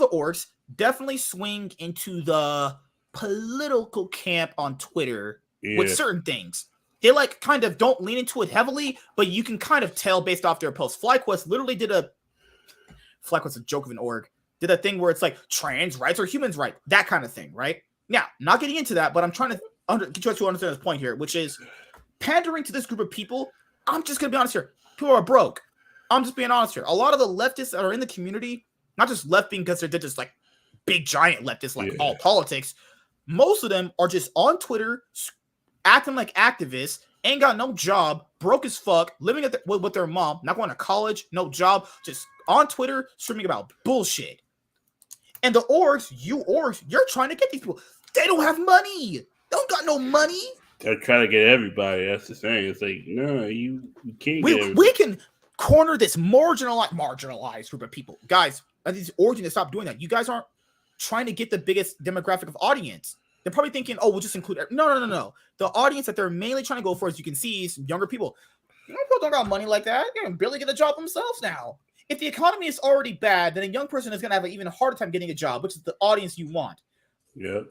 the orgs definitely swing into the political camp on Twitter with certain things. They like kind of don't lean into it heavily, but you can kind of tell based off their posts. FlyQuest literally FlyQuest, a joke of an org, did a thing where it's like trans rights or humans right, that kind of thing, right? Now, not getting into that, but I'm trying to get you to understand this point here, which is pandering to this group of people. I'm just going to be honest here. People are broke. I'm just being honest here. A lot of the leftists that are in the community, not just left being because they're just like big giant leftists, like all politics. Most of them are just on Twitter, acting like activists, ain't got no job, broke as fuck, living with their mom, not going to college, no job, just on Twitter, streaming about bullshit. And the orgs, you're trying to get these people. They don't have money. They don't got no money. They're trying to get everybody. That's the thing. It's like, no, you can't get we can corner this marginalized group of people. Guys, these orgs need to stop doing that. You guys aren't trying to get the biggest demographic of audience. They're probably thinking, oh, we'll just include... No. The audience that they're mainly trying to go for, as you can see, is younger people. People don't got money like that. They can barely get a job themselves now. If the economy is already bad, then a young person is going to have an even harder time getting a job, which is the audience you want. Yep.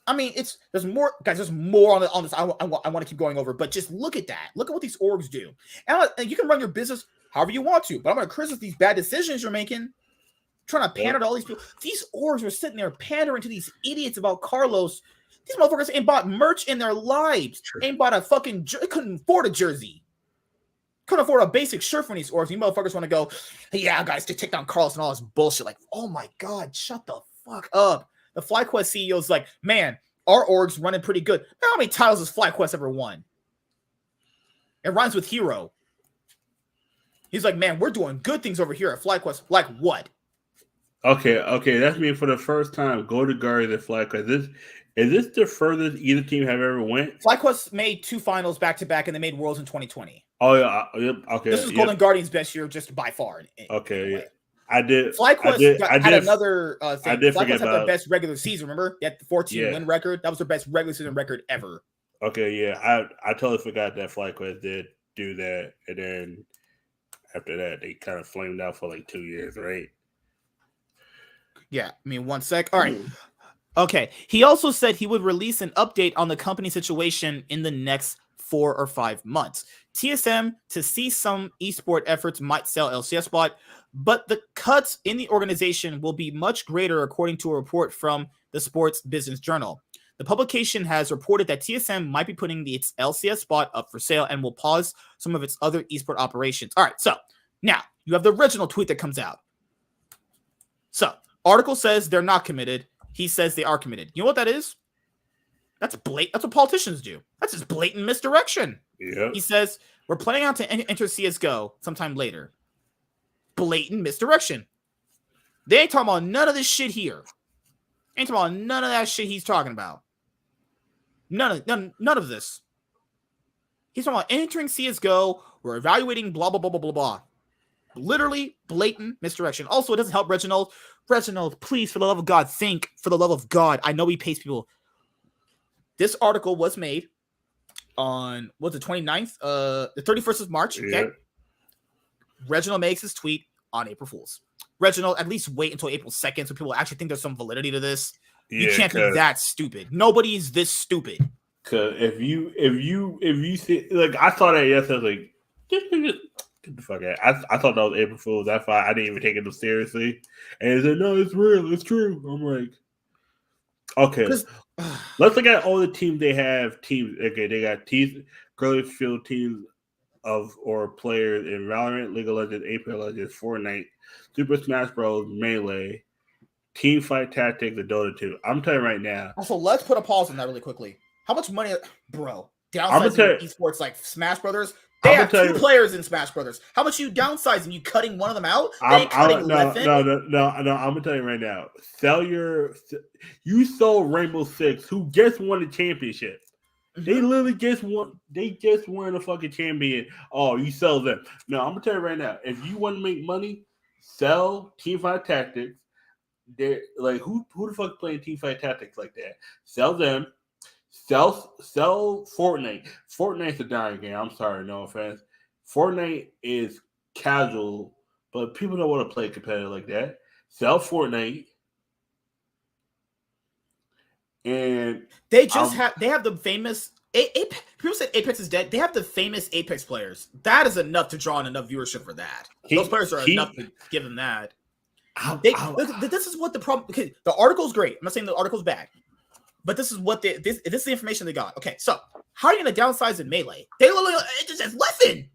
I mean, there's more, guys. There's more on this. I want to keep going over, but just look at that. Look at what these orgs do, and you can run your business however you want to. But I'm going to criticize these bad decisions you're making, trying to pander to all these people. These orgs are sitting there pandering to these idiots about Carlos. These motherfuckers ain't bought merch in their lives. Ain't bought a fucking. Couldn't afford a jersey. Couldn't afford a basic shirt from these orgs. You motherfuckers want to go, hey, yeah, guys, to take down Carlos and all this bullshit. Like, oh my god, shut the fuck up. The FlyQuest CEO's like, man, our org's running pretty good. How many titles has FlyQuest ever won? It rhymes with hero. He's like, man, we're doing good things over here at FlyQuest. Like what? Okay. That's me for the first time. Go to Guardians at FlyQuest. Is this the furthest either team have ever went? FlyQuest made 2 finals back to back, and they made Worlds in 2020. Oh yeah, yep. Okay. This was Golden Guardians' best year, just by far. Okay, yeah. I did. FlyQuest had another thing. I did FlyQuest forget had about their best regular season. Remember, they had the 14-win record. That was their best regular season record ever. Okay, yeah. I totally forgot that FlyQuest did do that, and then after that, they kind of flamed out for like 2 years, right? Yeah, I mean, 1 sec. All right. Okay. He also said he would release an update on the company situation in the next 4 or 5 months. TSM, to see some esport efforts, might sell LCS spot, but the cuts in the organization will be much greater, according to a report from the Sports Business Journal. The publication has reported that TSM might be putting its LCS spot up for sale and will pause some of its other esport operations. All right, so now you have the original tweet that comes out. So, article says they're not committed. He says they are committed. You know what that is? That's what politicians do. That's just blatant misdirection. Yeah. He says, we're planning on to enter CSGO sometime later. Blatant misdirection. They ain't talking about none of this shit here. Ain't talking about none of that shit he's talking about. None of this. He's talking about entering CSGO. We're evaluating blah, blah, blah, blah, blah, blah. Literally blatant misdirection. Also, it doesn't help Reginald. Reginald, please, for the love of God, think. For the love of God. I know he pays people. This article was made on, what's the 29th? The 31st of March. Okay. Yeah. Reginald makes his tweet on April Fool's. Reginald, at least wait until April 2nd so people actually think there's some validity to this. You can't be that stupid. Nobody is this stupid. Cause if you see, like, I saw that yesterday, like, get the fuck out. I thought that was April Fool's. That's why I didn't even take it seriously. And he said, no, it's real. It's true. I'm like, okay. Let's look at all the teams they have. Okay, they got girly field teams or players in Valorant, League of Legends, Apex Legends, Fortnite, Super Smash Bros, Melee, Teamfight Tactics and Dota 2. I'm telling you right now. Also, let's put a pause on that really quickly. How much money, bro? Downsizing esports like Smash Brothers. They have 2 players in Smash Brothers. How much you downsizing? You cutting one of them out? No. I'm gonna tell you right now. You sold Rainbow Six, who just won the championship. Mm-hmm. They literally just won. They just won the fucking champion. Oh, you sell them? No, I'm gonna tell you right now. If you want to make money, sell Teamfight Tactics. They're like who the fuck playing Teamfight Tactics like that? Sell them. Sell Fortnite. Fortnite's a dying game. I'm sorry, no offense. Fortnite is casual, but people don't want to play competitive like that. Sell Fortnite. And they have the famous Apex. People said Apex is dead. They have the famous Apex players. That is enough to draw in enough viewership for that. Those players are enough to give them that. This is what the problem. Okay, the article's great. I'm not saying the article's bad, but this is what this is the information they got. Okay, so how are you going to downsize in Melee? They literally it just says Leffen.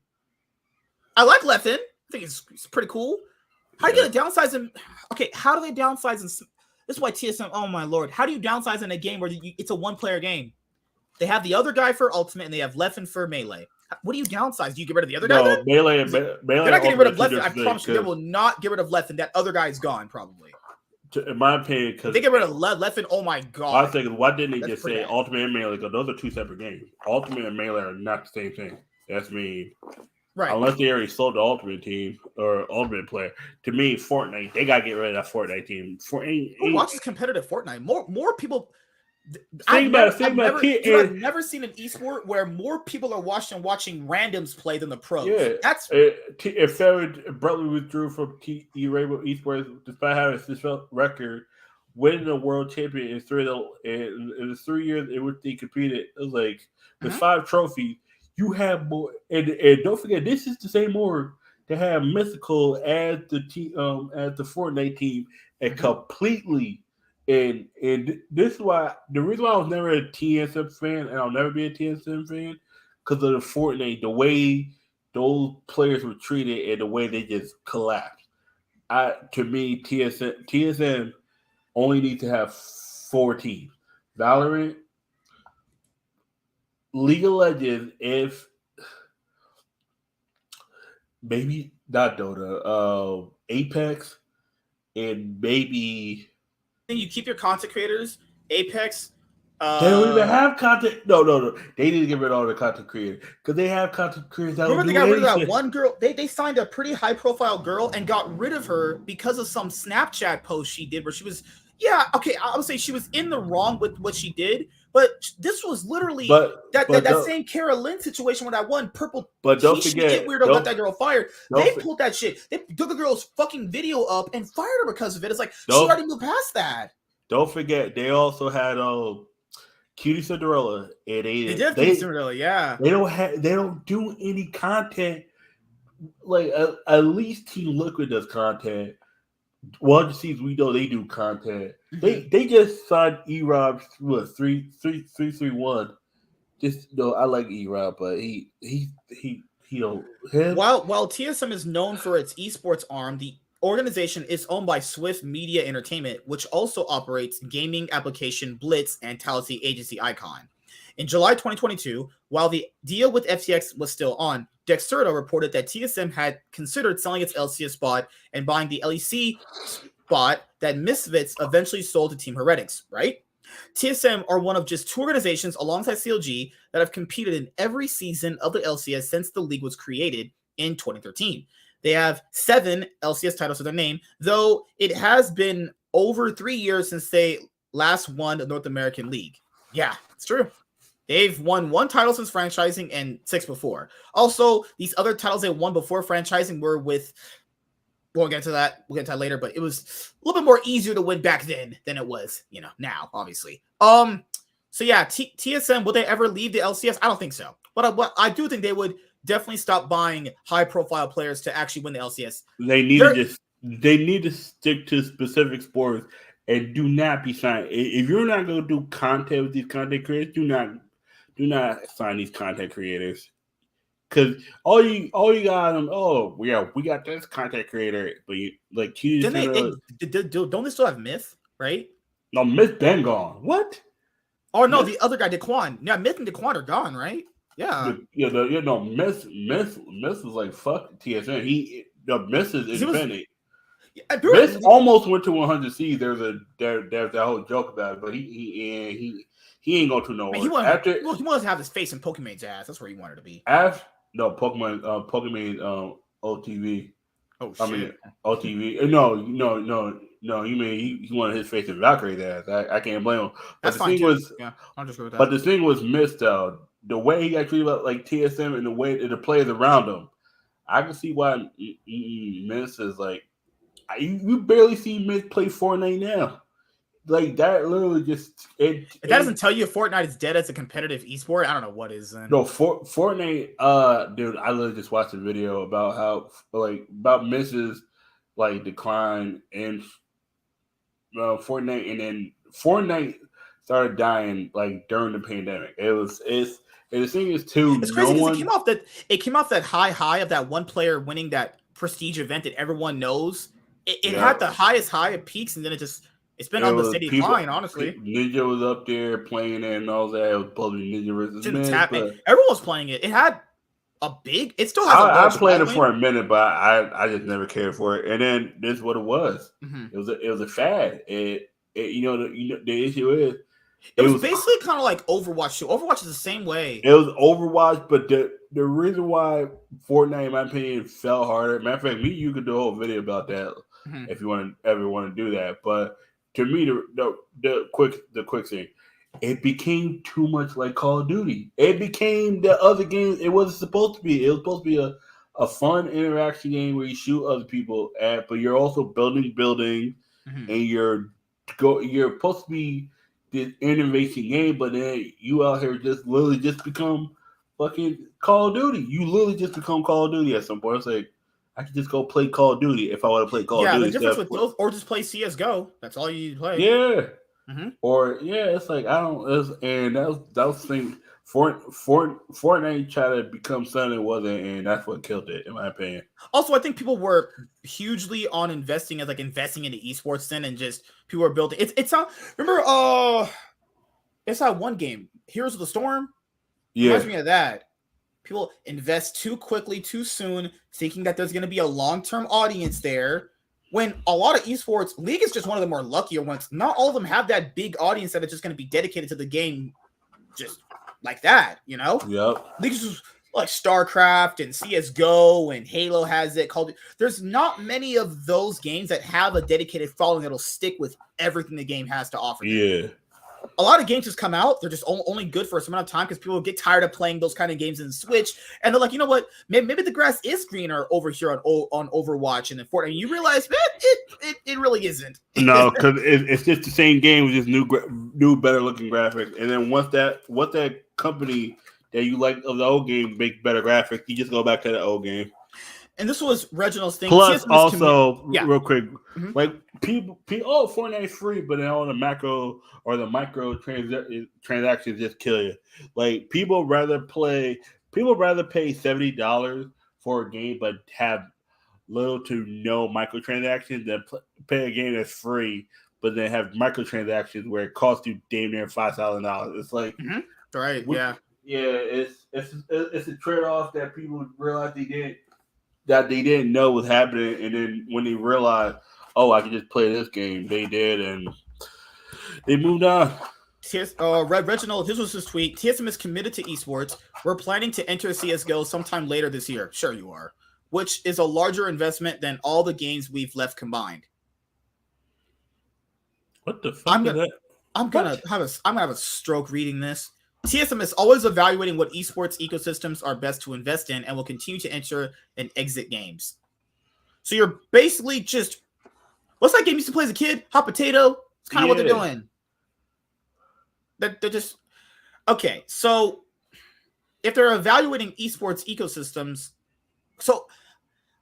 I like Leffen. I think it's pretty cool. How are you going to downsize in? Okay, how do they downsize in? This is why TSM. Oh my lord, how do you downsize in a game where it's a 1-player game? They have the other guy for Ultimate and they have Leffen for Melee. What do you downsize? Do you get rid of the other guy? No, Melee. They're not getting rid of Leffen. I promise you, they will not get rid of Leffen. That other guy is gone, probably. In my opinion, because they get rid of Leffen. Oh my god! I was thinking, why didn't they just say Ultimate and Melee? Because those are 2 separate games. Ultimate and Melee are not the same thing. That's me. Right. Unless they already sold the Ultimate team or Ultimate player. To me, Fortnite, they gotta get rid of that Fortnite team. Who watches competitive Fortnite? More people. I've never seen an esport where more people are watching randoms play than the pros. Yeah, that's if Farrell abruptly withdrew from Rainbow Esports despite having this record, winning the world champion in 3 in 3 years in which they competed. It was like with 5 trophies, you have more. And don't forget, this is the same org that had Mythical as the Fortnite team and completely. And this is why the reason why I was never a TSM fan and I'll never be a TSM fan because of the Fortnite, the way those players were treated and the way they just collapsed. To me, TSM only needs to have 4 teams: Valorant, League of Legends, if maybe not Dota, Apex, and maybe. You keep your content creators, Apex. They don't even have content. No. They need to get rid of all the content creators because they have content creators. Remember, they got rid of that one girl. They signed a pretty high-profile girl and got rid of her because of some Snapchat post she did where she was. Yeah, okay, I would say she was in the wrong with what she did, but this was literally that same Kara Lynn situation with that one purple. But don't forget, weirdo got that girl fired. They pulled that shit. They took the girl's fucking video up and fired her because of it. It's like she already moved past that. Don't forget, they also had Cutie Cinderella, and they did Cutie Cinderella. Yeah, they don't do any content. Like at least Team Liquid does content. Well, sees we know they do content. They just signed E-Rob 331. Just I like E-Rob, but he don't. While TSM is known for its esports arm, the organization is owned by Swift Media Entertainment, which also operates gaming application Blitz and talent agency Icon. In July 2022, while the deal with FTX was still on, Dexerto reported that TSM had considered selling its LCS spot and buying the LEC spot that Misfits eventually sold to Team Heretics, right? TSM are one of just 2 organizations alongside CLG that have competed in every season of the LCS since the league was created in 2013. They have 7 LCS titles to their name, though it has been over 3 years since they last won the North American League. Yeah, it's true. They've won 1 title since franchising and 6 before. Also, these other titles they won before franchising were with, we'll get to that later, but it was a little bit more easier to win back then than it was, now, obviously. So yeah, TSM, will they ever leave the LCS? I don't think so. But I do think they would definitely stop buying high-profile players to actually win the LCS. They need to stick to specific sports and do not be signed. If you're not going to do content with these content creators, do not sign these content creators. Because all you got them. Oh yeah, we got this content creator, but you like don't they still have Myth, right? No, Myth been gone. What? Oh no, the other guy, Daquan. Yeah, Myth and Daquan are gone, right? Yeah. Myth was like fuck TSM. Myth is independent. Myth almost went to 100 C's. There's that whole joke about it, but he ain't going to nowhere. He wanted to have his face in Pokemon's ass. That's where he wanted to be. Pokemon OTV. Oh shit. I mean OTV. No. You mean he wanted his face in Valkyrie's ass. I can't blame him. But That's fine. I'll just go with that. But the thing was Myth though. The way he got treated like TSM and the way the players around him, I can see why Myth is like. You barely see Myth play Fortnite now. Like that literally just if that doesn't tell you Fortnite is dead as a competitive esport, I don't know what is then. No, Fortnite, dude, I literally just watched a video about how about Myth's like decline in Fortnite, and then Fortnite started dying like during the pandemic. And the thing is too, it's crazy because it came off that high of that one player winning that prestige event that everyone knows. It had the highest high of peaks, and then it's been on the steady decline, honestly. Ninja was up there playing it and all that. It was probably Ninja versus Myth. Everyone was playing it. It had it still has I played it for a minute, but I just never cared for it. And then this is what it was. Mm-hmm. It was a fad. The issue is it was basically kind of like Overwatch too. Overwatch is the same way. It was Overwatch, but the reason why Fortnite, in my opinion, fell harder. Matter of fact, you could do a whole video about that if you ever want to do that. But to me, the quick thing, it became too much like Call of Duty. It became the other games it wasn't supposed to be. It was supposed to be a fun interaction game where you shoot other people at, but you're also building buildings, and you're supposed to be this innovation game, but then you out here just literally just become fucking Call of Duty. You literally just become Call of Duty at some point. It's like I could just go play Call of Duty if I want to play Call of Duty. Yeah, the difference with those, or just play CS:GO. That's all you need to play. Yeah. Or it's like I don't. That was the thing. Fortnite tried to become something it wasn't, and that's what killed it, in my opinion. Also, I think people were hugely on investing into esports then, and just people were building. It's not. Remember, it's that one game, Heroes of the Storm. Yeah, reminds me of that. People invest too quickly, too soon, thinking that there's going to be a long-term audience there. When a lot of esports, League is just one of the more luckier ones. Not all of them have that big audience that is just going to be dedicated to the game just like that, you know? Yep. League is just like StarCraft and CSGO and Halo has it. There's not many of those games that have a dedicated following that'll stick with everything the game has to offer. Yeah. A lot of games just come out. They're just only good for a certain amount of time because people get tired of playing those kind of games in Switch. And they're like, you know what? Maybe the grass is greener over here on Overwatch and then Fortnite. And you realize, man, it really isn't. No, because it's just the same game with just new better looking graphics. And then once that company that you like of the old game make better graphics, you just go back to the old game. And this was Reginald's thing. Plus, also, real quick, Mm-hmm. like people, Fortnite's free, but then all the macro or the micro transactions just kill you. Like people rather pay $70 for a game, but have little to no microtransactions than pay a game that's free, but then have microtransactions where it costs you damn near $5,000. It's like, right, it's a trade off that people realize they didn't know was happening, and then when they realized, oh, I can just play this game, they did, and they moved on. Reginald, this was his tweet. TSM is committed to esports. We're planning to enter CSGO sometime later this year. Sure you are. Which is a larger investment than all the games we've left combined. What the fuck is that? I'm gonna have a stroke reading this. TSM is always evaluating what esports ecosystems are best to invest in and will continue to enter and exit games. So you're basically just, what's that game you used to play as a kid? Hot Potato? It's kind of what they're doing. They're just, okay, so if they're evaluating esports ecosystems, so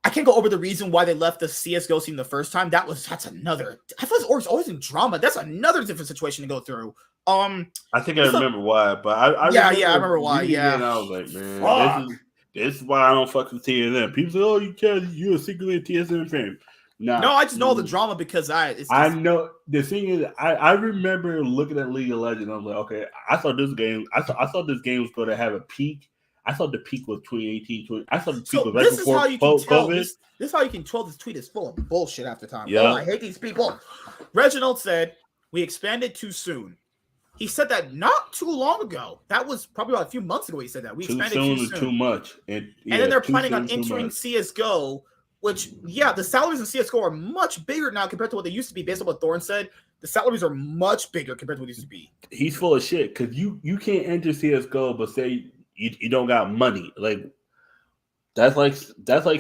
I can't go over the reason why they left the CSGO scene the first time. That's another, I feel like it's always in drama. That's another different situation to go through. I think I remember why, but I remember why. Yeah, and I was like, man, This is why I don't fuck with TSM. People say, "Oh, you're secretly a TSM fan." Nah, no, I just know the drama because I know the thing is, I remember looking at League of Legends. I was like, okay, I thought this game was going to have a peak. I thought the peak was 2018. I thought the peak was right before COVID. This is how you can tell this tweet is full of bullshit after time. Yeah. Oh, I hate these people. Reginald said, we expanded too soon. He said that not too long ago. That was probably about a few months ago he said that. We expanded too soon. Too much. And then they're planning on entering CSGO, which, the salaries in CSGO are much bigger now compared to what they used to be based on what Thorne said. The salaries are much bigger compared to what they used to be. He's full of shit because you can't enter CSGO but say you don't got money. Like that's like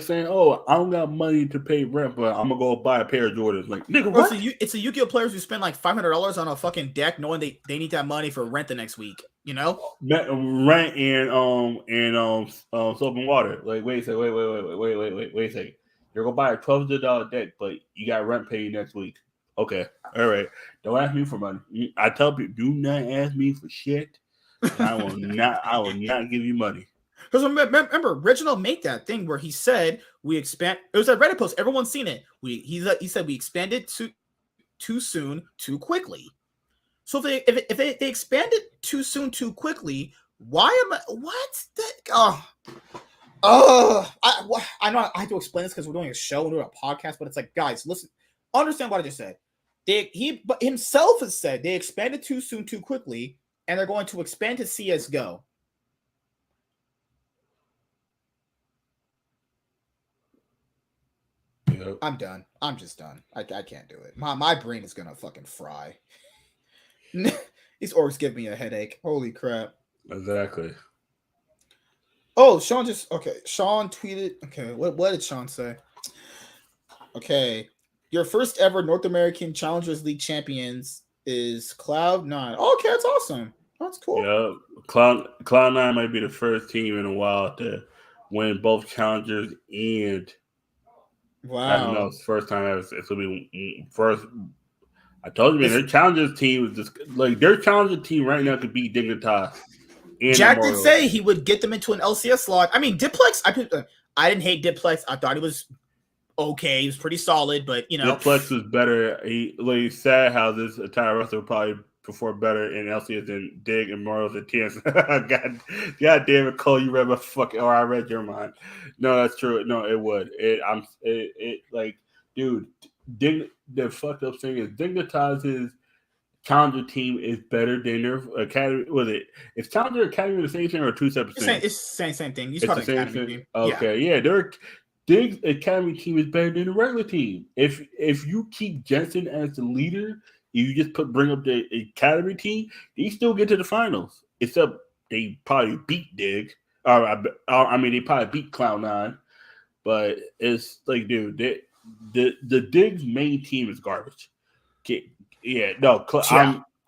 saying, oh, I don't got money to pay rent, but I'm gonna go buy a pair of Jordans. Like, nigga, what? It's the Yu-Gi-Oh players who spend like $500 on a fucking deck, knowing they need that money for rent the next week. You know, rent and soap and water. Like, wait a second. You're gonna buy a $1,200 deck, but you got rent paid next week. Okay, all right. Don't ask me for money. I tell people, do not ask me for shit. I will not give you money. Because remember, Reginald made that thing where he said we expand. It was a Reddit post. Everyone's seen it. He said we expanded too soon, too quickly. So if they expanded too soon, too quickly, why am I? What? I know I have to explain this because we're doing a show and doing a podcast, but it's like, guys, listen, understand what I just said. He himself has said they expanded too soon, too quickly, and they're going to expand to CSGO. Yep. I'm done. I'm just done. I can't do it. My brain is gonna fucking fry. These orcs give me a headache. Holy crap. Exactly. Oh, Sean tweeted. Okay, what did Sean say? Okay. Your first ever North American Challengers League champions is Cloud9. Oh, okay, that's awesome. That's cool. Yeah, Cloud9 might be the first team in a while to win both Challengers and I don't know. It's the first time it's gonna be first. I told you, man, their Challengers team is just like their Challenger team right now could beat Dignitas. Jack did say he would get them into an LCS slot. I mean, Diplex. I didn't hate Diplex. I thought he was okay. He was pretty solid, but Diplex was better. He's sad how this entire roster would probably perform better in LCS than Dig and Morals and TSM. God damn it, Cole, you read my fucking, or I read your mind. No, that's true. No, it would. Dude, the fucked up thing is Dignitas's Challenger team is better than their Academy. Is Challenger Academy the same thing or two separate things? It's the same thing. It's the same thing. Okay, yeah. Their Dig's Academy team is better than the regular team. If you keep Jensen as the leader, you just bring up the Academy team, they still get to the finals. Except they probably beat Dig. They probably beat Cloud9. But it's like, dude, the Dig's main team is garbage. Okay, yeah, no,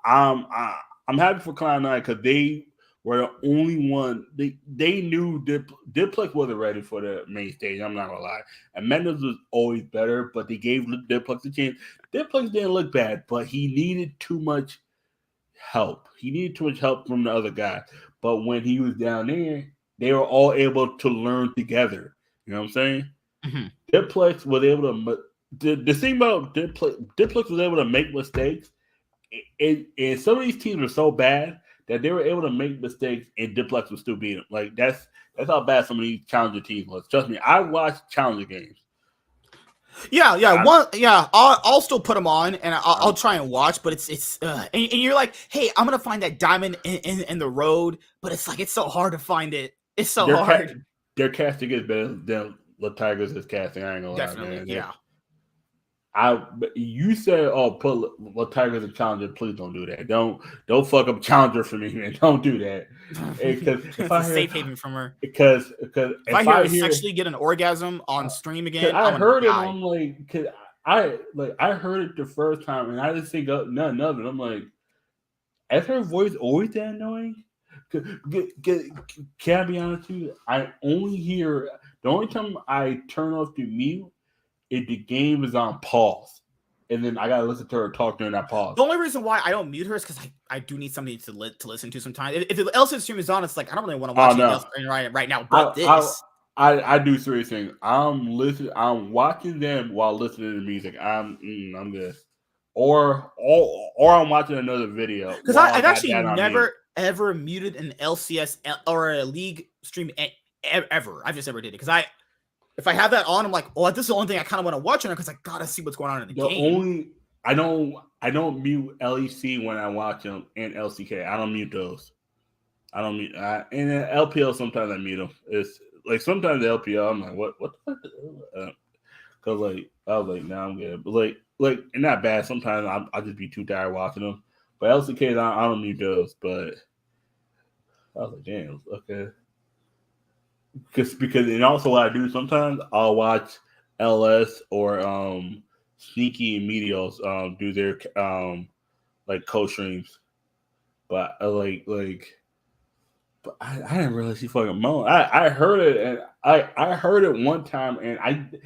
I'm happy for Cloud9 because they were the only one. They knew Diplex wasn't ready for the main stage. I'm not gonna lie. And Mendes was always better, but they gave Diplex a chance. Diplex didn't look bad, but he needed too much help. He needed too much help from the other guy. But when he was down there, they were all able to learn together. You know what I'm saying? Mm-hmm. Diplex was able to. The thing about Diplex was able to make mistakes, and some of these teams were so bad that they were able to make mistakes, and Diplex would still beat them. Like that's how bad some of these Challenger teams was. Trust me, I watched Challenger games. I'll still put them on, and I'll try and watch. But it's and you're like, hey, I'm gonna find that diamond in the road, but it's like it's so hard to find it. It's so hard. Their casting is better than the Tigers' casting. I ain't gonna lie, man. Yeah. You said, put Tigers and Challenger. Please don't do that. Don't fuck up Challenger for me, man. Don't do that. It's a safe haven from her. Because if I hear her sexually get an orgasm on stream again, I heard it. I'm like, cause I heard it the first time, and I just think nothing of it. I'm like, is her voice always that annoying? Can I be honest with you? I only hear the only time I turn off the mute if the game is on pause. and then I gotta listen to her talk during that pause. The only reason why I don't mute her is because I do need somebody to listen to sometimes. If the LCS stream is on, it's like I don't really want to watch anything else right now. But I do serious things. I'm watching them while listening to music. I'm good. Or I'm watching another video. Because I've actually never ever muted an LCS or a league stream ever. I've just never did it because if I have that on, I'm like, oh, this is the only thing I kind of want to watch on it because I gotta see what's going on in the game. I don't mute LEC when I watch them and LCK. I don't mute those. I don't mute. And then LPL sometimes I mute them. It's like sometimes the LPL I'm like, what the fuck? Because like I was like, nah, I'm good. But like not bad. Sometimes I'll just be too tired watching them. But LCK I don't mute those. But I was like, damn, okay. Because and also what I do sometimes I'll watch LS or Sneaky and Meteos do their like co-streams, but but I didn't really see fucking moan. I heard it and I heard it one time and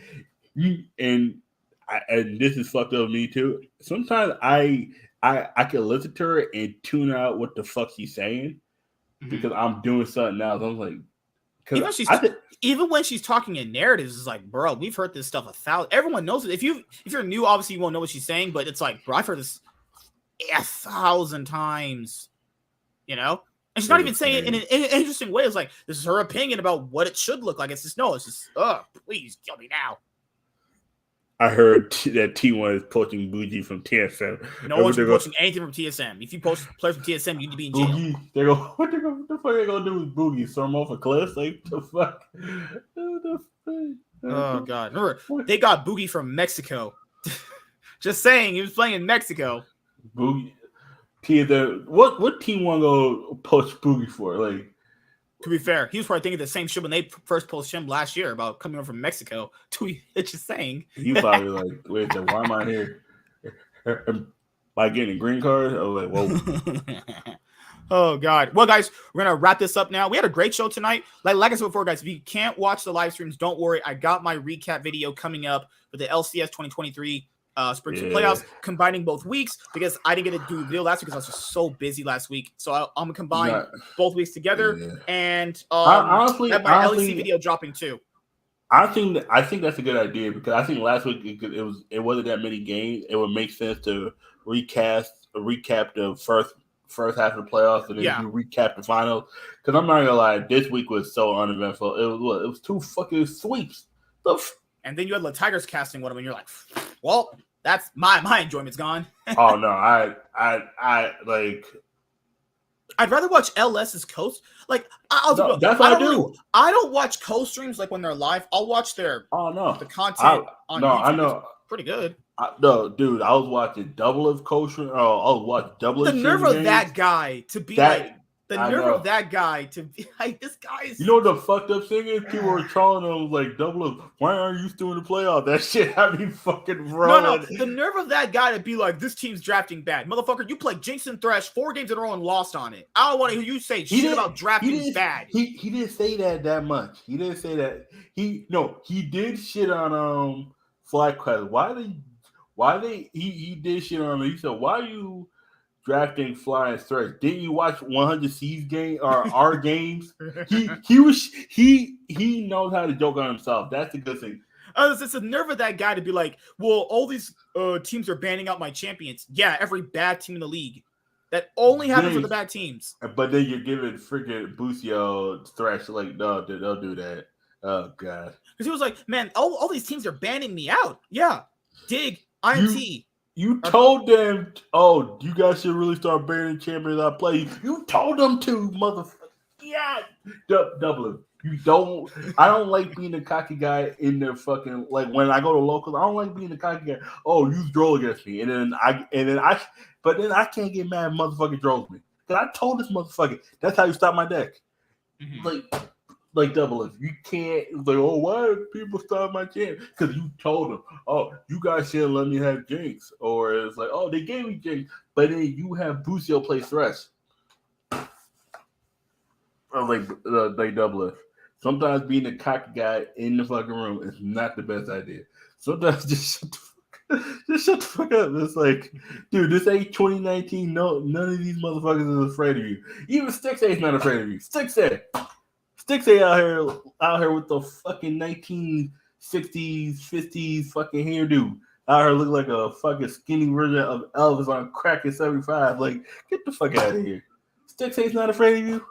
this is fucked up with me too. Sometimes I can listen to her and tune out what the fuck she's saying because I'm doing something else. I'm like. Even when she's talking in narratives, it's like, bro, we've heard this stuff 1,000. Everyone knows it. If you're new, obviously you won't know what she's saying, but it's like, bro, I've heard this 1,000 times. You know, and she's not even saying it in an interesting way. It's like this is her opinion about what it should look like. It's just please kill me now. I heard that T1 is poaching Bougie from TSM. No one's poaching anything from TSM. If you poach players from TSM, you need to be in jail. Boogie, what the fuck are they gonna do with Boogie? Throw him off a cliff? Like the fuck? Oh god! Remember, they got Boogie from Mexico. Just saying, he was playing in Mexico. Boogie, what team want to go poach Boogie for? Like. To be fair, he was probably thinking the same shit when they first poached him last year about coming over from Mexico. It's just saying. You probably like, wait, why am I here? By getting a green card? I was like, whoa. Oh, God. Well, guys, we're going to wrap this up now. We had a great show tonight. Like I said before, guys, if you can't watch the live streams, don't worry. I got my recap video coming up for the LCS 2023 Spring playoffs, combining both weeks because I didn't get to do a video last week because I was just so busy last week. So I'm gonna combine both weeks together, and honestly, have my LEC video dropping too. I think that's a good idea because I think last week it wasn't that many games. It would make sense to recap the first half of the playoffs and then you recap the finals. Because I'm not gonna lie, this week was so uneventful. It was two fucking sweeps. And then you had the Tigers casting one of them, and you're like, well, that's my enjoyment's gone. Oh no, I like. I'd rather watch LS's coast. Like that's what I do. I don't watch co-streams like when they're live. I'll watch their the content on YouTube. I know. It's pretty good. No, dude, I was watching double of co-stream. I was watching double. The nerve of that guy to be like. The nerve of that guy to be like, this guy is. You know what the fucked up thing is? People were trolling him like, double of, why aren't you still in the playoff? That shit had me fucking rolling. No. The nerve of that guy to be like, this team's drafting bad. Motherfucker, you played Jinx and Thresh 4 games in a row and lost on it. I don't want to hear you say shit about drafting bad. He didn't say that much. He didn't say that. He did shit on FlyQuest. He did shit on him. He said, why are you drafting Fly and Thresh? Didn't you watch 100 C's game or our games? He knows how to joke on himself. That's a good thing. It's a nerve of that guy to be like, well, all these teams are banning out my champions. Yeah, every bad team in the league. That only happens for the bad teams. But then you're giving freaking Busio Thresh like, no, they'll do that. Oh god. Because he was like, man, all these teams are banning me out. Yeah, Dig, IMT. You told them, oh, you guys should really start banning champions I play. You told them to, motherfucker. Yeah. Double. I don't like being the cocky guy in the fucking, like when I go to locals, I don't like being the cocky guy. Oh, use Droll against me. But then I can't get mad if motherfucker Drolls me. Because I told this motherfucker, that's how you stop my deck. Mm-hmm. Like double if you can't like, oh, why do people stop my champ? Because you told them, oh, you guys shouldn't let me have Jinx, or it's like, oh, they gave me Jinx, but then you have Busio play Thresh. Or like double if. Sometimes being a cocky guy in the fucking room is not the best idea. Sometimes just Just shut the fuck up. It's like, dude, this ain't 2019. No, none of these motherfuckers is afraid of you. Even Six A's not afraid of you. Six A out here with the fucking 1960s, 50s fucking hairdo. Out here look like a fucking skinny version of Elvis on crack at 75. Like, get the fuck out of here. Six A's not afraid of you.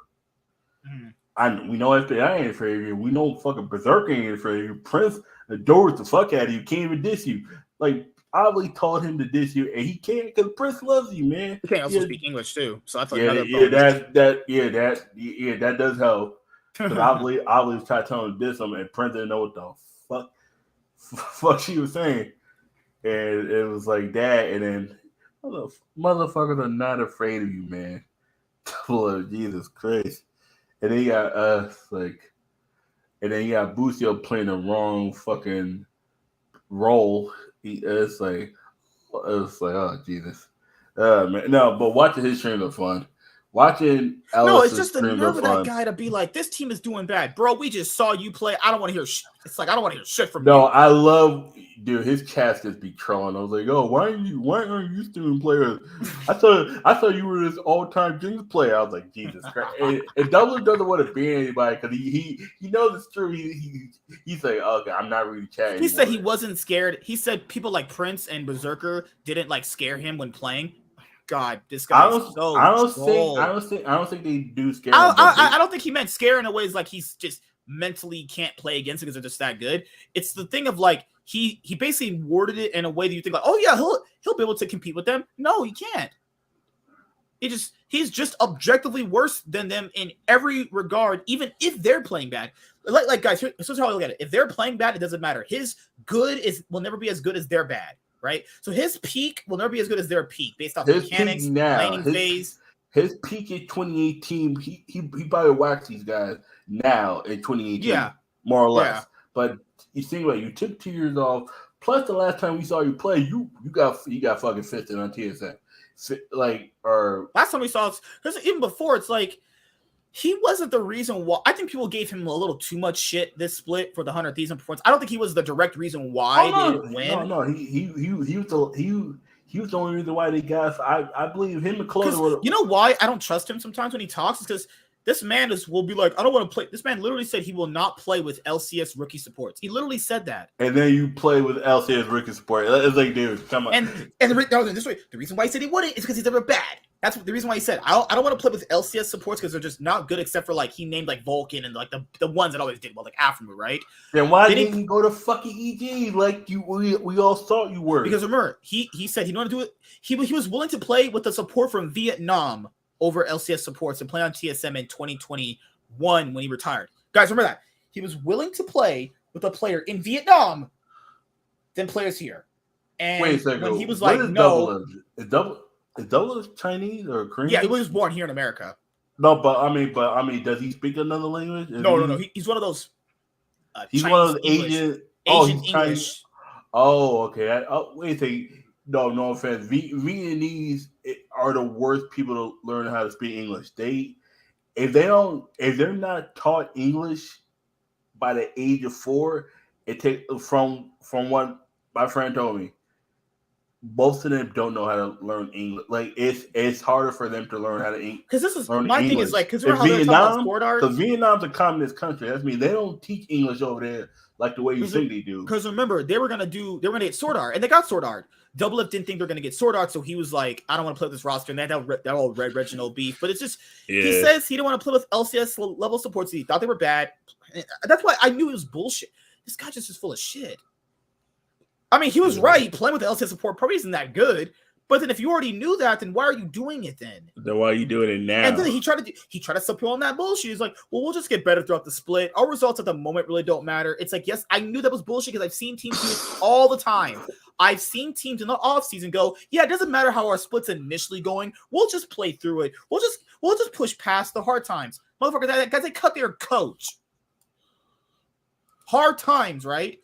We know FBI ain't afraid of you. We know fucking Berserker ain't afraid of you. Prince adores the fuck out of you. Can't even diss you. Like, Ollie told him to diss you, and he can't because Prince loves you, man. He can't also speak English too, so I thought that does help. Because Ollie tried telling him to diss him, and Prince didn't know what the fuck she was saying, and it was like that. And then motherfuckers are not afraid of you, man. Lord Jesus Christ. And then you got and then you got Busio playing the wrong fucking role. It's like, oh Jesus, man. No, but watching his streams are fun. Watching it's just the nerve of that guy to be like, this team is doing bad, bro. We just saw you play. I don't want to hear. It's like I don't want to hear shit from you. No, I love, dude. His cast just be trolling. I was like, oh, why aren't you student players? I thought you were this all-time Kings player. I was like, Jesus Christ. And Dublin doesn't want to be anybody because he knows it's true. He's like, okay, I'm not really chatting. He said he wasn't scared. He said people like Prince and Berserker didn't like scare him when playing. God, this guy. I don't think they do scare. I don't think he meant scare in a way is like he's just mentally can't play against it because they're just that good. It's the thing of like he basically worded it in a way that you think like, oh yeah, he'll be able to compete with them. No, he can't. He's just objectively worse than them in every regard, even if they're playing bad. Like guys, here's how I look at it. If they're playing bad, it doesn't matter. His good will never be as good as their bad. Right, so his peak will never be as good as their peak based off mechanics, laning phase. His peak in 2018, he probably whacked these guys now in 2018, more or less. Yeah. But you think like you took 2 years off. Plus, the last time we saw you play, you got fucking fisted on TSM. Last time we saw us, because even before, it's like he wasn't the reason why. I think people gave him a little too much shit this split for the 100 Thieves performance. I don't think he was the direct reason why they didn't win. No, he was the only reason why they got. I believe him and Claude. You know why I don't trust him sometimes when he talks? Is because this man will be like, I don't want to play. This man literally said he will not play with LCS rookie supports. He literally said that. And then you play with LCS rookie support. It's like, dude, come on. And the reason why he said he wouldn't is because he's ever bad. That's the reason why he said, I don't want to play with LCS supports because they're just not good, except for like he named like Vulcan and like the ones that always did well, like Aftermoon, right? Then why didn't he go to fucking EG like we all thought you were? Because remember, he said he didn't want to do it. He was willing to play with the support from Vietnam over LCS supports and play on TSM in 2021 when he retired. Guys, remember that. He was willing to play with a player in Vietnam than players here. And wait a second. When he was like, no. Is Double Chinese or Korean? Yeah, he was born here in America. No, but I mean, does he speak another language? No. He's one of those. He's Chinese one of those Asian English. Chinese. Oh, okay. Wait a second. No offense. Vietnamese are the worst people to learn how to speak English. If they're not taught English by the age of 4, it takes from what my friend told me. Most of them don't know how to learn English. Like it's harder for them to learn how to English. Because this is my thing is like because we're how they're talking about sport art. Because Vietnam's a communist country. That means they don't teach English over there like the way you think they do. Because remember, they were gonna get sword art, and they got sword art. Double F didn't think they're gonna get sword art, so he was like, I don't want to play with this roster, and that old Red Reginald beef. But it's just he says he didn't want to play with LCS level supports. He thought they were bad. That's why I knew it was bullshit. This guy just is full of shit. I mean, he was right. Playing with the LCS support probably isn't that good. But then if you already knew that, then why are you doing it then? Then why are you doing it now? And then he tried to support on that bullshit. He's like, well, we'll just get better throughout the split. Our results at the moment really don't matter. It's like, yes, I knew that was bullshit because I've seen teams do it all the time. I've seen teams in the offseason go, yeah, it doesn't matter how our split's initially going. We'll just play through it. We'll just push past the hard times. Motherfucker, guys, they cut their coach. Hard times, right?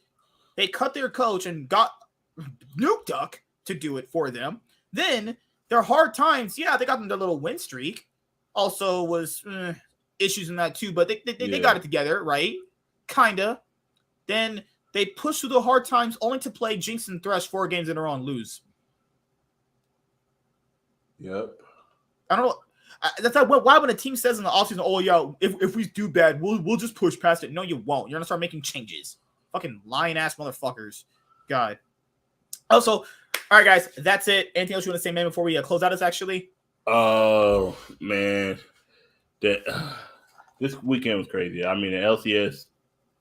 They cut their coach and got Nuke Duck to do it for them. Then their hard times, yeah, they got them their little win streak. Also was issues in that too, but they got it together, right? Kinda. Then they push through the hard times only to play Jinx and Thresh 4 games in a row and lose. Yep. I don't know. That's like why when a team says in the offseason, "Oh yeah, if we do bad, we'll just push past it." No, you won't. You're gonna start making changes. Fucking lying ass motherfuckers. God. Also, all right, guys, that's it. Anything else you want to say, man, before we close out this? Actually. Oh man, this weekend was crazy. I mean, the LCS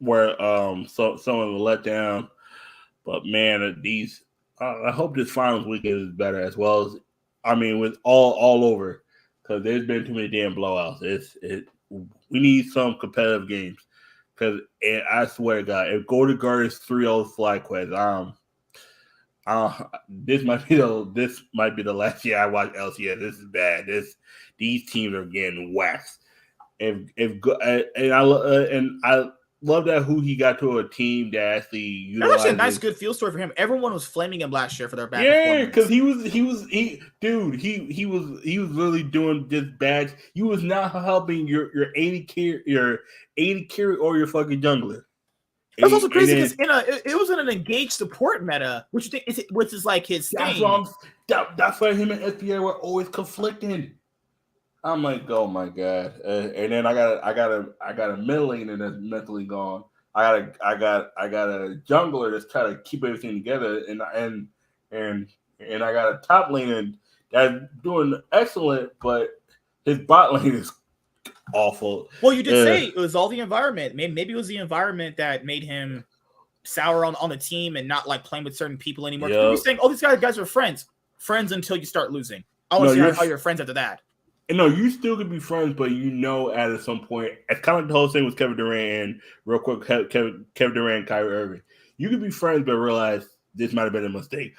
were some of the letdown, but man, I hope this finals weekend is better as well as with all over. Because there's been too many damn blowouts. We need some competitive games. Because I swear to God, if Golden Guard is 3-0 FlyQuest, this might be the last year I watch LCS. This is bad. These teams are getting waxed. And I love that who he got to a team that actually utilizes. That was actually a nice, good field story for him. Everyone was flaming him last year for their bad performance. Because he was literally doing just bad. He was not helping your 80 carry or your fucking jungler. It was also crazy because it was in an engaged support meta, which is like his thing. That's why him and SPA were always conflicting. I'm like, oh my God, and then I got a middle laner that's mentally gone. I got a jungler that's trying to keep everything together, and I got a top laner that's doing excellent, but his bot lane is awful. Well, you did say it was all the environment. Maybe it was the environment that made him sour on the team and not like playing with certain people anymore. Yep. You're saying, oh, these guys are friends until you start losing. I want to see how you're friends after that. No, you still could be friends, but at some point, it's kind of like the whole thing with Kevin Durant and real quick, Kevin Durant and Kyrie Irving. You could be friends, but realize this might have been a mistake.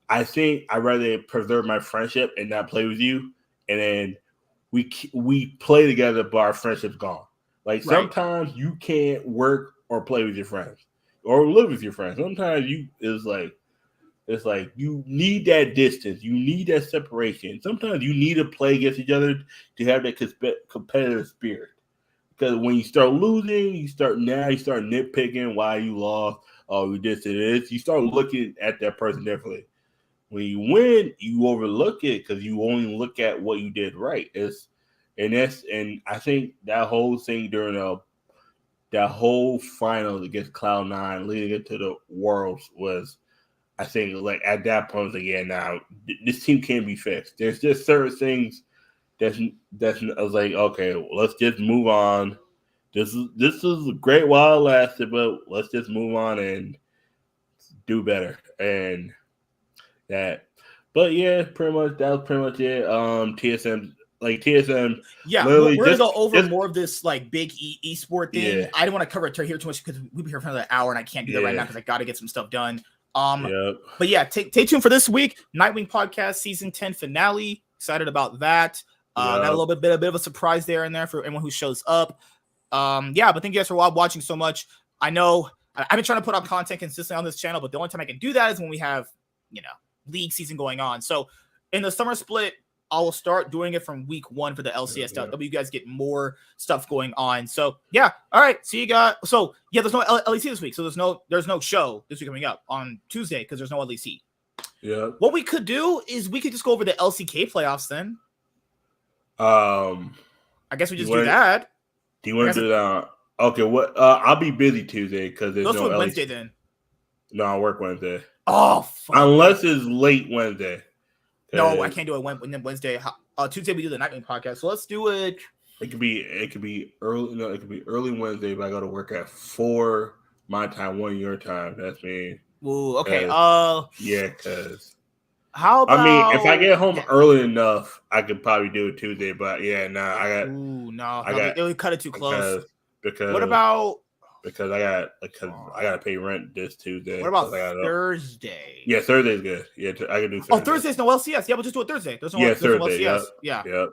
I think I'd rather preserve my friendship and not play with you, and then we play together, but our friendship's gone. Like sometimes you can't work or play with your friends or live with your friends. Sometimes it's like you need that distance. You need that separation. Sometimes you need to play against each other to have that competitive spirit. Because when you start losing, you start nitpicking why you lost. Oh, you did this. You start looking at that person differently. When you win, you overlook it because you only look at what you did right. And I think that whole thing during that whole final against Cloud9 leading into the Worlds was, I think, like at that point, I was like, yeah, now this team can't be fixed. There's just certain things that's I was like, okay, let's just move on. This is a great while it lasted, but let's just move on and do better. And that, but yeah, that was pretty much it. TSM. Yeah, we're gonna go over more of this like big esport thing. Yeah. I don't want to cover it here too much because we'll be here for another hour, and I can't do that right now because I got to get some stuff done. But yeah, stay tuned for this week. Nightwing Podcast Season 10 finale. Excited about that. Got a little bit of a surprise there and there for anyone who shows up. But thank you guys for watching so much. I know I've been trying to put up content consistently on this channel, but the only time I can do that is when we have, league season going on. So in the summer split, I will start doing it from week 1 for the LCS. That way you guys get more stuff going on. So yeah, all right. See you guys. So yeah, there's no LEC this week. So there's no show this week coming up on Tuesday because there's no LEC. Yeah. What we could do is we could just go over the LCK playoffs then. I guess we just do that. Do you want to do that? Okay. What? I'll be busy Tuesday because there's no Wednesday then. No, I work Wednesday. Oh, fuck. Unless it's late Wednesday. No, I can't do it Wednesday. Tuesday we do the Nightwing Podcast, so let's do it. It could be early. No, it could be early Wednesday, but I got to work at 4 my time, 1 your time. That's me. Ooh, okay. Yeah, because how about? If I get home early enough, I could probably do it Tuesday. But yeah, it would cut it too close. Because what about? Because I got to pay rent this Tuesday. What about Thursday? Yeah, Thursday's good. Yeah, I can do Thursday. Oh, Thursday's no LCS. Yeah, we'll just do it Thursday. There's no Thursday. LCS. Yeah. Yep.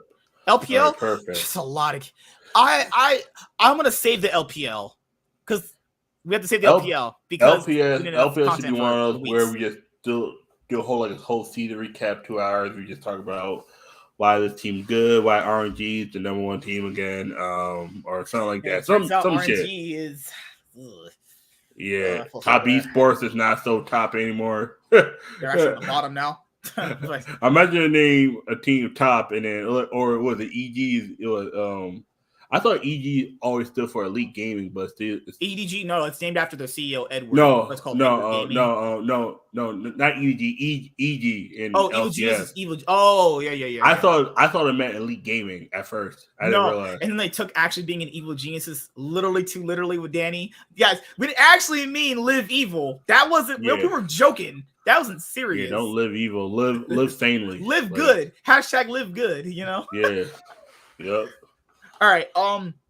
LPL. Right, perfect. Just a lot of. I'm gonna save the LPL because we have to save the LPL because LPL should be one of those where we just do a whole season recap, 2 hours. We just talk about why this team's good, why RNG is the number 1 team again, or something like that. Some RNG shit. is. Yeah, top esports is not so top anymore. They're actually at the bottom now. Imagine a team top, and then or was it EG's? It was I thought EG always stood for Elite Gaming, but still EDG. No, it's named after their CEO Edward. No, it's called no, not EG. EG in LCS. Is Evil. Oh, yeah. I thought it meant Elite Gaming at first. I didn't realize. And then they took actually being an Evil Geniuses literally with Danny. Guys, we didn't actually mean live evil. That wasn't real. People were joking. That wasn't serious. Yeah, don't live evil. Live sanely. Live good. Hashtag live good. You know. Yeah. Yep. All right.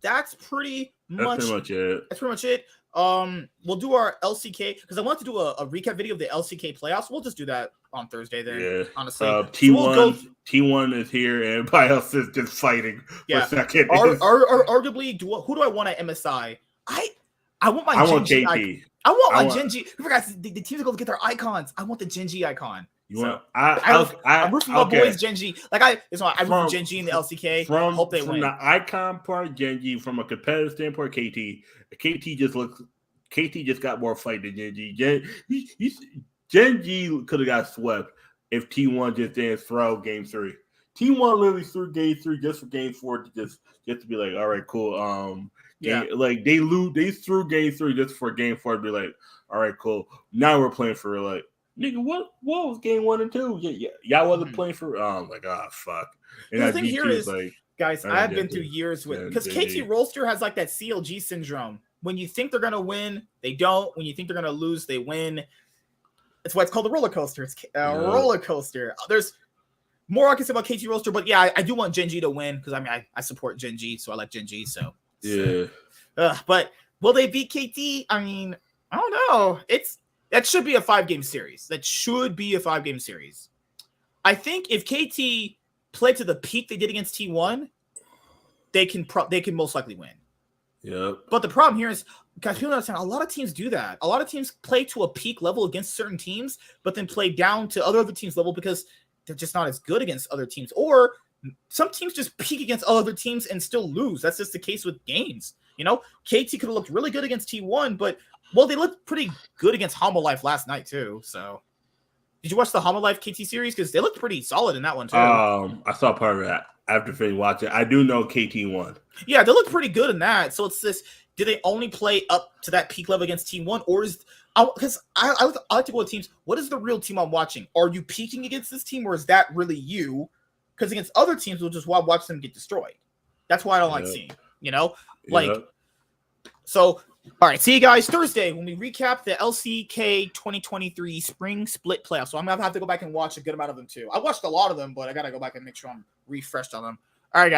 That's pretty much it. That's pretty much it. We'll do our LCK because I want to do a recap video of the LCK playoffs. We'll just do that on Thursday then. Yeah. Honestly. T1 is here and everybody else is just fighting for second. Arguably, who do I want at MSI? I want my Gen G. I want my Gen G. We forgot the teams are going to get their icons. I want the Gen G icon. I'm rooting for my boys Gen G. I root for Gen G in the LCK. I hope they win. From the icon part, Gen G. From a competitive standpoint, KT just got more fight than Gen G. Gen G could have got swept if T1 just didn't throw game 3. T1 literally threw game 3 just for game 4 to just to be like, all right, cool. They threw game 3 just for game 4 to be like, all right, cool. Now we're playing for like. Nigga, what was game 1 and 2? Y'all wasn't playing for. Oh my god, fuck! And the thing here is, guys, I've been through years with because KT Rolster has like that CLG syndrome. When you think they're gonna win, they don't. When you think they're gonna lose, they win. That's why it's called a roller coaster. It's a roller coaster. There's more I can say about KT Rolster, but yeah, I do want Gen G to win because I support Gen G, so I like Gen G. But will they beat KT? I mean, I don't know. That should be a 5-game series. I think if KT play to the peak they did against T1, they can most likely win. Yep. But the problem here is, guys, people understand a lot of teams do that. A lot of teams play to a peak level against certain teams, but then play down to other teams' level because they're just not as good against other teams. Or some teams just peak against other teams and still lose. That's just the case with games. You know, KT could have looked really good against T1, but they looked pretty good against Homolife last night too. So, did you watch the Homolife KT series? Because they looked pretty solid in that one too. I saw part of that after finishing watching. I do know KT won. Yeah, they looked pretty good in that. So it's this: did they only play up to that peak level against T1, or is because I like to go with teams? What is the real team I'm watching? Are you peaking against this team, or is that really you? Because against other teams, we'll just watch them get destroyed. That's why I don't like seeing. You know, so. All right, see you guys Thursday when we recap the LCK 2023 Spring Split Playoffs. So I'm going to have to go back and watch a good amount of them too. I watched a lot of them, but I got to go back and make sure I'm refreshed on them.